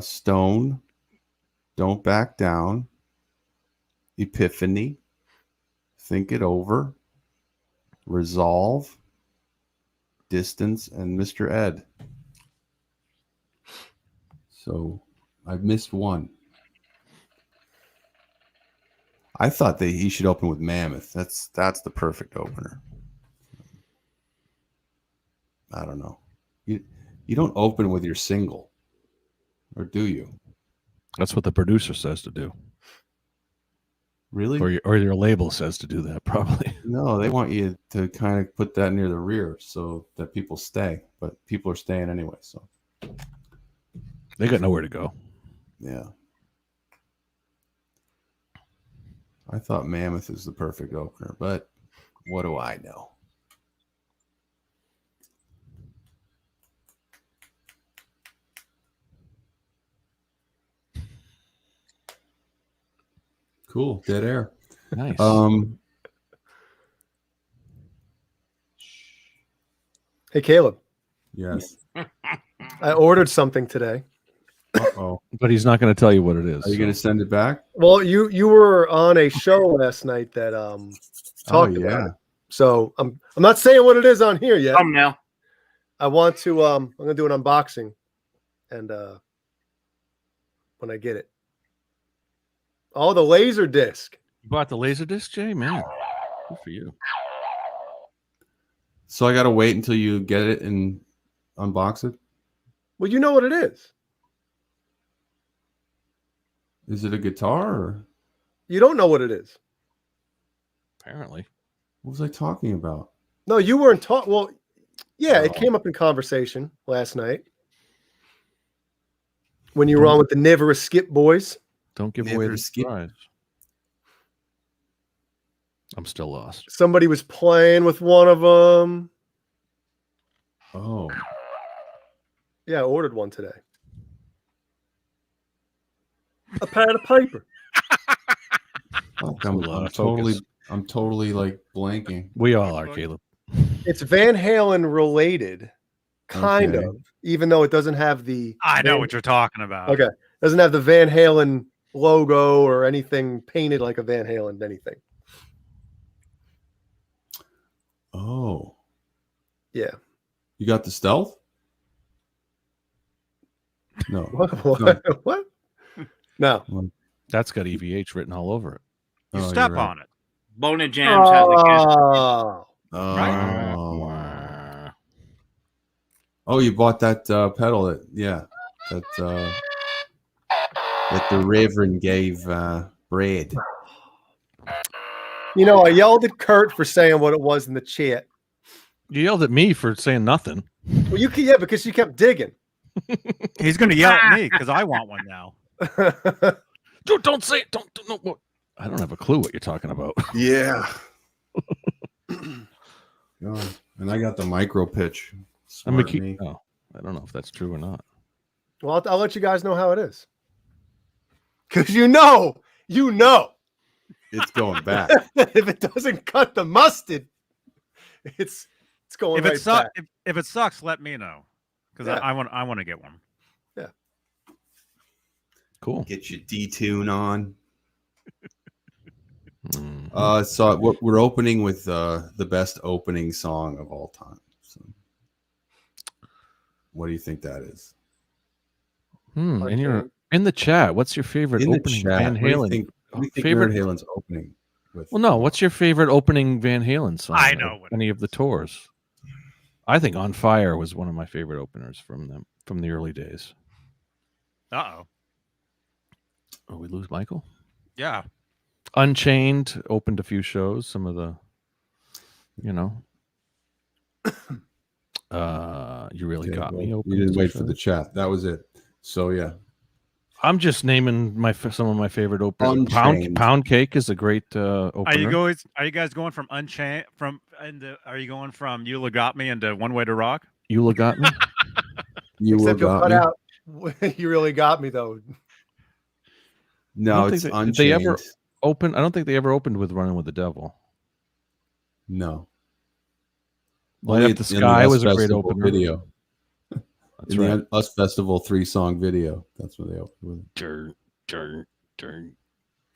Stone. Don't Back Down. Epiphany. Think It Over. Resolve. Distance and Mr. Ed. So I've missed one. I thought that he should open with Mammoth. That's the perfect opener. I don't know. You don't open with your single, or do you? That's what the producer says to do, Really? or your label says to do that. Probably. No, they want you to kind of put that near the rear so that people stay, but people are staying anyway. So They got nowhere to go. yeah, I thought Mammoth is the perfect opener, but what do I know? Cool, dead air. Nice. Hey, Caleb, Yes. I ordered something today. Uh-oh. But he's not going to tell you what it is. Are you going to send it back? Well, you were on a show last night that talked about it. So I'm not saying what it is on here yet. Thumbnail. I want to I'm gonna do an unboxing, and when I get it. Oh, the laser disc. You bought the laser disc, Jay? Man, good for you. So I got to wait until you get it and unbox it? Well, you know what it is. Is it a guitar or You don't know what it is. Apparently. what was I talking about? No, you weren't taught. Well, yeah, it Oh. came up in conversation last night when you were on with the Never Skip boys. Don't give Never away the skip. surprise. I'm still lost. Somebody was playing with one of them. Oh, Yeah, I ordered one today. A pad of paper. fuck, A lot of I'm totally like blanking. We all are, Caleb. It's Van Halen related, kind Okay. of, even though it doesn't have the. I know Van- what you're talking about. Okay, doesn't have the Van Halen logo or anything painted like a Van Halen anything. Oh, Yeah. you got the stealth? No. What? What? No. That's got EVH written all over it. You Oh, step you're right. on it. Bona Jams has a guest. Oh, Oh. Oh, you bought that pedal that the Reverend gave Brad. you know, I yelled at Kurt for saying what it was in the chat. You yelled at me for saying nothing. Well, yeah, because you kept digging. He's going to yell at me because I want one now. Dude, don't say it. Don't no. What? I don't have a clue what you're talking about. Yeah. God. And I got the micro pitch. I mean, Smart me. oh, I don't know if that's true or not. Well, I'll let you guys know how it is. Because you know, It's going back. if it doesn't cut the mustard, it's going If right it sucks, back. if it sucks, let me know because Yeah. I want to get one. Cool. Get your D-tune on. Mhm. So we're opening with the best opening song of all time. So, what do you think that is? And you're in the chat. What's your favorite In the opening chat, Van what do you Halen? think, favorite? Nerd Halen's opening with? Well, no. What's your favorite opening Van Halen song? I of know what any of the tours. I think "On Fire" was one of my favorite openers from them from the early days. Oh, Oh, we lose Michael. yeah. Unchained opened a few shows. Some of the, you really Okay, got well, me. we Opened didn't some wait for shows. the chat. That was it. So yeah, I'm just naming some of my favorite openers. Unchained. Pound Cake is a great opener. Are you guys going from Unchained are you going from You Got Me into One Way to Rock? Eula got me. You will Except you'll got cut me. out. You really got me though. No, I don't it's think Unchained. did they ever open? I don't think they ever opened with Running with the Devil. No. Light Only Up the in Sky Us was a great Festival opener. video. That's In right. the Us Festival 3-song video. That's what they opened with. Turn.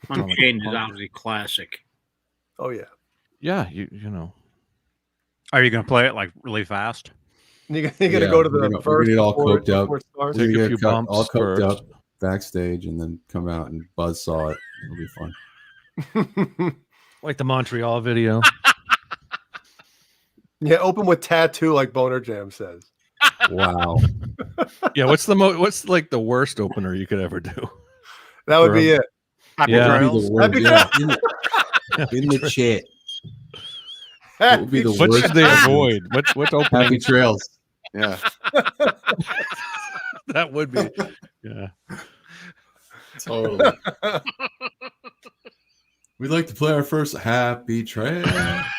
Unchained is obviously classic. Oh yeah. Yeah, you know. Are you going to play it like really fast? You're gonna Yeah, go to we're the gonna first get all before- coked up. before it starts? Take We're a few gonna bumps all coked first. up backstage and then come out and buzzsaw it. It'll be fun. Like the Montreal video. Yeah, open with Tattoo, like Boner Jam says. Wow. Yeah, what's like the worst opener you could ever do? That would For be a- it. Happy Yeah. That would be Trails? the worst. Happy Yeah, in the chat. That would be the What worst. should they avoid? What opening? Happy trails. Yeah. That would be. Yeah. Totally. We'd like to play our first Happy Trail.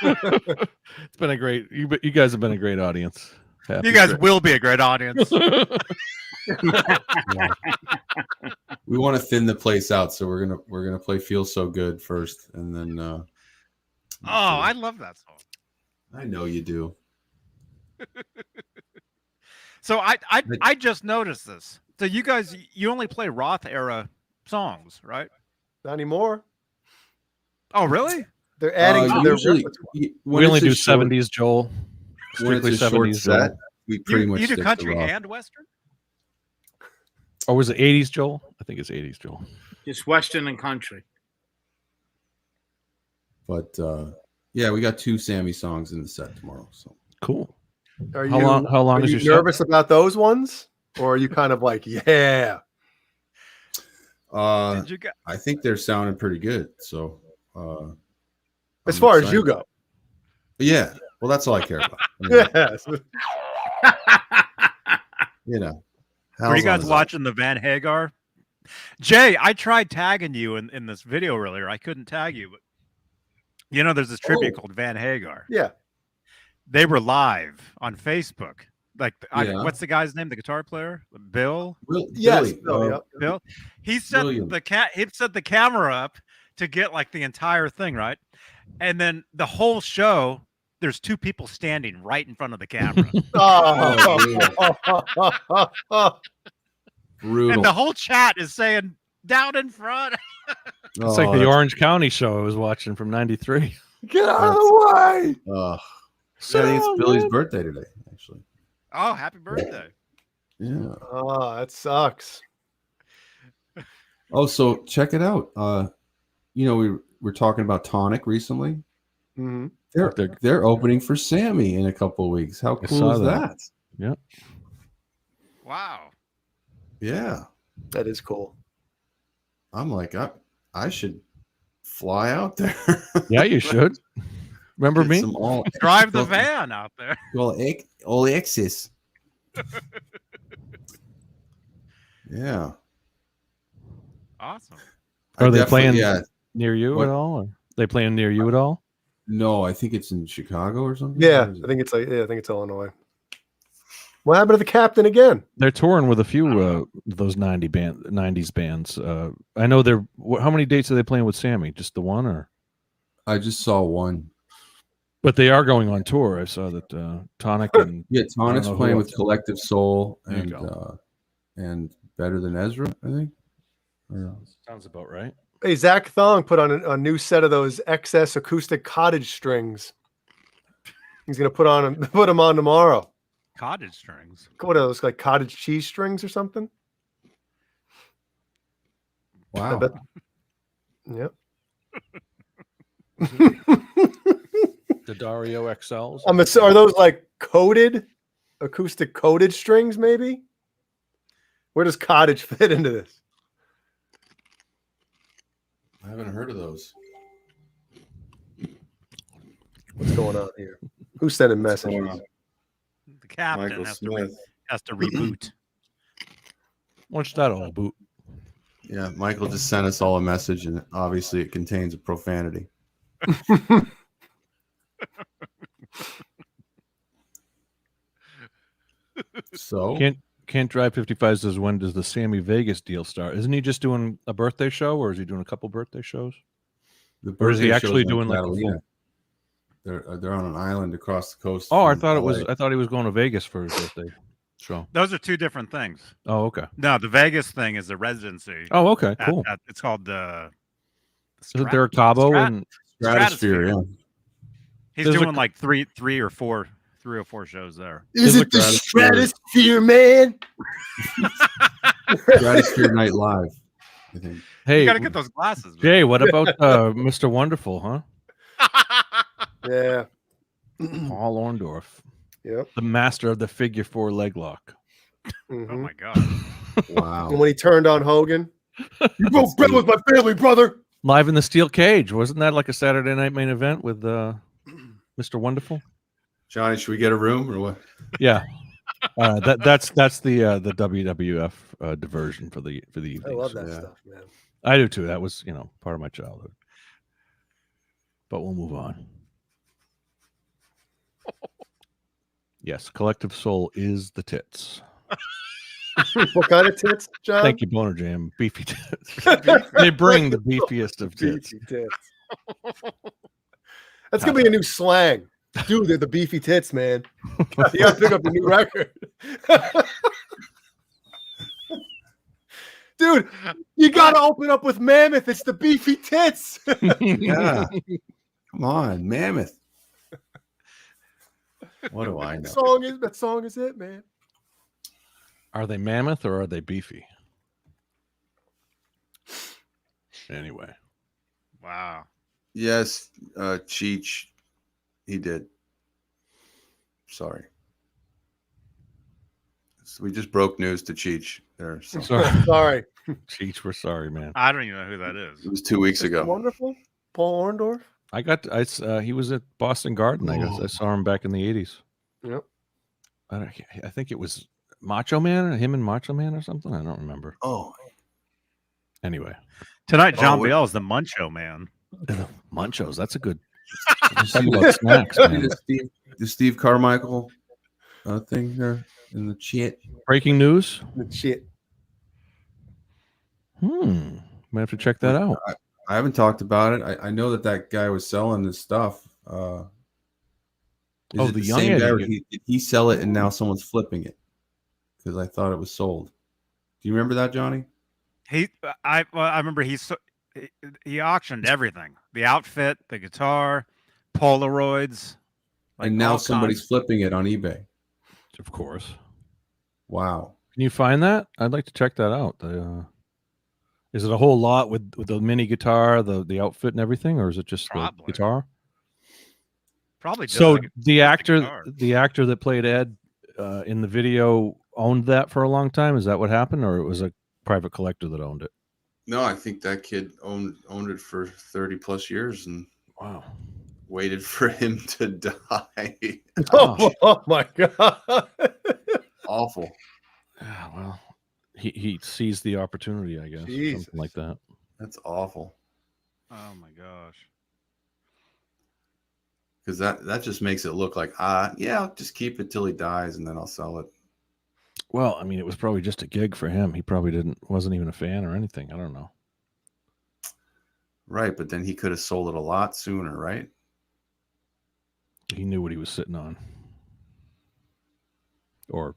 It's been a great. You guys have been a great audience. Happy You guys trip. will be a great audience. Yeah. We want to thin the place out, so we're gonna play "Feel So Good" first, and then. Oh, I love that song. I know you do. So I just noticed this. So you guys, you only play Roth era songs, right? Not anymore. Oh, really? They're adding to their usually, repertoire. We only do 70s, Joel. When Strictly it's a short 70s, Joel. set, we pretty much You do stick to country rock. and western? Or was it 80s, Joel? I think it's 80s, Joel. Just Western and country. But yeah, we got 2 Sammy songs in the set tomorrow. So Cool. Are How you, long are is you your set? nervous about those ones? Or are you kind of like, yeah? Did you get? I think they're sounding pretty good. So As I'm far as excited. you go. Yeah. Well, that's all I care about. I mean, Yes. you know. Were how's you guys on watching the Van Hagar? Jay, I tried tagging you in this video earlier. I couldn't tag you, but you know, there's this tribute called Van Hagar. Yeah. They were live on Facebook. Like, Yeah. what's the guy's name? The guitar player, Bill. Yes. Billy, Bill, yep. Bill. He set William. He set the camera up to get like the entire thing right, and then the whole show. There's 2 people standing right in front of the camera, Oh. brutal. and the whole chat is saying "down in front." It's like the Orange County show I was watching from '93. Get out of the way. I think it's Billy's birthday today, actually. Oh, happy birthday! Yeah. Oh, that sucks. Oh, so check it out. You know, we were talking about Tonic recently. Mhm. They're opening for Sammy in a couple of weeks. How I cool saw is that. that? Wow. Yeah. That is cool. I'm like, I should fly out there. Yeah, you should. Remember Get me? some all Drive the all- van out there. all access. Yeah. Awesome. Are they definitely- playing Yeah. near you What? at all? Or they playing near you at all? No, I think it's in Chicago or something. Yeah, Or is it- I think it's Illinois. What happened to the captain again? They're touring with a few of those 90s bands. I know they're. How many dates are they playing with Sammy? Just the one, or? I just saw one. But they are going on tour. I saw that Tonic and Yeah, Tonic's know who playing else. with Collective Soul There you and Better Than Ezra, I think. Or, sounds about right. Hey, Zach Thong put on a new set of those XS acoustic cottage strings. He's gonna put them on tomorrow. Cottage strings. What are those, like cottage cheese strings or something? wow. bet- Yep. The Dario XLs. Are those like coated, acoustic coated strings? Maybe. Where does cottage fit into this? I haven't heard of those. What's going on here? Who's sending messages? going on? The captain Michael has Smith. to reboot. What's that all about? Yeah, Michael just sent us all a message, and obviously it contains a profanity. So Can't Drive 55 says, when does the Sammy Vegas deal start? Isn't he just doing a birthday show, or is he doing a couple birthday shows? the Or is he birthday actually show's on doing like a Catalina. full? They're on an island across the coast. Oh, I from thought LA. I thought he was going to Vegas for his birthday show. Those are two different things. Oh, okay. No, the Vegas thing is a residency. Oh, okay, cool. It's called the Isn't there a Cabo Strat- and Stratosphere. Yeah. He's There's a doing like three or four shows there. Is it the Stratosphere, man? Stratosphere Night Live, I think. hey, You got to get those glasses. man. Jay, what about Mr. Wonderful, huh? Yeah. Paul Orndorff, Yep. the master of the figure 4 leg lock. Oh Mhm. my god. Wow. And when he turned on Hogan, you broke bread with my family, brother. Live in the Steel Cage. Wasn't that like a Saturday night main event with Mr. Wonderful? Johnny, should we get a room or what? Yeah. That's the WWF diversion for the I evening. love So that Yeah. stuff, man. I do too. That was, part of my childhood. But we'll move on. Yes, Collective Soul is the tits. What kind of tits, John? Thank you, Boner Jam. Beefy tits. They bring the beefiest of tits. Beefy tits. That's gonna be a new slang. Dude, they're the beefy tits, man. You gotta pick up the new record. Dude, you gotta open up with Mammoth. It's the beefy tits. Yeah. Come on, Mammoth. What do I know? That song is it, man. Are they mammoth or are they beefy? Anyway. Wow. Yes, Cheech. He did. Sorry. So we just broke news to Cheech there. So Sorry. Sorry. Cheech, we're sorry, man. I don't even know who that is. it was 2 weeks ago. Wonderful. Paul Orndorff. He was at Boston Garden, I guess. I saw him back in the 80s. Yep. I think it was Macho Man, him and Macho Man or something. I don't remember. Oh, Anyway. Tonight, John wait. Biel is the Muncho Man. Munchos, that's a good. Talk about snacks, man. the Steve Carmichael thing there in the chat. Breaking news. Shit. Might have to check that out. I haven't talked about it. I know that guy was selling this stuff. Is it the young same guy, or Eddie. did he sell it and now someone's flipping it? Because I thought it was sold. Do you remember that, Johnny? I remember he auctioned everything: the outfit, the guitar, Polaroids, And now all somebody's kinds. flipping it on eBay. Of course. Wow. Can you find that? I'd like to check that out. Is it a whole lot with the mini guitar, the outfit and everything, or is it just Probably. the guitar? Probably. So just the guitar. actor that played Ed in the video owned that for a long time. Is that what happened, or it was a private collector that owned it? No, I think that kid owned it for 30 plus years and Wow. waited for him to die. Oh my god. Awful. Yeah, well, he seized the opportunity, I guess, Jesus. something like that. That's awful. Oh my gosh. Because that just makes it look like, yeah, I'll just keep it till he dies and then I'll sell it. Well, I mean, it was probably just a gig for him. He probably wasn't even a fan or anything. I don't know. Right, but then he could have sold it a lot sooner, right? He knew what he was sitting on. Or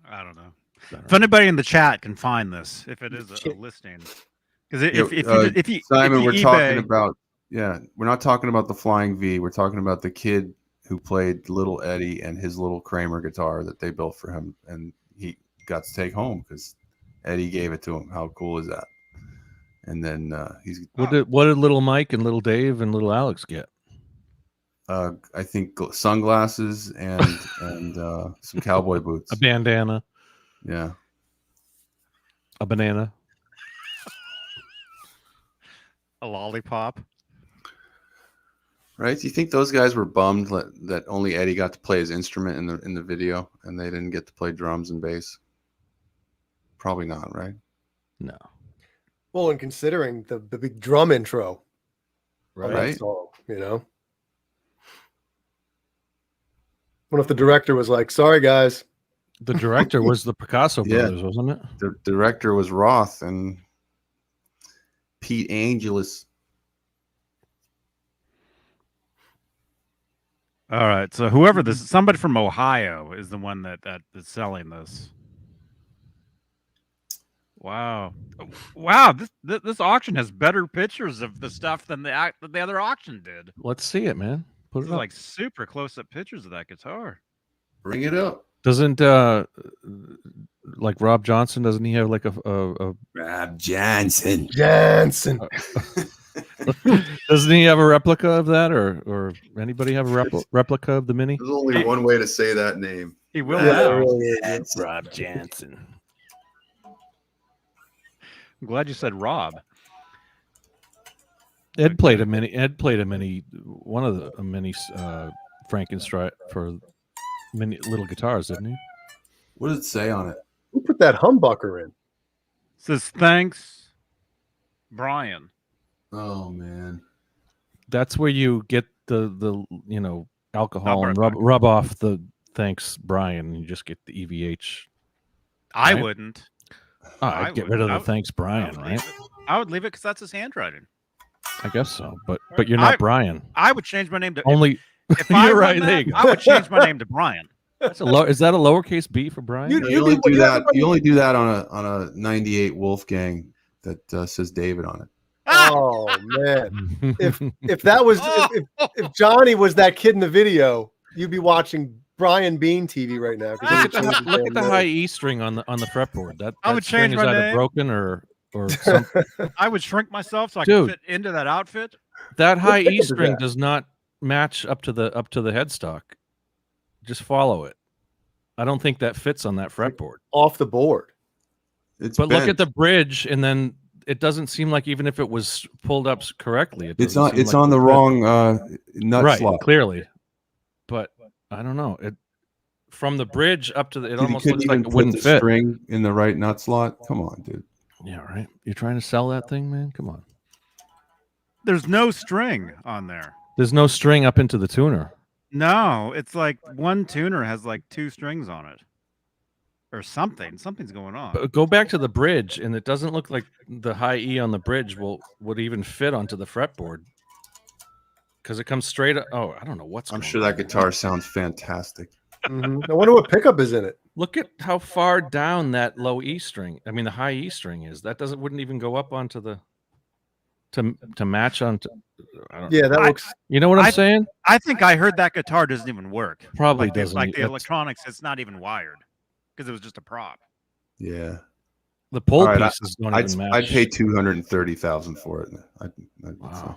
I don't know. I don't If know. anybody in the chat can find this, if it is a listing, because if you Simon, if we're you talking eBay- about we're not talking about the Flying V. We're talking about the kid who played Little Eddie and his little Kramer guitar that they built for him, and he got to take home because Eddie gave it to him. How cool is that? And then he's What did little Mike and little Dave and little Alex get? I think sunglasses and some cowboy boots. A bandana, Yeah. a banana. a lollipop. Right? Do you think those guys were bummed that only Eddie got to play his instrument in the video and they didn't get to play drums and bass? Probably not, right? No. Well, and considering the big drum intro on that Right. song, you know. What if the director was like, "Sorry, guys." The director was the Picasso Yeah. brothers, wasn't it? The director was Roth and Pete Angelus. All right. So whoever this, somebody from Ohio is the one that is selling this. Wow. Wow. This auction has better pictures of the stuff than the other auction did. Let's see it, man. Put This it is up. like super close up pictures of that guitar. Bring it up. Doesn't like Rob Johnson? Doesn't he have like a Rob Johnson. Jansen. Doesn't he have a replica of that, or anybody have a replica of the Mini? There's only one way to say that name. He will Yeah, now. Rob Johnson. I'm glad you said Rob. Ed played a mini. One of the mini Frankenstein for mini little guitars, didn't he? What does it say on it? Who put that humbucker in? It says thanks, Brian. Oh man. That's where you get the alcohol and Alberta. rub off the thanks, Brian. And you just get the EVH. I Right? wouldn't. I'd get rid of the I would- thanks, I Brian, would right? leave it. I would leave it because that's his handwriting. I guess so, but you're not Brian. I would change my name to Only if I you're won right. that, There you go. I would change my name to Brian. That's is that a lowercase b for Brian? You- You only do that. You only do that on a '98 Wolfgang that says David on it. Oh man. If that was if Johnny was that kid in the video, you'd be watching Brian Beane TV right now. 'cause he would change his Look damn at the name. high E string on the fretboard. That I would string change is my either name. broken or something. I would shrink myself so I Dude. could fit into that outfit. That high thick E is string that? does not match up to the headstock. Just follow it. I don't think that fits on that fretboard. Off the board. It's But look bent. at the bridge, and then it doesn't seem like even if it was pulled up correctly, It's doesn't on. seem It's like on the it- wrong nut right, slot. clearly. But I don't know. It from the bridge up to the. It Dude, almost you couldn't looks like even it put wouldn't the fit. string in the right nut slot. Come on, dude. Yeah, right. You're trying to sell that thing, man. Come on. There's no string on there. There's no string up into the tuner. No, it's like one tuner has like 2 strings on it. Or something. Something's going on. But go back to the bridge, and it doesn't look like the high E on the bridge would even fit onto the fretboard because it comes straight up. Oh, I don't know what's. I'm going sure on. that guitar sounds fantastic. Mhm. I wonder what pickup is in it. Look at how far down that low E string. I mean, the high E string is. That wouldn't even go up onto the to match onto. I don't know. Yeah, that looks. You know what I'm saying? I think I heard that guitar doesn't even work. Probably Like doesn't. like the That's- electronics, it's not even wired because it was just a prop. Yeah, The pull All right, pieces don't I'd even match. I'd pay $230,000 for it. Wow.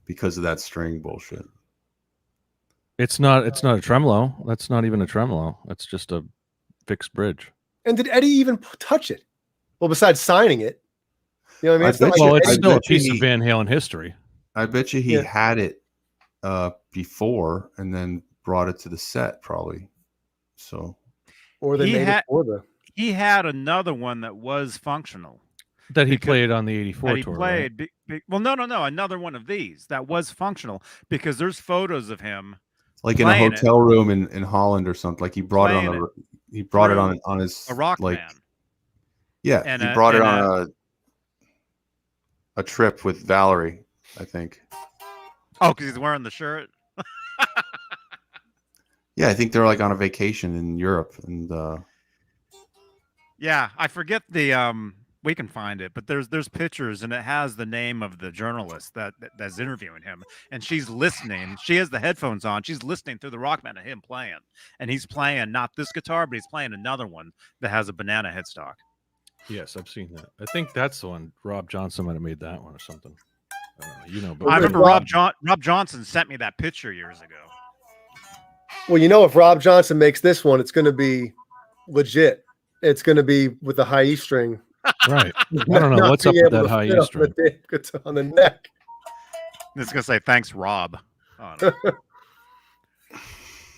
Because of that string bullshit. It's not a tremolo. That's not even a tremolo. That's just a fixed bridge. And did Eddie even touch it? Well, besides signing it. You know what I mean? I It's not bet like you- Well, it's I still a bet you piece of he- Van Halen history. I bet you he Yeah. had it before and then brought it to the set, probably. So or they He made had- it for the. He had another one that was functional. That he Because- played on the '84 That he tour. played. Well, no, another one of these that was functional because there's photos of him. like in a Playing it. hotel room in Holland or something. Like he brought it on Playing a he brought it through on his A rock like man. yeah, and he a- brought it and on a trip with Valerie, I think. Oh, because he's wearing the shirt. Yeah, I think they're like on a vacation in Europe and Yeah, I forget the we can find it, but there's pictures and it has the name of the journalist that's interviewing him, and she's listening. She has the headphones on. She's listening through the Rockman to him playing, and he's playing not this guitar, but he's playing another one that has a banana headstock. Yes, I've seen that. I think that's the one. Rob Johnson might have made that one or something. You know, but I Well, remember Rob- Rob Johnson sent me that picture years ago. Well, you know, if Rob Johnson makes this one, it's going to be legit. It's going to be with the high E string. right. I don't know what's up with that high E string. On the neck. It's gonna say thanks, Rob. on it.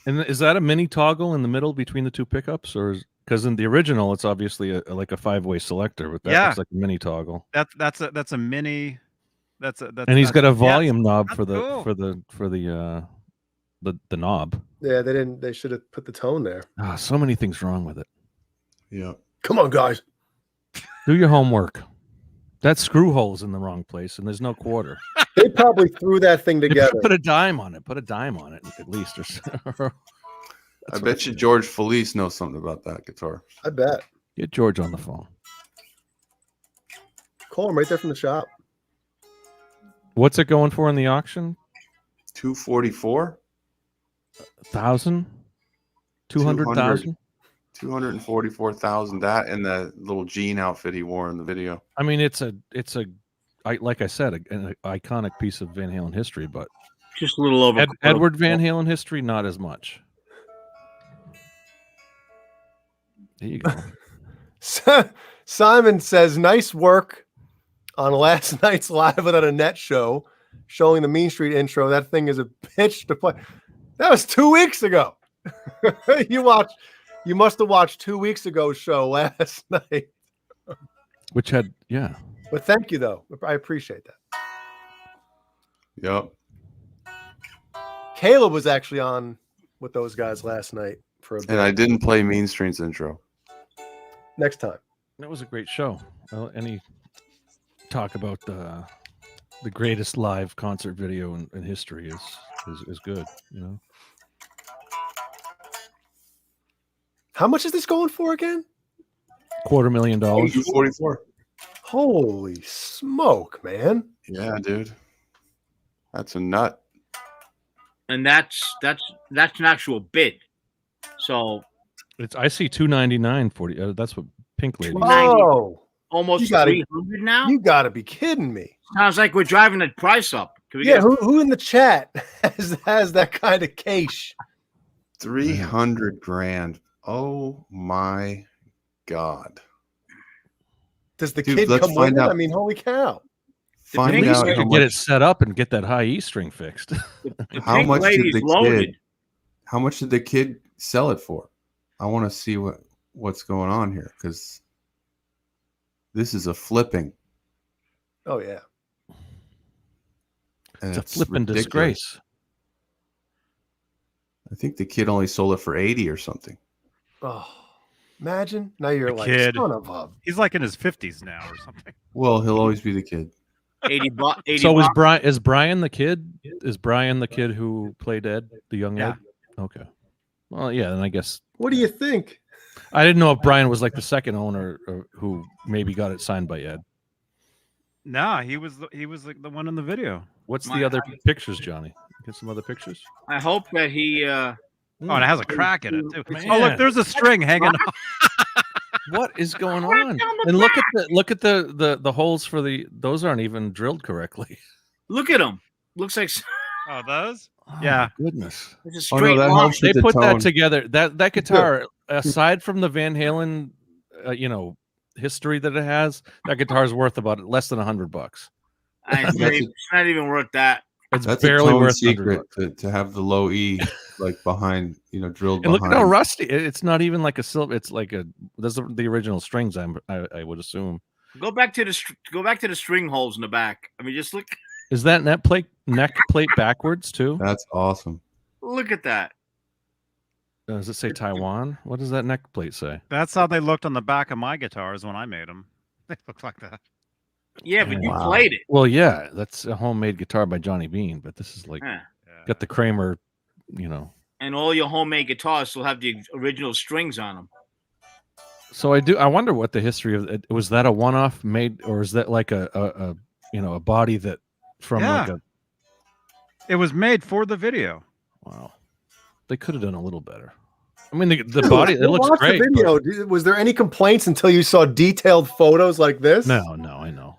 And is that a mini toggle in the middle between the two pickups, or Because in the original, it's obviously like a 5-way selector, but that Yeah. looks like a mini toggle. That's a mini. That's And he's got a yes, volume knob that's for the cool. the knob. Yeah, they didn't. They should have put the tone there. Ah, so many things wrong with it. Yeah. Come on, guys. Do your homework. That screw hole's in the wrong place, and there's no quarter. They probably threw that thing together. Put a dime on it. Put a dime on it at least. Or I bet you George Felice knows something about that guitar. I bet. Get George on the phone. Call him right there from the shop. What's it going for in the auction? 244? 1,000? 200,000? 244,000. That and the little jean outfit he wore in the video. I mean, like I said, an iconic piece of Van Halen history, but Just a little over. Edward Van Halen history, not as much. There you go. Simon says, nice work on last night's Live Without a Net show, showing the Mean Street intro. That thing is a pitch to play. That was 2 weeks ago. You must have watched 2 weeks ago's show last night. Which had, yeah. But thank you, though. I appreciate that. Yep. Caleb was actually on with those guys last night for a bit. And I didn't play Mean Street's intro. Next time. That was a great show. Any talk about the greatest live concert video in history is good, you know. How much is this going for again? $250,000. 244. Holy smoke, man. Yeah, dude. That's a nut. And that's an actual bid. So I see $299.40. That's what Pink Lady. Oh, almost You gotta- 300 now. you got to be kidding me. Sounds like we're driving the price up. Can we Yeah, get who in the chat has that kind of cash? 300 grand. Oh my God. Does the Dude, kid let's come find with it? out. I mean, holy cow. Find Pink out Lady how Get it much, set up and get that high E string fixed. the how Pink much did Lady's the loaded. kid, how much did the kid sell it for? I want to see what's going on here, because this is a flipping. Oh, yeah. And It's a flipping ridiculous. disgrace. I think the kid only sold it for 80 or something. Oh, imagine. Now you're The like, kid. son of a. He's like in his 50s now or something. Well, he'll always be the kid. 80 bucks. So is Brian the kid? Is Brian the kid who played Ed, the young Yeah. Ed? Okay. Well, yeah, then I guess What do you think? I didn't know if Brian was like the second owner who maybe got it signed by Ed. Nah, he was like the one in the video. What's My- the other pictures, Johnny? Get some other pictures. I hope that he. Oh, and it has a crack in it too. Man. Oh, look, there's a string hanging off. What is going on? And look at the holes for those aren't even drilled correctly. Look at him. Looks like Oh, those? Oh, Yeah. my goodness. it's a Oh, no, straight that line. helps. They With the put that tone. together. That guitar, aside from the Van Halen, history that it has, that guitar is worth about less than $100. It's not even worth that. It's That's barely a tone worth secret $100. to have the low E like behind, drilled And look behind. at how rusty. It's not even like a silver. It's like those are the original strings. I would assume. Go back to the string holes in the back. I mean, just look Is that neck plate backwards too? That's awesome. at that. Does it say Taiwan? What does that neck plate say? That's how they looked on the back of my guitars when I made them. They look like that. Yeah, but you Wow. played it. Well, yeah, that's a homemade guitar by Johnny Beane, but this is like Yeah. got the Kramer, And all your homemade guitars still have the original strings on them. So I wonder what the history of it was. That a one-off made, or is that like a body that from like Yeah. a It was made for the video. wow? They could have done a little better. I mean, the body it looks Watch great. the video. Was there any complaints until you saw detailed photos like this? No, I know.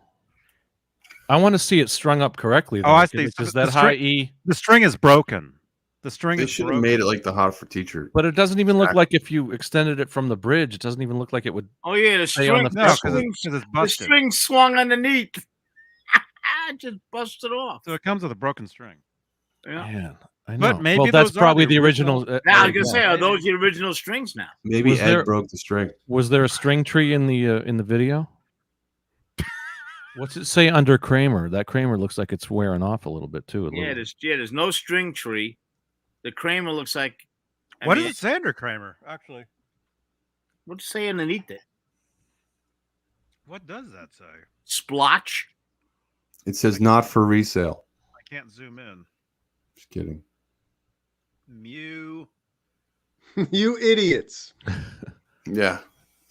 I want to see it strung up correctly. Oh, I though, see. because So that the high string- E, The string is broken. The string They is should have broken. made it like the Hot for Teacher. but it doesn't even look like if you extended it from the bridge, it doesn't even look like it would. Oh yeah, the Stay on string. the No, The because string, it's the busted. string swung underneath. Just busted off. So it comes with a broken string. Yeah. Man, I know. But maybe well, that's those are probably the the original. Now I was gonna yeah. say, are those the original strings now? Maybe Was Ed there- broke the string. Was there a string tree in the video? What's it say under Kramer? That Kramer looks like it's wearing off a little bit too. There's no string tree. The Kramer looks like. What does it say under Kramer? Actually, What's it say underneath it? what does that say? Splotch. It says not for resale. I can't zoom in. Just kidding. Mew. You idiots. Yeah.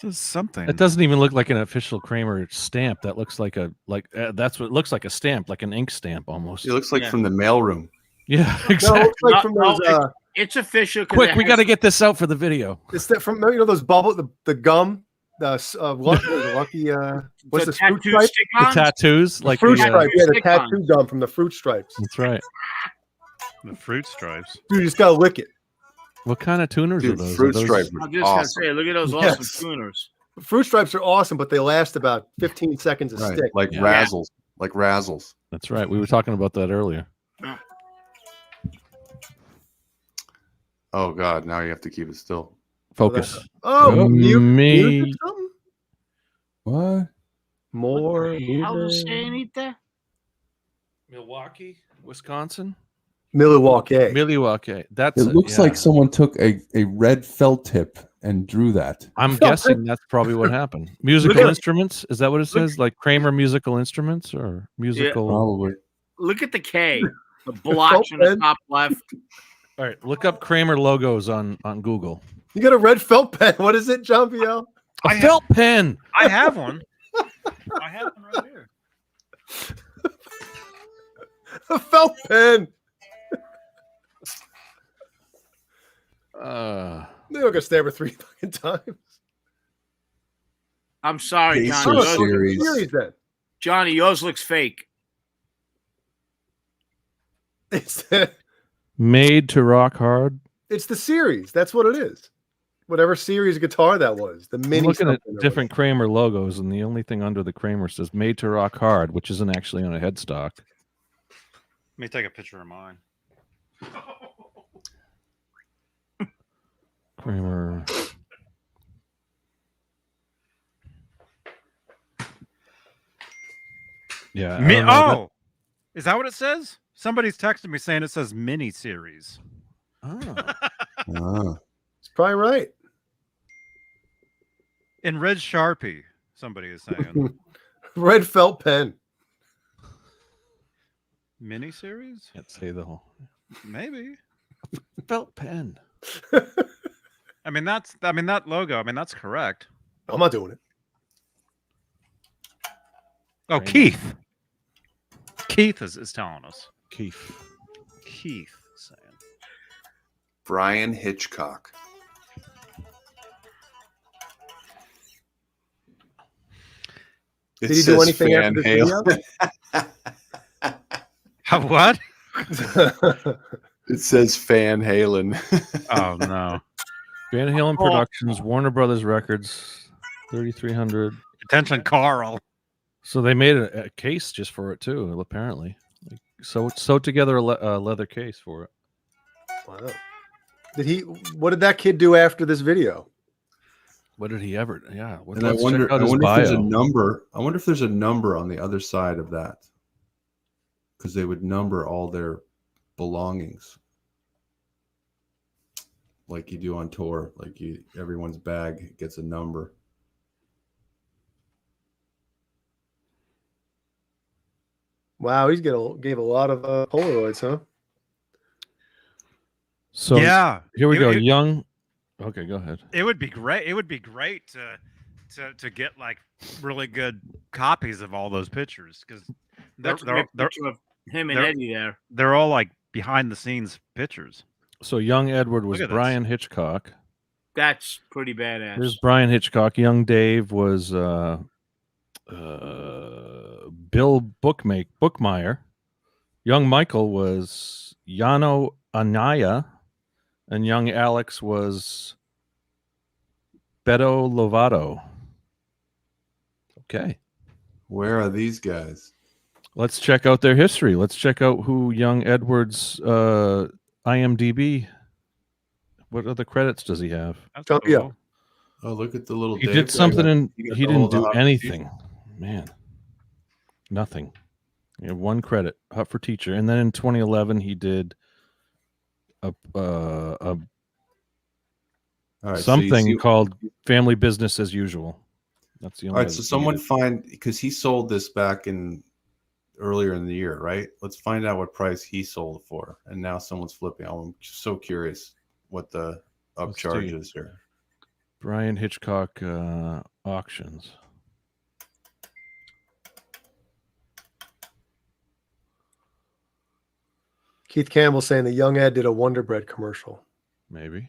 This is something. It doesn't even look like an official Kramer stamp. That looks like that's what it looks like, a stamp, like an ink stamp almost. It looks like Yeah. from the mailroom. Yeah, No, exactly. it's like from those. It's official. 'cause Quick, it we has- got to get this out for the video. It's that from those bubble, the gum, lucky. What's the fruit tattoo stripe? stick The on? tattoos, like Fruit the, stripe. Yeah, the stick-ons. tattoo gum from the fruit stripes. that's right. The fruit stripes. Dude, you just gotta lick it. What kind of tuners Dude, are those? fruit Are those- stripe. I'm just gonna say, look at those awesome Yes. tuners. Fruit stripes are awesome, but they last about 15 seconds a Right. stick. Like Yeah. razzles. Like razzles. That's right. We were talking about that earlier. Oh God, now you have to keep it still. Focus. Oh, Me- mute or something? What? More. How does it say underneath there? Milwaukee, Wisconsin. Milwaukee. Milwaukee. That's It looks like someone took a red felt tip and drew that. I'm guessing that's probably what happened. Musical Look at- instruments? Is that what it says? Like Kramer musical instruments or musical? Probably. Look at the K, the blotch in the top left. All right, look up Kramer logos on Google. You got a red felt pen. What is it, John Biel? A felt pen. I have one. I have one right here. A felt pen. They're gonna stab her 3 fucking times. I'm sorry, Pacer Johnny. Oh, series. series then. Johnny, yours looks fake. It's Made to rock hard. it's the series. That's what it is. Whatever series guitar that was. The I'm mini. looking at something or different Kramer logos, and the only thing under the Kramer says "Made to Rock Hard," which isn't actually on a headstock. Let me take a picture of mine. Kramer. Yeah. I don't know. Oh, is that what it says? Somebody's texted me saying it says mini series. Oh. Ah. It's probably right. In red Sharpie, somebody is saying. Red felt pen. Mini series? Can't say the whole Maybe. felt pen. I mean that logo. I mean that's correct. I'm not doing it. Oh, Kramer. Keith. Keith is telling us. Keith. Keith saying. Brian Hitchcock. Did he do anything Van after this What? video? It says Van Halen. Oh no. Van Halen Productions, Warner Brothers Records, 3300. Attention, Carl. So they made a case just for it too, apparently. Like, sew together a leather case for it. Wow. What did that kid do after this video? What did he ever? Yeah. And I let's check wonder out his if there's a bio. number. I wonder if there's a number on the other side of that. Because they would number all their belongings. Like you do on tour. Like everyone's bag gets a number. Wow, gave a lot of Polaroids, huh? So yeah. here we It- go. it- Young. Okay, go ahead. It would be great. It would be great to get like really good copies of all those pictures because That's a great picture of him and they're- Eddie there. they're all like behind the scenes pictures. So young Edward was Look at this. Brian Hitchcock. That's pretty badass. Here's Brian Hitchcock. Young Dave was Bill Bookmeyer. Young Michael was Yano Anaya, and young Alex was Beto Lovato. Okay, Where are these guys? let's check out their history. Let's check out who young Edward's IMDb. What other credits does he have? That's Oh, yeah. cool. Oh, look at the little. He Dave did guy. something and He he got the didn't whole do Hot for anything. Man, nothing. He had one credit, Hot for Teacher, and then in 2011 he did a All right, so you something see- called Family Business as Usual. That's the All only. right, so other thing he someone did. find, because he sold this back in earlier in the year, right? Let's find out what price he sold it for. And now someone's flipping. I'm just so curious what the Let's upcharge see. is here. Brian Hitchcock auctions. Keith Campbell saying the Young Ed did a Wonder Bread commercial. Maybe.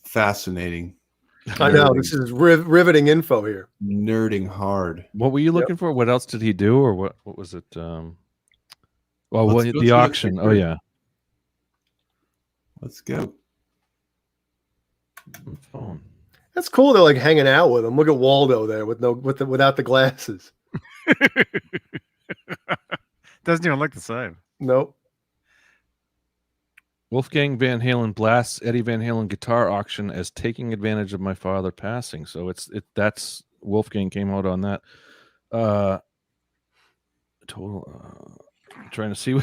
Fascinating. I know Nerding- this is riveting info here. nerding hard. What were you looking for? What else did he do, or what? What was it? Well, Let's go the through auction. Oh picture. yeah. Let's go. Phone. That's cool. They're like hanging out with him. Look at Waldo there without the glasses. Doesn't even look the same. Nope. Wolfgang Van Halen blasts Eddie Van Halen guitar auction as taking advantage of my father passing. So that's Wolfgang came out on that. Total. I'm trying to see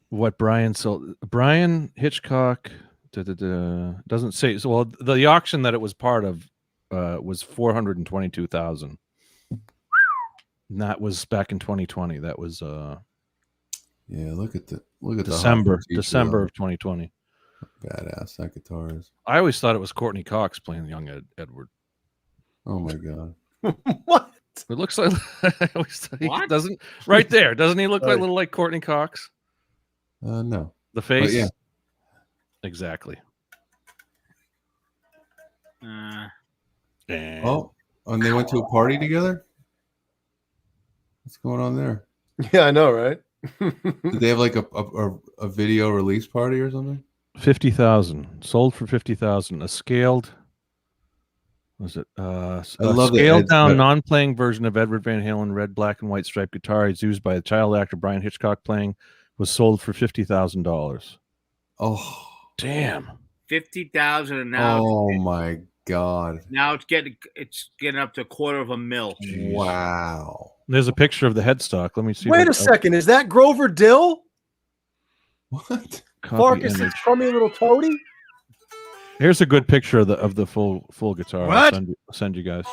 what Brian sold. Brian Hitchcock doesn't say. So well, the auction that it was part of was 422,000. That was back in 2020. That was Yeah, look at the December Teacher, December though. of 2020. Badass that guitar is. I always thought it was Courtney Cox playing young Edward. Oh my god. What? It looks like I always thought he What? doesn't right there. Doesn't he look like Right. a little like Courtney Cox? No. The face, yeah. exactly. Uh, And Oh, and they went to a party together. What's going on there? Yeah, I know, right? Did they have like a video release party or something? 50,000 sold for 50,000. A scaled, was it? love A that scaled Ed's down, got- non-playing version of Edward Van Halen red, black, and white striped guitar. It's used by the child actor Brian Hitchcock playing. Was sold for $50,000. Oh, Damn. 50,000, and now oh my god! now it's getting up to $250,000. Jeez. Wow. There's a picture of the headstock. Let me see. Wait if a second. Is that Grover Dill? What? copy Farkas' image. crummy little toady? Here's a good picture of the full guitar. What? I'll send you guys.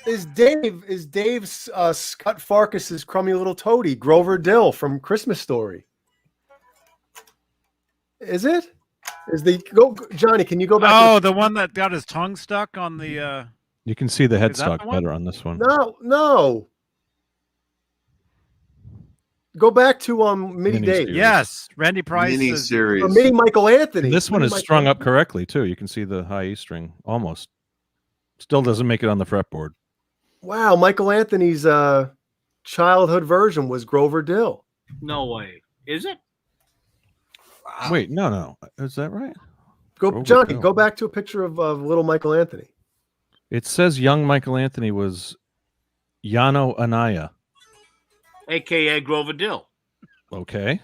Is Dave Scott Farkas's crummy little toady Grover Dill from Christmas Story? Is it? Is the go Johnny? Can you go back? Oh, the one that got his tongue stuck on the. You can see the that headstock the one? better on this one. No. Go back to Mini Mini Dave. series. Yes, Randy Price. Mini is- series. Or Mini Michael Anthony. This one Mini is Michael strung up Anthony. correctly too. You can see the high E string almost. Still doesn't make it on the fretboard. Wow, Michael Anthony's childhood version was Grover Dill. No way. Is it? Wait, no. Is that right? Go, Grover Johnny. Dill. Go back to a picture of little Michael Anthony. It says young Michael Anthony was Yano Anaya. AKA Grover Dill. Okay.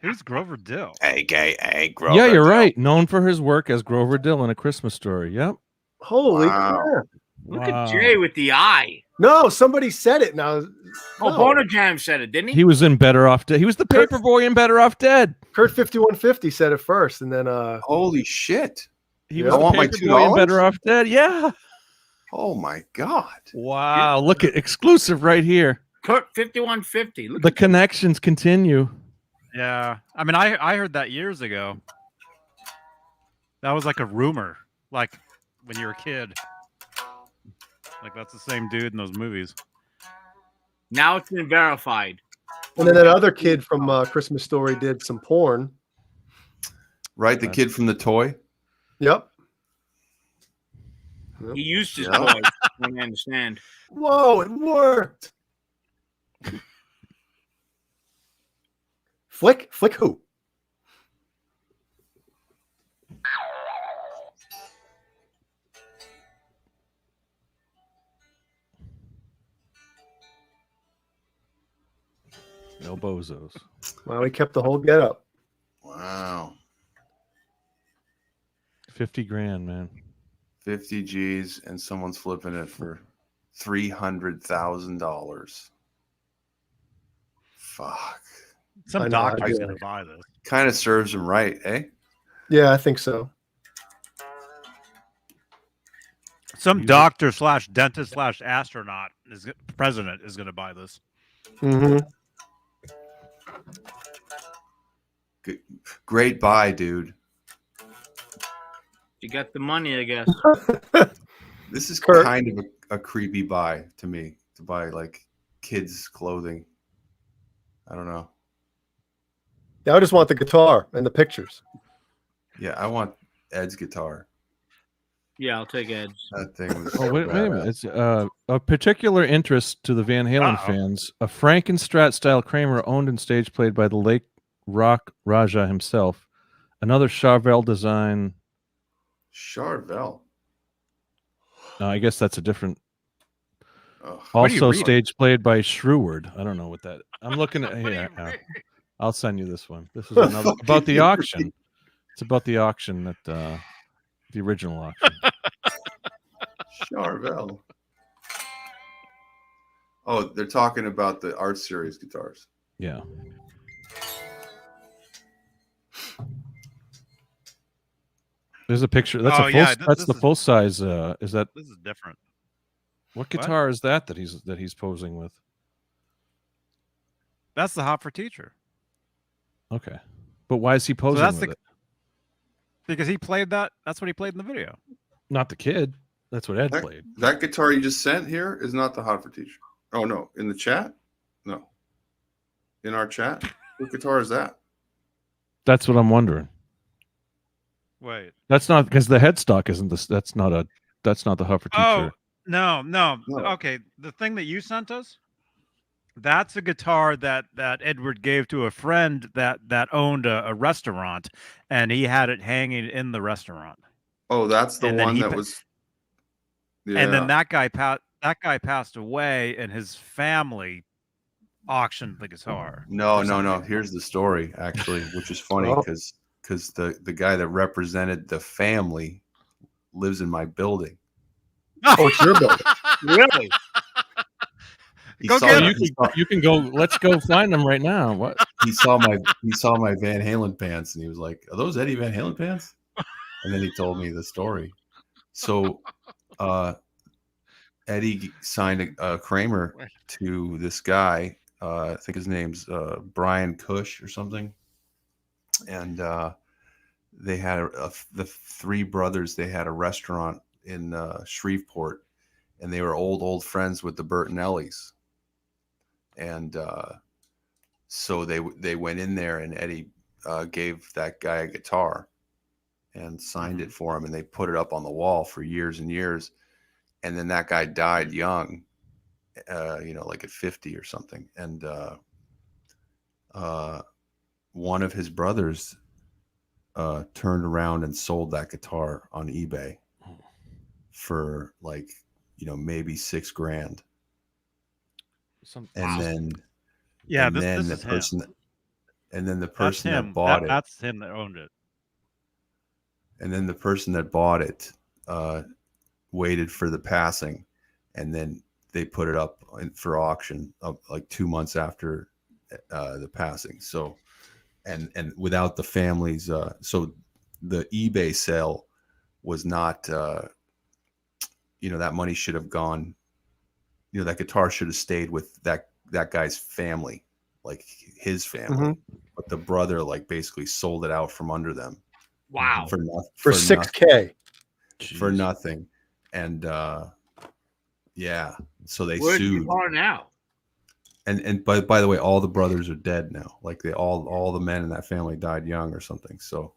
Who's Grover Dill? AKA Grover. Yeah, you're right. Known for his work as Grover Dill in A Christmas Story. Yep. Holy Wow. crap! Look Wow. at Jay with the eye. No, somebody said it now. Oh, No. Boner Jam said it, didn't he? He was in Better Off Dead. He was the paper boy in Better Off Dead. Kurt 5150 said it first, and then Holy shit! He Yeah. was I the want my paper boy in $2? Better Off Dead. Yeah. Oh my god! Wow. Look at exclusive right here. Kurt 5150. Look The at connections continue. Yeah, I mean, I heard that years ago. That was like a rumor, like when you were a kid. Like that's the same dude in those movies. now it's been verified. and then that other kid from Christmas Story did some porn. Right, the kid from the toy. Yep. He used his Yeah. toy. I understand. Whoa, it worked. Flick who? No bozos. Well, we kept the whole get up. Wow. 50 grand, man. 50 G's and someone's flipping it for $300,000. Fuck. I Some know, doctor's I going do. to buy this. Kind of serves him right, eh? Yeah, I think so. Some Use it. doctor slash dentist slash astronaut president is going to buy this. Mm-hmm. Great buy, dude. You got the money, I guess. This is Kurt. kind of a creepy buy to me, to buy like kids' clothing. I don't know. Yeah, I just want the guitar and the pictures. Yeah, I want Ed's guitar. Yeah, I'll take Ed's. That thing was Oh, wait a badass. minute. It's of particular interest to the Van Halen Uh-oh. fans. A Frankenstrat style Kramer owned and stage played by the late rock Raja himself. Another Charvel design. Charvel. I guess that's a different. Ugh. What are you Also reading? stage played by Shreward. I don't know what that. I'm looking at here. I'll send you this one. This is another Fuck about the you. auction. It's about the auction that the original auction. Charvel. Oh, they're talking about the art series guitars. Yeah. There's a picture. That's Oh, a full. yeah, That's this the is- full size. Is that This is different. what guitar is that he's posing with? That's the Hot for Teacher. Okay, but why is he posing that's with the- it? Because he played that. That's what he played in the video. Not the kid. That's what Ed That, played. that guitar you just sent here is not the Hot for Teacher. Oh no, in the chat? No. In our chat? What guitar is that? That's what I'm wondering. Wait. That's not because the headstock isn't this. That's not the Hut for Teacher. Oh, no. No. Okay, the thing that you sent us, that's a guitar that Edward gave to a friend that owned a restaurant, and he had it hanging in the restaurant. Oh, that's the And then one he that pa- was. Yeah. And then that guy passed away, and his family auctioned the guitar. No. or something. Here's the story, actually, which is funny Oh. because the guy that represented the family lives in my building. Oh, it's your building. Really? He Go saw get my- him. You can go. Let's go find them right now. What? he saw my Van Halen pants and he was like, "Are those Eddie Van Halen pants?" And then he told me the story. So Eddie signed a Kramer to this guy. I think his name's Brian Cush or something. And they had the three brothers. They had a restaurant in Shreveport, and they were old friends with the Bertinellis. And so they went in there, and Eddie gave that guy a guitar and signed it for him, and they put it up on the wall for years and years. And then that guy died young, like at 50 or something. And one of his brothers turned around and sold that guitar on eBay for maybe $6,000. And then Yeah, and this then is the him. person and then the That's person him. that bought it That's him that owned it. and then the person that bought it waited for the passing, and then they put it up for auction like 2 months after the passing. So and without the family's so the eBay sale was not that money should have gone, that guitar should have stayed with that guy's family, like his family. But the brother basically sold it out from under them. Wow. For nothing. $6K. For nothing. And so they Where's sued. you are now? And by the way, all the brothers are dead now. Like they all the men in that family died young or something. So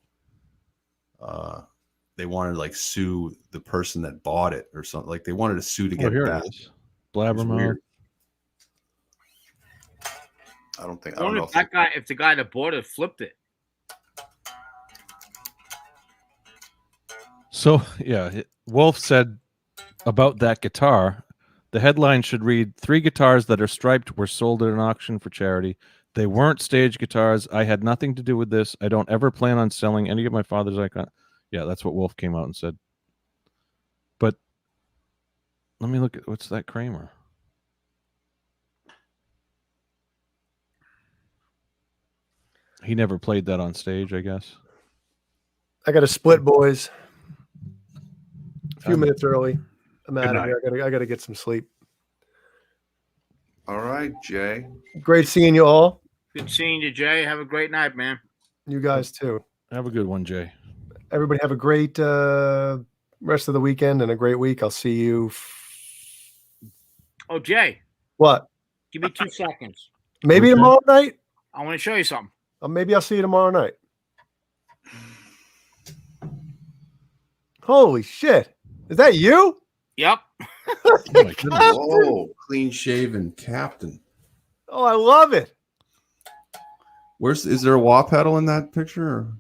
they wanted to sue the person that bought it or something. Like they wanted to sue to get here it back. it is. It's Blabbermouth. weird. I don't I wonder know if the guy that bought it flipped it. So yeah, Wolf said about that guitar, the headline should read: 3 guitars that are striped were sold at an auction for charity. They weren't stage guitars. I had nothing to do with this. I don't ever plan on selling any of my father's icon. Yeah, that's what Wolf came out and said. But let me look at what's that Kramer. He never played that on stage, I guess. I got to split, boys. A few Um, minutes early. I'm out of night. here. I got to get some sleep. All right, Jay. Great seeing you all. Good seeing you, Jay. Have a great night, man. You guys too. Have a good one, Jay. Everybody have a great rest of the weekend and a great week. I'll see you. Oh, Jay, What? give me 2 seconds. Maybe Okay. tomorrow night. I want to show you something. Maybe I'll see you tomorrow night. Holy shit! Is that you? Yep. Oh my goodness. Whoa, clean shaven captain. Oh, I love it. Is there a wah pedal in that picture? Or?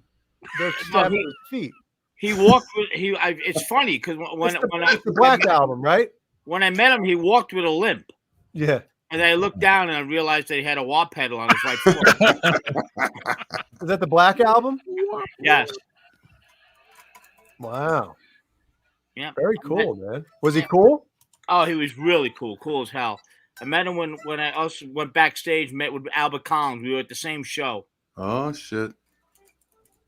They're Well, strapped he- to his feet. He walked with it's funny because It's the Black Album, right? when I met him, he walked with a limp, Yeah. and I looked down and I realized that he had a wah pedal on his right foot. Is that the Black Album? Yes. Wow. Yeah. Very cool, man. Was he cool? Oh, he was really cool as hell. I met him when I also went backstage, met with Albert Collins. We were at the same show. Oh shit!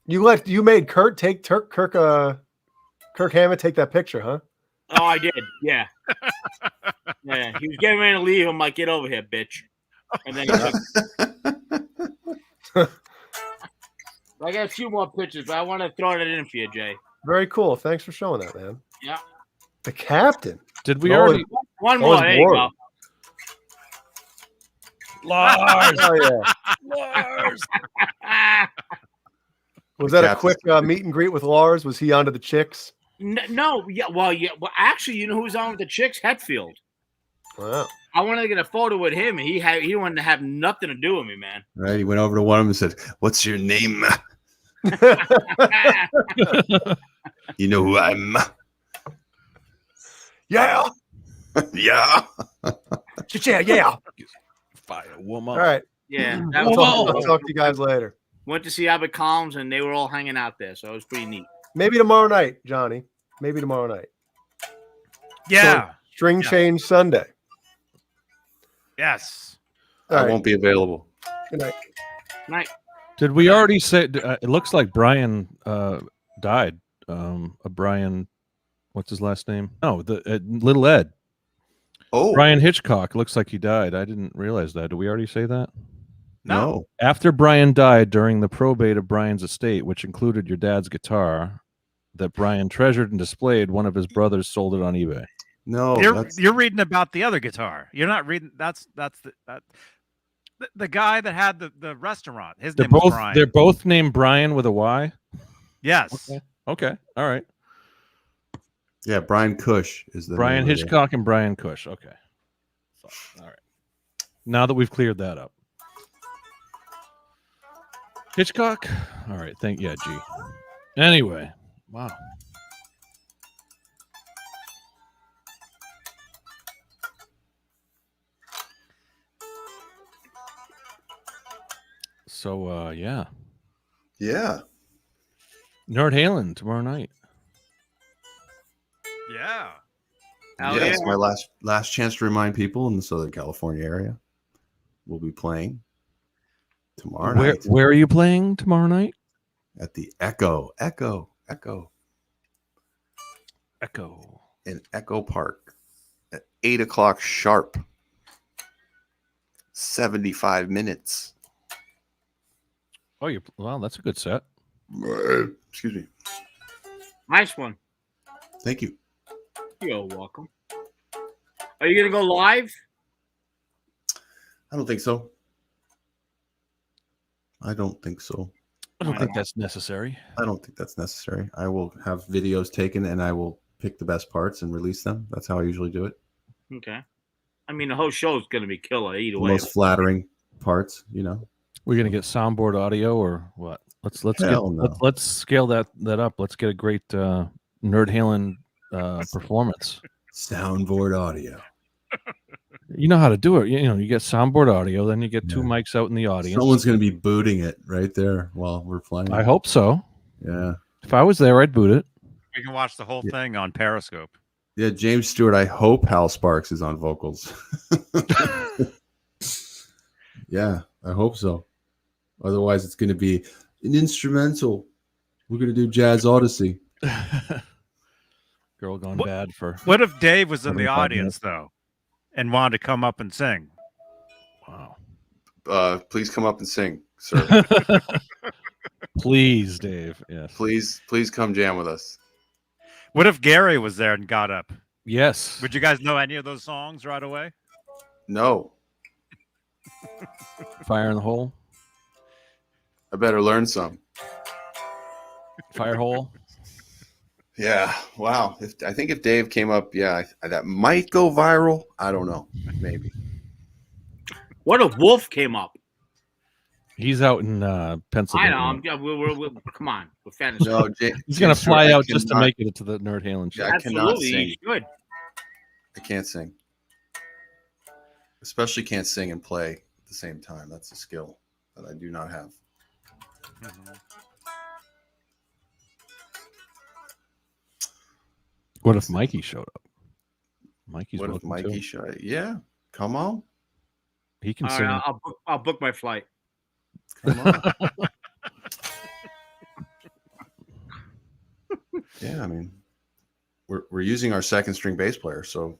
You made Kirk Hammett take that picture, huh? Oh, I did. Yeah. Yeah. He was getting ready to leave. I'm like, get over here, bitch. And then he took. I got a few more pictures, but I want to throw that in for you, Jay. Very cool. Thanks for showing that, man. Yeah. The captain. Did we Oh, already? One Oh, more. it's There you boring. go. Lars. Oh yeah. Lars. Was that a Captain. quick meet and greet with Lars? Was he onto the chicks? No. Yeah. Well, yeah. Well, actually, you know who's on with the chicks? Hetfield. Wow. I wanted to get a photo with him, and he wanted to have nothing to do with me, man. Right, he went over to one of them and said, "What's your name? You know who I'm." Yeah. Yeah. Yeah. Fire woman. All right. Yeah. That I'll was talk, awesome. I'll talk to you guys later. Went to see Albert Collins, and they were all hanging out there, so it was pretty neat. Maybe tomorrow night, Johnny. Maybe tomorrow night. Yeah. String Yeah. Change Sunday. Yes. All I right. won't be available. Good night. Night. Did we already say? It looks like Brian died. Brian, what's his last name? Oh, the Little Ed. Oh, Brian Hitchcock. Looks like he died. I didn't realize that. Did we already say that? no. After Brian died during the probate of Brian's estate, which included your dad's guitar that Brian treasured and displayed, one of his brothers sold it on eBay. No, You're reading about the other guitar. You're not reading. That's the guy that had the restaurant. His They're name was both Brian. they're both named Brian with a Y. Yes. Okay. All right. yeah. Brian Cush is the Brian name of it. Hitchcock and Brian Cush. Okay. So, all right. Now that we've cleared that up. Hitchcock? All right. G. Anyway. Wow. So yeah. Yeah. Nerd Halen tomorrow night. Yeah. Hell Yeah, it's yeah. my last chance to remind people in the Southern California area. We'll be playing tomorrow night Where are you playing tomorrow night? at the Echo in Echo Park at 8:00 sharp. 75 minutes. Oh, well, that's a good set. Excuse me. Nice one. Thank you. You're welcome. Are you gonna go live? I don't think so. I don't think that's necessary. I don't think that's necessary. I will have videos taken and I will pick the best parts and release them. That's how I usually do it. Okay. I mean, the whole show's gonna be killer either The way. most flattering parts, you know. We're gonna get soundboard audio or what? Let's Hell no. let's scale that up. Let's get a great Nerd Halen performance. Soundboard audio. You know how to do it. You know, you get soundboard audio, then you get two Yeah. mics out in the audience. Someone's going to be booting it right there while we're playing. I hope so. Yeah. If I was there, I'd boot it. We can watch the whole thing on Periscope. Yeah, James Stewart, I hope Hal Sparks is on vocals. Yeah, I hope so. Otherwise, it's going to be an instrumental. We're going to do Jazz Odyssey. Girl gone What- bad for. What if Dave was in the 75 audience though, and wanted to come up and sing? Wow. Please come up and sing, sir. Please, Dave. Yes. please come jam with us. What if Gary was there and got up? Yes. Would you guys know any of those songs right away? No, Fire in the hole. I better learn some. Fire hole. Yeah, wow. I think if Dave came up, yeah, that might go viral. I don't know, maybe. What if Wolf came up? He's out in I Pennsylvania. know. We're come on. We're fantasy. No, He's gonna fly out just to make it to the Nerd Halen show. Yeah, I cannot Absolutely, sing. you should. I can't sing. Especially can't sing and play at the same time. That's a skill that I do not have. What if Mikey showed up? Mikey's What if welcome Mikey too. should? Yeah, come on. He can All sing. right, I'll book my flight. Come on. Yeah, I mean, we're using our second string bass player, so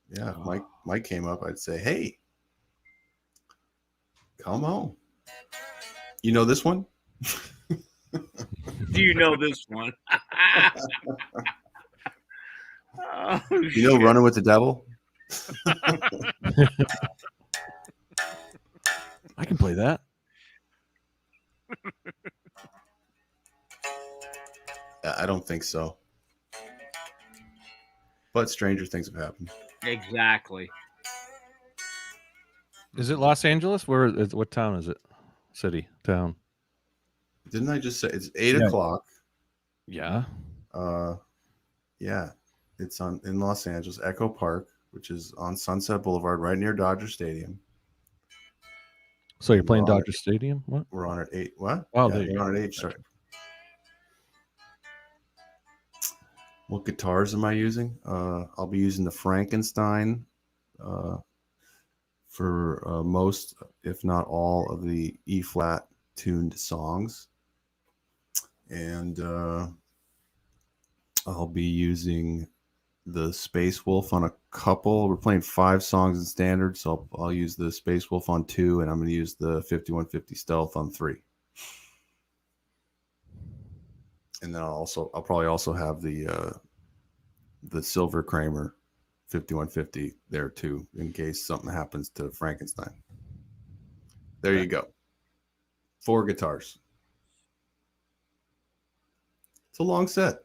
yeah, if Mike came up, I'd say, hey, come on. You know this one? Do you know this one? Oh, You know Running with the Devil? I can play that. I don't think so. But stranger things have happened. exactly. Is it Los Angeles? What town is it? City, town. Didn't I just say it's 8 Yeah. o'clock? Yeah. Yeah, it's in Los Angeles, Echo Park, which is on Sunset Boulevard, right near Dodger Stadium. So you're playing We're on Dodger Stadium? What? We're on at 8. What? Oh, yeah, there you we're go. on at 8. Sorry. What guitars am I using? I'll be using the Frankenstein for most, if not all, of the E flat tuned songs, and I'll be using the Space Wolf on a couple. We're playing 5 songs in standard, so I'll use the Space Wolf on 2, and I'm going to use the 5150 Stealth on 3. And then I'll probably also have the Silver Kramer 5150 there too, in case something happens to Frankenstein. There you go. 4 guitars. It's a long set.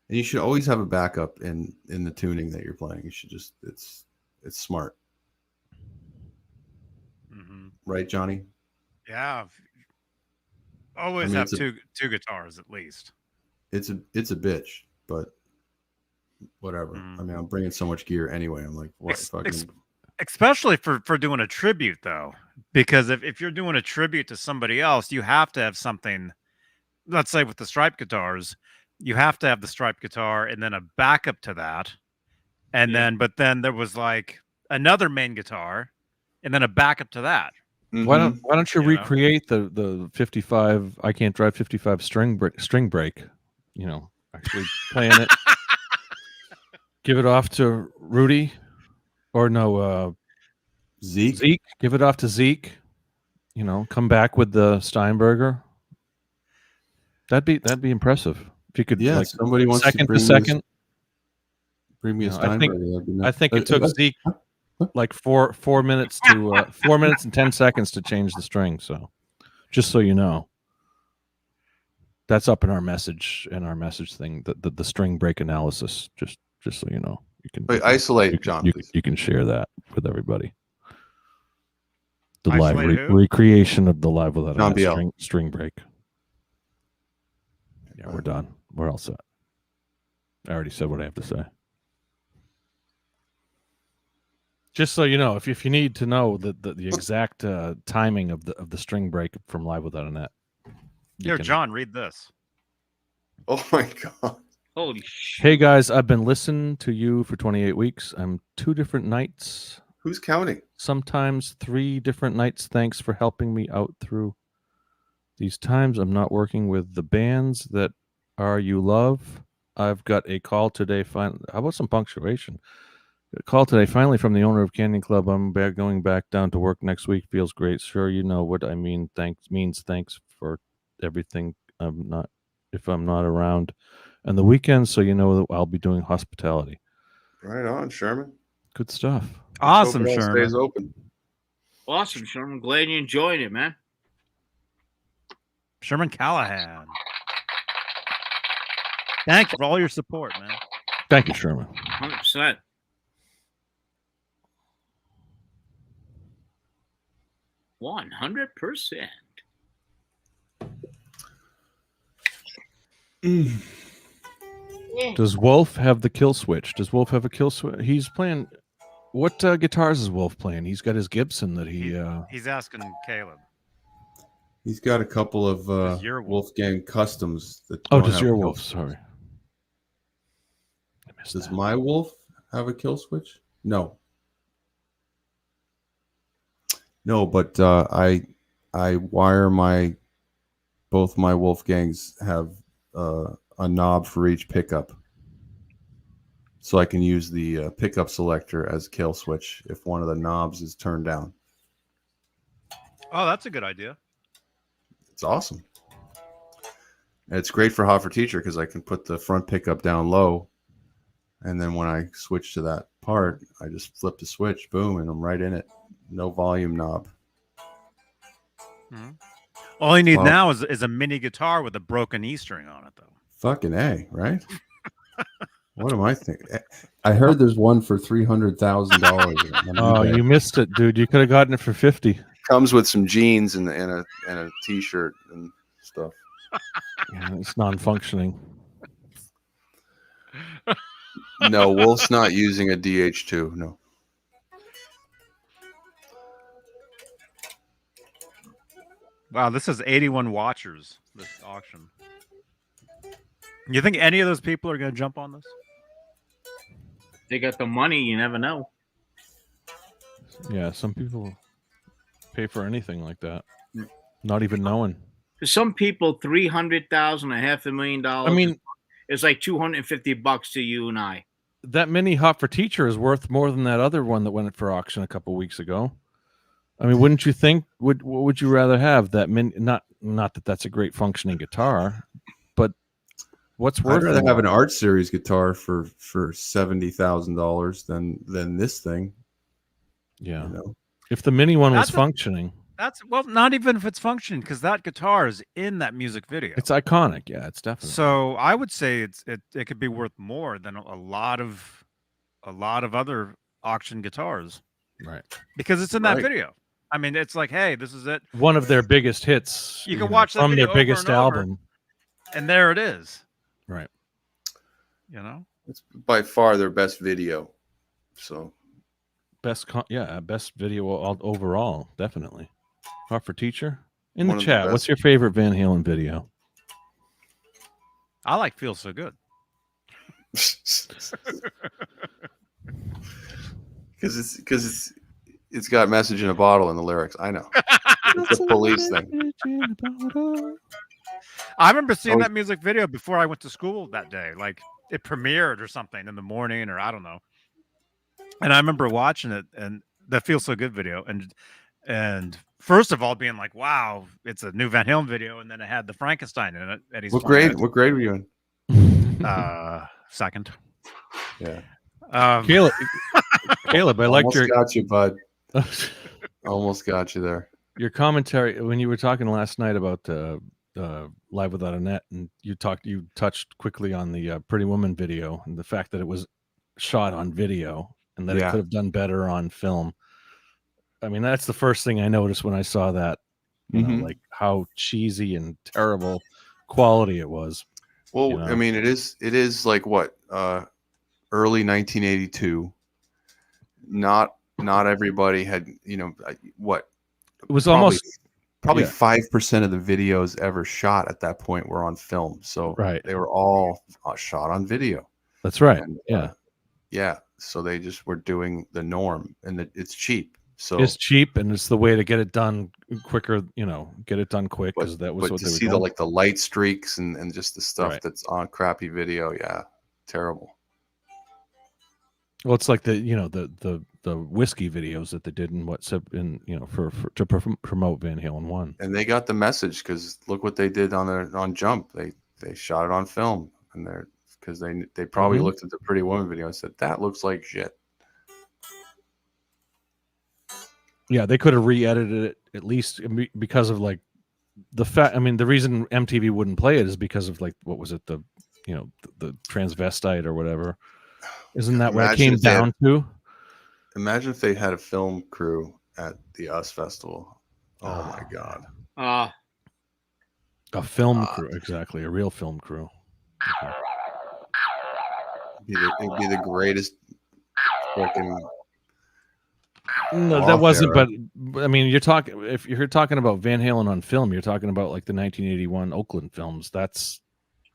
And you should always have a backup in the tuning that you're playing. You should just it's smart. Right, Johnny? Yeah. Always have two guitars at least. It's a bitch, but whatever. I mean, I'm bringing so much gear anyway. I'm like, what? Especially for doing a tribute, though, because if you're doing a tribute to somebody else, you have to have something. Let's say with the striped guitars, you have to have the striped guitar and then a backup to that, and but then there was like another main guitar, and then a backup to that. Why don't you recreate the 55? I can't drive 55 string break. You know, actually playing it. Give it off to Rudy, or no, Zeke. Give it off to Zeke. You know, come back with the Steinberger. That'd be impressive if you could. Yeah, like, somebody wants second to bring second. Bring me a Steinberger. I think it took Zeke like 4 minutes to 4 minutes and 10 seconds to change the string. So, just so you know, that's up in our message thing. The string break analysis. Just so you know, you can isolate John. You can share that with everybody. The Isolate live who? recreation of the live without John a BL. string break. Yeah, we're done. We're all set. I already said what I have to say. Just so you know, if you need to know the exact timing of the string break from Live Without a Net. Here, John, read this. Oh my god. Holy shit. Hey guys, I've been listening to you for 28 weeks. I'm 2 different nights, Who's counting? sometimes 3 different nights. Thanks for helping me out through these times. I'm not working with the bands that are you love. I've got a call today. How about some punctuation? A call today, finally, from the owner of Canyon Club. I'm going back down to work next week. Feels great. Sure, you know what I mean. Thanks for everything. If I'm not around on the weekends, so you know that I'll be doing hospitality. Right on, Sherman. Good stuff. Awesome, Hope it all Sherman. stays open. Awesome, Sherman. I'm glad you enjoyed it, man. Sherman Callahan. Thank you for all your support, man. Thank you, Sherman. 100%. %. Does Wolf have the kill switch? Does Wolf have a kill switch? He's playing. What guitars is Wolf playing? He's got his Gibson that he. He's asking Caleb. He's got a couple of Does your Wolf- Wolfgang customs. That Oh, don't does have your kill Wolf? switch. Sorry. I missed Does that. my Wolf have a kill switch? No. No, but I wire both my Wolfgangs have a knob for each pickup, so I can use the pickup selector as kill switch if one of the knobs is turned down. Oh, that's a good idea. It's awesome. And it's great for Hot for Teacher because I can put the front pickup down low, and then when I switch to that part, I just flip the switch, boom, and I'm right in it. No volume knob. All you need Well- now is a mini guitar with a broken E string on it, though. Fucking A, right? What am I thinking? I heard there's one for $300,000. Oh, you missed it, dude. You could have gotten it for 50. Comes with some jeans and a t-shirt and stuff. Yeah, it's non-functioning. No, Wolf's not using a DH2. No. Wow, this has 81 watchers, this auction. You think any of those people are going to jump on this? They got the money. You never know. Yeah, some people pay for anything like that, not even knowing. For some people, 300,000, $500,000. I mean, it's like $250 to you and I. that mini Hot for Teacher is worth more than that other one that went for auction a couple weeks ago. I mean, wouldn't you think? What would you rather have? That mini? Not that that's a great functioning guitar, but what's worth? I'd rather more? have an Art Series guitar for $70,000 than this thing. Yeah. You know? If the mini one was That's a- functioning, That's well, not even if it's functioning, because that guitar is in that music video. it's iconic. Yeah, it's definitely. So I would say it could be worth more than a lot of other auction guitars right. because it's in that Right. video. I mean, it's like, hey, this is it, One of their biggest hits. You can watch that from video their over biggest and over. album. and there it is. Right. You know, It's by far their best video. So Best video overall, definitely. Hot for Teacher. In One the of the chat, best. what's your favorite Van Halen video? I like "Feel So Good." because it's got message in a bottle in the lyrics. I know. It's a police thing. I remember seeing Oh. that music video before I went to school that day. Like it premiered or something in the morning, or I don't know. And I remember watching it and the "Feel So Good" video, and first of all being like, "Wow, it's a new Van Halen video," and then it had the Frankenstein in it. And he's What playing grade? What grade were you in? it. Second. Yeah. Caleb, I liked Almost your got you, bud. Almost got you there. your commentary when you were talking last night about Live Without a Net, and you touched quickly on the Pretty Woman video and the fact that it was shot on video and that it Yeah. could have done better on film. I mean, that's the first thing I noticed when I saw that. You know, Mhm. like how cheesy and terrible quality it was. Well, You know? I mean, it is like what early 1982. Not not everybody had, what It was probably almost probably yeah. 5% of the videos ever shot at that point were on film. So Right. they were all shot on video. That's right. And, yeah. Yeah. So they just were doing the norm, and it's cheap. So It's cheap, and it's the way to get it done quicker. Get it done quick, because that was but what to they were see doing. the light streaks and just the stuff Right. that's on crappy video, yeah, terrible. Well, it's like the whiskey videos that they did in to promote Van Halen 1. And they got the message, because look what they did on Jump. They shot it on film, and because they probably looked at the Pretty Woman video and said, that looks like shit. Yeah, they could have re-edited it at least because of like the fact. I mean, the reason MTV wouldn't play it is because of like what was it, the transvestite or whatever. Isn't that what it came down to? Imagine if they had a film crew at the US Festival. Oh my God. A film crew, exactly, a real film crew. Okay. It'd be the greatest fucking. No, that wasn't. But I mean, if you're talking about Van Halen on film, you're talking about like the 1981 Oakland films. That's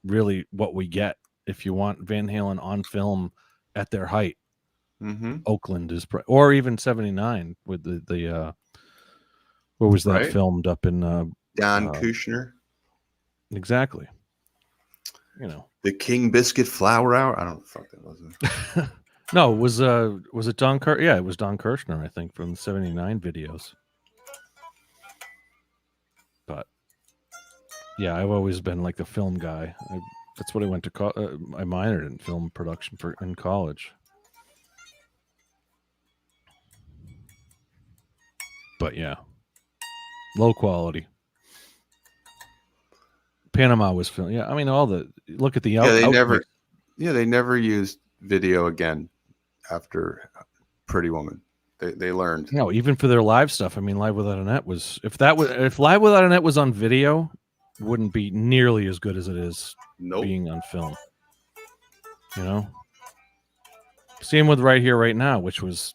really what we get. If you want Van Halen on film at their height, Oakland is, or even 79 with the where was that filmed up in Don Kushner? Exactly. The King Biscuit Flower Hour. I don't know what the fuck that was. No, was it Don Yeah, it was Don Kirshner, I think, from the 79 videos. But yeah, I've always been like the film guy. That's what I went to I minored in film production in college. But yeah, low quality. Panama was film. Yeah, I mean, look at the they never used video again after Pretty Woman. They learned. No, even for their live stuff. I mean, Live Without a Net was if Live Without a Net was on video, wouldn't be nearly as good as it is being on film. Same with Right Here, Right Now, which was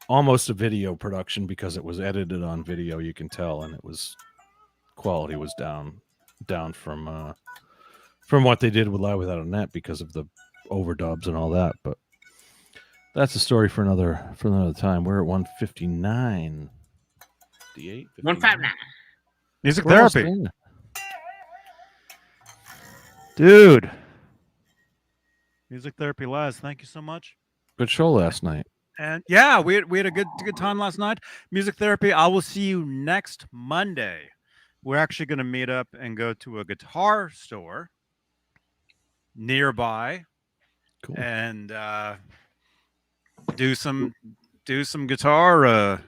almost a video production because it was edited on video. You can tell, and quality was down from what they did with Live Without a Net because of the overdubs and all that. But that's a story for another time. We're at 159. D8? 159. Music therapy. Dude. Music therapy, Les. Thank you so much. Good show last night. And yeah, we had a good time last night. Music therapy. I will see you next Monday. We're actually going to meet up and go to a guitar store nearby. Cool. And do some guitar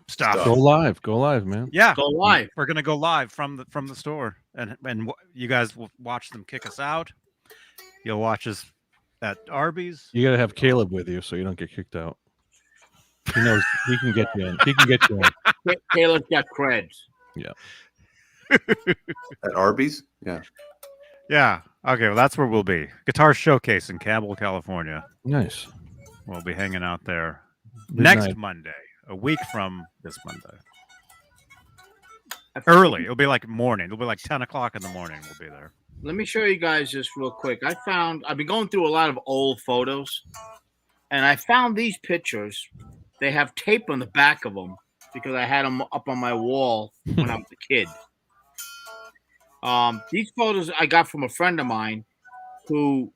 stuff. Go live, man. Yeah, go live. We're gonna go live from the store, and you guys will watch them kick us out. You'll watch us at Arby's. You gotta have Caleb with you so you don't get kicked out. He knows he can get you in. Caleb's got creds. Yeah. At Arby's? Yeah. Yeah. Okay, well, that's where we'll be. Guitar Showcase in Cabell, California. Nice. We'll be hanging out there Next Monday, a week from this Monday. Early. It'll be like morning. It'll be like 10 o'clock in the morning. We'll be there. Let me show you guys this real quick. I've been going through a lot of old photos, and I found these pictures. They have tape on the back of them because I had them up on my wall when I was a kid. These photos I got from a friend of mine who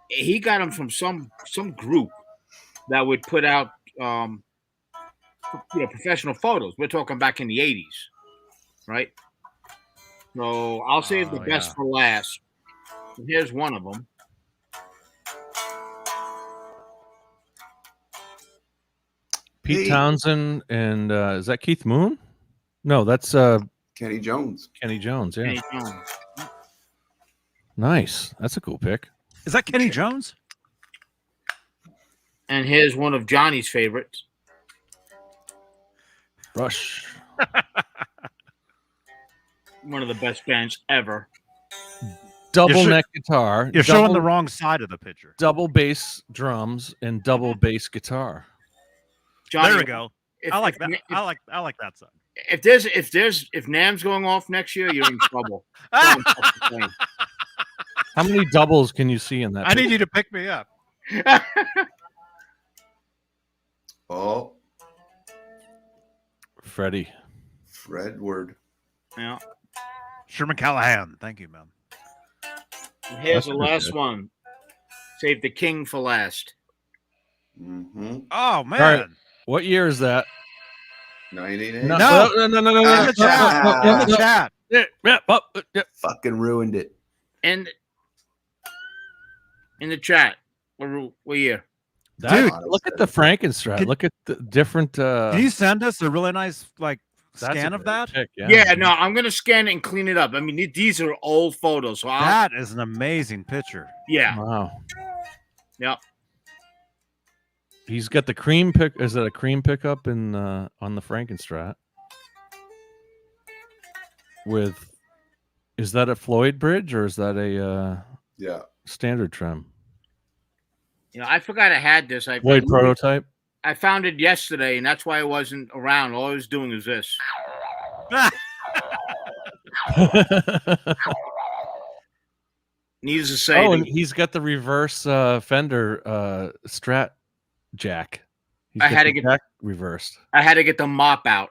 he got them from some group that would put out professional photos. We're talking back in the 80s, right? So I'll save the best for last. And here's one of them. Pete Townsend and is that Keith Moon? No, that's Kenny Jones. Kenny Jones, yeah. Kenny Jones. Nice. That's a cool pick. Is that Kenny Jones? And here's one of Johnny's favorites. Rush. One of the best bands ever. double sho- neck guitar. You're showing the double- wrong side of the picture. double bass drums and double bass guitar. Johnny, There we go. If, I like if, that. If, I like that side. if Nam's going off next year, you're in trouble. That's all I'm fucking saying. How many doubles can you see in that? I need you to pick me up. Oh, Freddie. Fredward. Yeah. Sherman Callahan. Thank you, man. And here's That's the pretty last good. one. Save the king for last. Mm-hmm. Oh man. right. What year is that? 98. No. no. In the chat. In the chat. Yeah. Fucking ruined it. And in the chat. What year? Dude, Look at the Frankenstrat. Can- Look at the different. Can you send us a really nice like that's a scan of great that? pick, Yeah, no, I'm gonna scan it and clean it up. I mean, these are old photos, so That is an amazing picture. yeah. Wow. Yep. He's got the cream pick. Is that a cream pickup in on the Frankenstrat? Is that a Floyd bridge or is that a Yeah. standard trim? You know, I forgot I had this. Floyd prototype. I found it yesterday, and that's why I wasn't around. All I was doing is this. Needless to say, Oh, and he's got the reverse Fender Strat jack. He's I got had to the get- jack reversed, I had to get the mop out.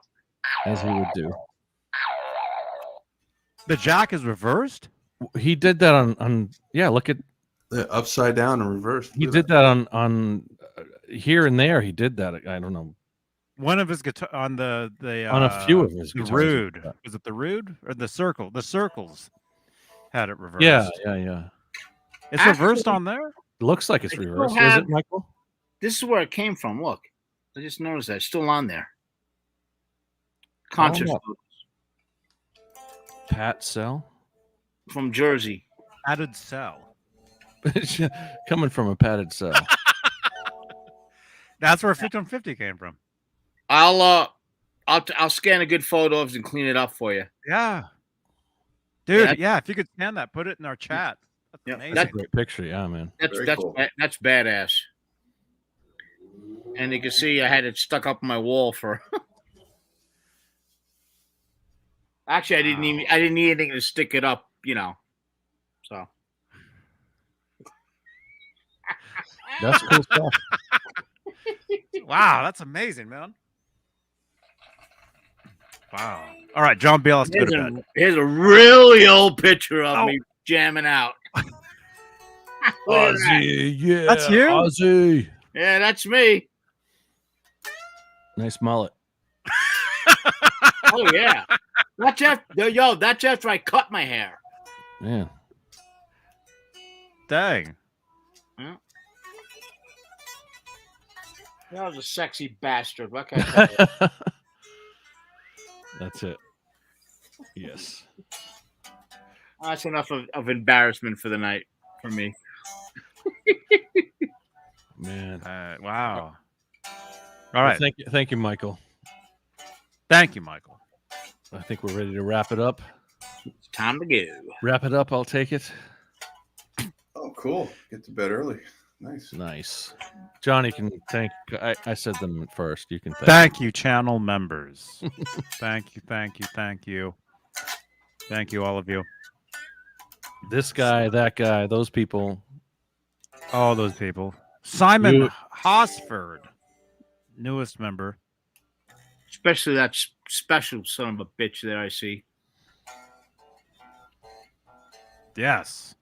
as he would do. The jack is reversed. He did that on yeah. Look at Upside down and reversed. he did that on here and there. He did that. I don't know One of his guitar on the on a few of his the guitars. he Rude. did that. Was it the Rude or the Circle? The Circles had it reversed. Yeah. It's Actually- reversed on there. Looks like it's I still reversed. Is have- it, Michael? This is where it came from. Look, I just noticed that it's still on there. Conscious Oh. Pat Cell from Jersey. Added cell. coming from a padded cell. That's where 50 came from. I'll scan a good photo of it and clean it up for you. Yeah. Dude, Yeah. yeah, if you could scan that, put it in our chat. That's Yeah, amazing. That's a great picture. Yeah, man. Very cool. That's badass. And you can see I had it stuck up on my wall for. Actually, I didn't need anything to stick it up, you know. So That's cool stuff. Wow, that's amazing, man. Wow. All right, John Beale, let's go to bed. here's a really old picture of Oh. me jamming out. Look at that. Ozzy, yeah. That's you? Ozzy. Yeah, that's me. Nice mullet. Oh yeah, that's after that's after I cut my hair. Yeah. Dang. That was a sexy bastard. What can I tell you? That's it. Yes. That's enough of embarrassment for the night for me. Man. Wow. All Well, right. thank you, Michael. Thank you, Michael. I think we're ready to wrap it up. It's time to go. Wrap it up. I'll take it. Oh, cool. Get to bed early. Nice. Nice. Johnny can thank. I said them first. You can thank. Thank you, channel members. Thank you, thank you, thank you. Thank you, all of you. This guy, that guy, those people. All those people. Simon You- Hosford, newest member. Especially that special son of a bitch that I see. Yes.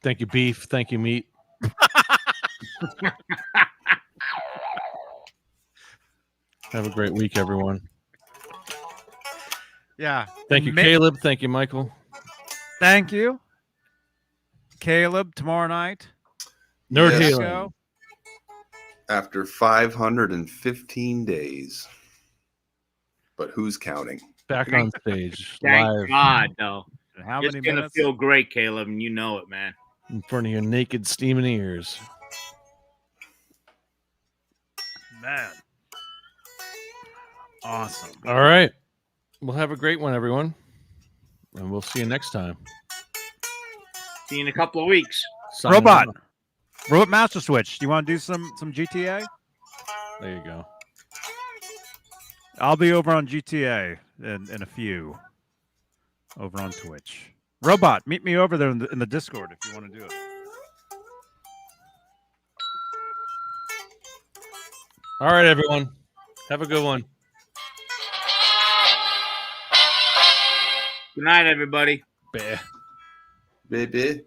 Thank you, beef. Thank you, meat. Have a great week, everyone. Yeah. Thank you, Ma- Caleb. Thank you, Michael. Thank you. Caleb, tomorrow night. Nerd Yes. Healing. Go. After 515 days. But who's counting? Back on stage, Thank live God, though. And how It's many gonna minutes? feel great, Caleb, and you know it, man. in front of your naked, steaming ears. Man. Awesome. All right. We'll have a great one, everyone. And we'll see you next time. See you in a couple of weeks. Signing Robot. off. Robot Master Switch. Do you want to do some GTA? There you go. I'll be over on GTA in a few. Over on Twitch. Robot, meet me over there in the Discord if you want to do it. All right, everyone. Have a good one. Good night, everybody. Bah. Baby.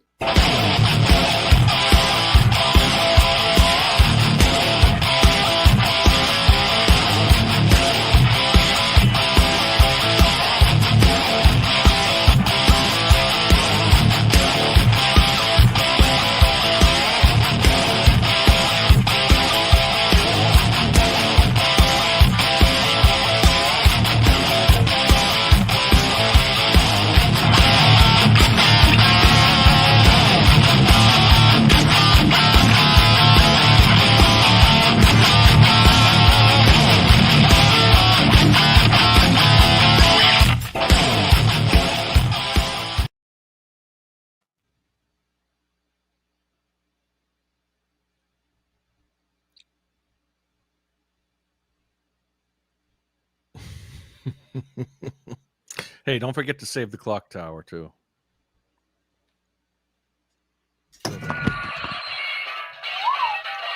Hey, don't forget to save the clock tower, too.